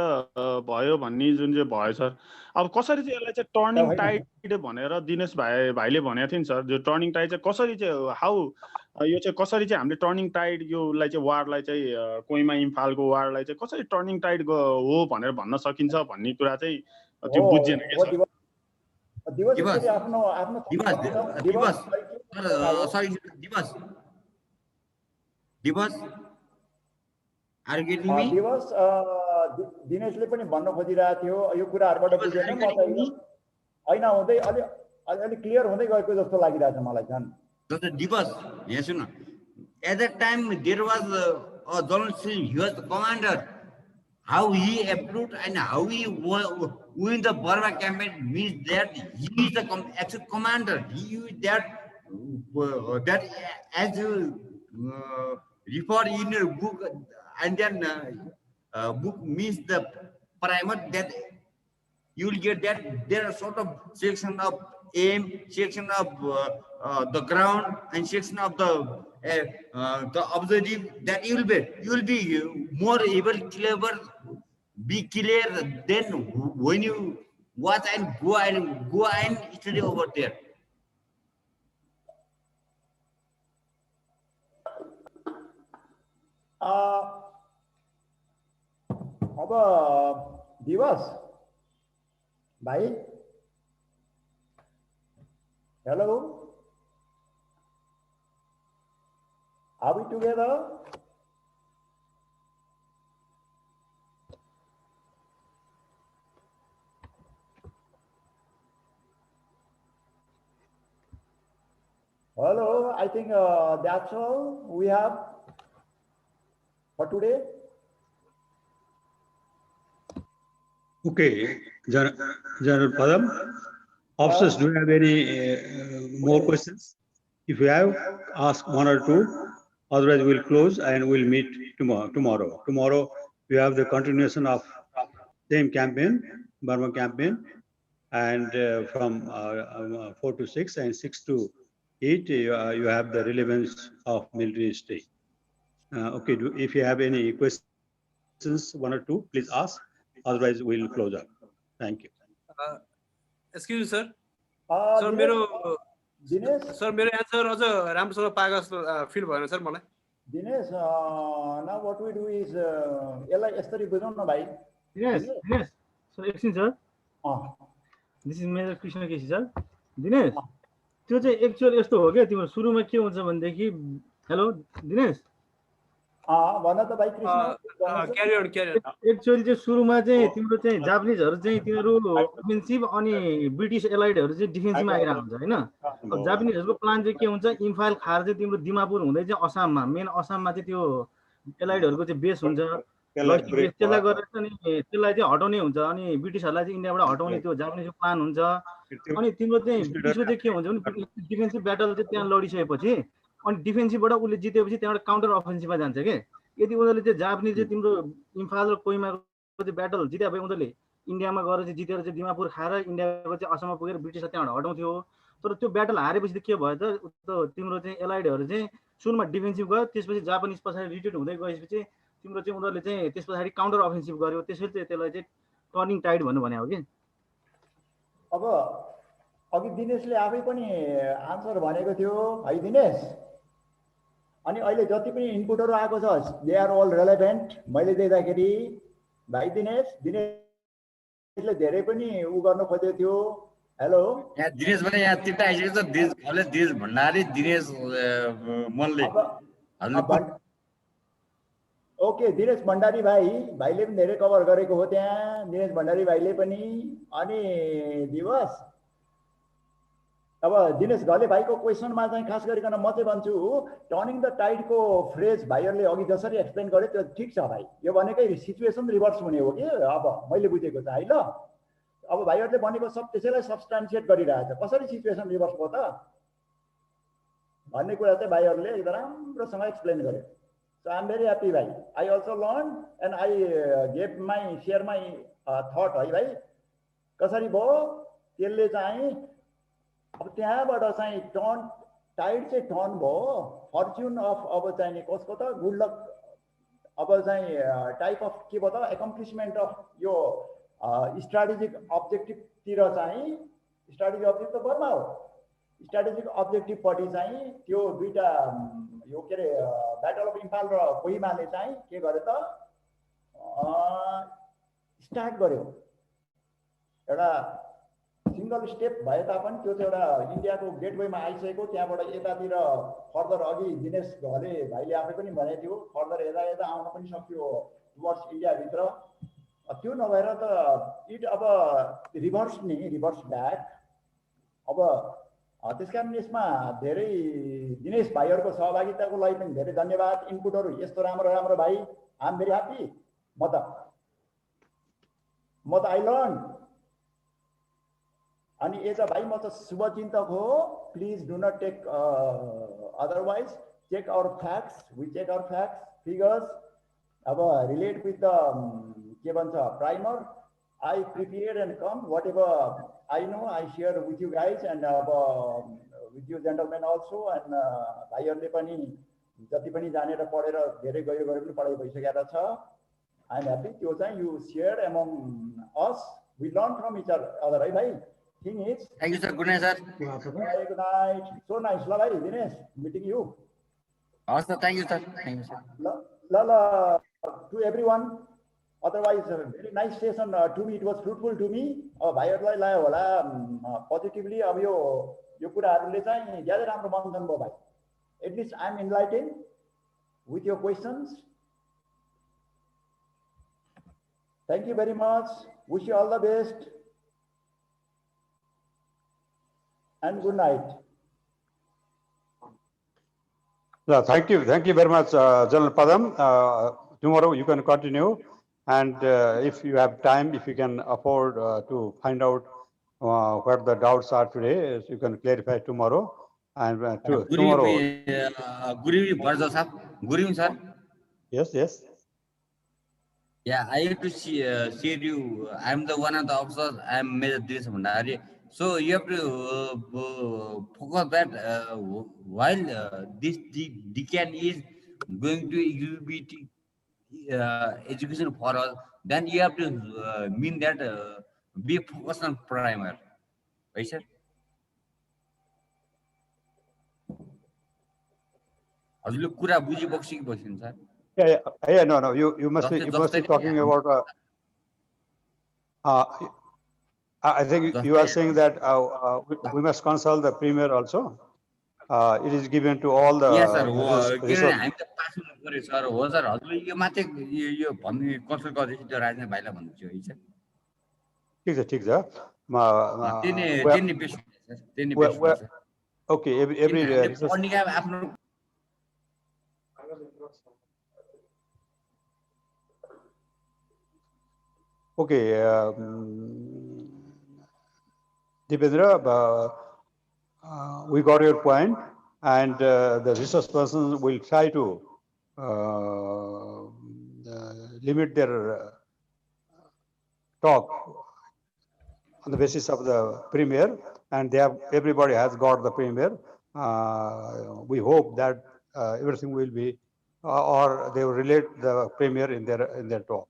भयो भन्ने जुन चाहिँ भयो सर। अब कसरी चाहिँ यसलाई चाहिँ टर्निङ टाइड भनेर दिनेश भाइले भनेको थियो नि सर। जो टर्निङ टाइड चाहिँ कसरी चाहिँ हाउ यो चाहिँ कसरी चाहिँ हामीले टर्निङ टाइड योलाई चाहिँ वारलाई चाहिँ कोइमा इम्फालको वारलाई चाहिँ कसरी टर्निङ टाइड हो भनेर भन्न सकिन्छ भन्ने कुरा चाहिँ त्यो बुझ्दैन के सर। दिनेशले पनि भन्न खोजिरहेको थियो यो कुराहरुबाट बुझेन म त हैन हुँदै अलि क्लियर हुँदै गएको जस्तो लागिरहेछ मलाई झन् Dr. Dipas, yes, you know. At that time, there was a journalist, he was the commander. How he approved and how he win the Burma campaign means that he is the actual commander. He is that as you refer in your book, and then book means the primer that you will get that there are sort of section of aim, section of the ground, and section of the objective that you will be more able, clever, be clear than when you watch and go and study over there. अब दिवस भाइ hello, are we together? Hello, I think that's all we have for today. Okay, General Padam. Officers, do you have any more questions? If you have, ask one or two. Otherwise, we'll close and we'll meet tomorrow. Tomorrow, we have the continuation of same campaign, Burma campaign, and from 4 to 6 and 6 to 8, you have the relevance of military stay. Okay, if you have any questions, one or two, please ask. Otherwise, we'll close up. Thank you. Excuse me, sir. Sir, मेरो answer अझ राम्रोसँग पाएको जस्तो feel भएन sir मलाई. Dinesh, now what we do is यसलाई यसरी बुझौँ न भाइ. Dinesh, sir, एकछिन sir. This is Major Krishna Keshi sir. Dinesh, त्यो चाहिँ एक्चुअल यस्तो हो के तिम्रो सुरुमा के हुन्छ भनेदेखि हेलो दिनेश भन त भाइ कृष्ण क्यारी अन एक्चुअली चाहिँ सुरुमा चाहिँ तिम्रो चाहिँ जापानिजहरु चाहिँ तिनीहरु अफेन्सिभ अनि ब्रिटिश एलाइडहरु चाहिँ डिफेन्सिभमा आइरा हुन्छ हैन. अब जापानिजहरुको प्लान चाहिँ के हुन्छ इम्फाल खार चाहिँ तिम्रो दिमापुर हुँदै चाहिँ असममा मेन असममा चाहिँ त्यो एलाइडहरुको चाहिँ बेस हुन्छ. त्यसलाई गरेर अनि त्यसलाई चाहिँ हटाउने हुन्छ अनि ब्रिटिशहरुलाई चाहिँ इन्डियाबाट हटाउने त्यो जापानिजको प्लान हुन्छ. अनि तिम्रो चाहिँ ब्रिटिसको चाहिँ के हुन्छ भने डिफेन्सिभ ब्याटल चाहिँ त्यहाँ लडिसकेपछि अनि डिफेन्सिभबाट उले जितेपछि त्यहाँबाट काउन्टर अफेन्सिभमा जान्छ के. यदि उनीहरुले चाहिँ जापानिज चाहिँ तिम्रो इम्फाल र कोइमाको चाहिँ ब्याटल जिते भए उनीहरुले इन्डियामा गएर चाहिँ जितेर चाहिँ दिमापुर खाएर इन्डियाको चाहिँ असममा पुगेर ब्रिटिसलाई त्यहाँबाट हटाउँथ्यो. तर त्यो ब्याटल हारेपछि के भयो त तिम्रो चाहिँ एलाइडहरु चाहिँ सुरुमा डिफेन्सिभ गयो त्यसपछि जापानिज पछाडि रिट्रिट हुँदै गएपछि तिम्रो चाहिँ उनीहरुले चाहिँ त्यसपछि काउन्टर अफेन्सिभ गर्यो. त्यसैले चाहिँ त्यसलाई चाहिँ टर्निङ टाइड भन्नु भने हो के. अब अघि दिनेशले आफै पनि आन्सर भनेको थियो भाइ दिनेश. अनि अहिले जति पनि इनपुटहरु आएको छ दे आर अल रेलेभेन्ट. मैले देख्दाखेरि भाइ दिनेशले धेरै पनि उ गर्न खोजेको थियो. हेलो यहाँ दिनेश भने यहाँ तिनटा आइसकेको छ. दिनेश भण्डारी, दिनेश मल्ले. ओके, दिनेश भण्डारी भाइले पनि धेरै कभर गरेको हो त्यहाँ. दिनेश भण्डारी भाइले पनि. अनि दिवस अब दिनेश घले भाइको क्वेसनमा चाहिँ खास गरिकन म चाहिँ भन्छु टर्निङ द टाइडको फ्रेज भाइहरुले अघि जसरी एक्सप्लेन गरे त्यो ठीक छ भाइ. यो भनेकै सिचुएसन रिभर्स हुने हो कि अब मैले बुझेको चाहिँ ल. अब भाइहरुले भनेको सब त्यसैलाई सब्स्टान्शिएट गरिरहेछ. कसरी सिचुएसन रिभर्स भयो त भन्ने कुरा चाहिँ भाइहरुले एकदम राम्रोसँग एक्सप्लेन गरे. So I am very happy भाइ. I also learned and I gave my share my thought है भाइ. कसरी भयो त्यसले चाहिँ अब त्यहाँबाट चाहिँ टर्न टाइड चाहिँ टर्न भयो. फर्च्युन अफ अब चाहिँ कसको त गुड लक अब चाहिँ टाइप अफ के भयो त एकम्प्लिसमेन्ट अफ यो स्ट्राटेजिक अब्जेक्टिभतिर चाहिँ स्ट्राटेजिक अब्जेक्टिभ त बर्मा हो. स्ट्राटेजिक अब्जेक्टिभपट्टि चाहिँ त्यो दुईटा यो के अरे ब्याटल अफ इम्फाल र कोहिमाले चाहिँ के गर्यो त स्टार्ट गर्यो. एउटा सिंगल स्टेप भए तापनि त्यो चाहिँ एउटा इन्डियाको गेटवेमा आइसकेको. त्यहाँबाट यतातिर फर्दर अघि दिनेश घले भाइले आफै पनि भनेको थियो फर्दर यता आउन पनि सक्यो टुवर्ड्स इन्डियाभित्र. त्यो नभएर त इट अब रिभर्स ब्याक अब त्यसकारण यसमा धेरै दिनेश भाइहरुको सहभागिताको लागि पनि धेरै धन्यवाद। इनपुटहरु यस्तो राम्रो भाइ, आई एम भेरी ह्यापी। म त आई लर्न। अनि एज अ भाइ म त शुभचिन्तक हो। Please do not take otherwise, check our facts, we check our facts, figures. अब रिलेट विथ द के भन्छ primer, I prepare and come, whatever I know, I share with you guys and with you gentlemen also, and भाइहरुले पनि जति पनि जानेर पढेर धेरै गयो पनि पढाइ भइसकेको छ। I am happy त्यो चाहिँ you share among us, we learn from each other, है भाइ। Thing is, thank you sir, good night sir, good night, so nice। ल भाइ दिनेश, meeting you। हस् sir, thank you sir, ल to everyone। Otherwise, very nice session to me. It was fruitful to me. भाइहरुलाई लाग्यो होला positively. अब यो कुराहरुले चाहिँ ज्यादै राम्रो मन्थन भयो भाइ। At least I am enlightened with your questions. Thank you very much. Wish you all the best and good night. Thank you very much, General Padam. Tomorrow you can continue. And if you have time, if you can afford to find out what the doubts are today, you can clarify tomorrow. And tomorrow. Good evening, Bharja sir. Good evening, sir. Yes. Yeah, I have to share you. I am the one of the officers. I am Major Dinesh Bhandari. So you have to focus that while this decade is going to exhibit education for all, then you have to mean that be focused on primer, right sir? हजुरले कुरा बुझि बक्सी कि बक्सिन sir? Yeah, no, you must be talking about I think you are saying that we must consult the premier also. It is given to all the yes sir, हामी त pass हुनु पर्यो sir. हो सर, हजुरले यो मात्रै यो भन्ने कसो गर्दैछ त्यो राजनीति भाइलाई भन्छु है सर। ठीक छ तिनी बेस्ट सर, तिनी बेस्ट सर। Okay, every पढ्ने का आफ्नो okay, Dipendra, we got your point, and the resource persons will try to limit their talk on the basis of the premier, and everybody has got the premier. We hope that everything will be, or they will relate the premier in their talk.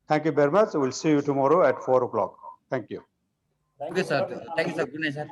Thank you very much. We'll see you tomorrow at 4 o'clock. Thank you. Thank you, sir. Thank you, sir. Good night, sir.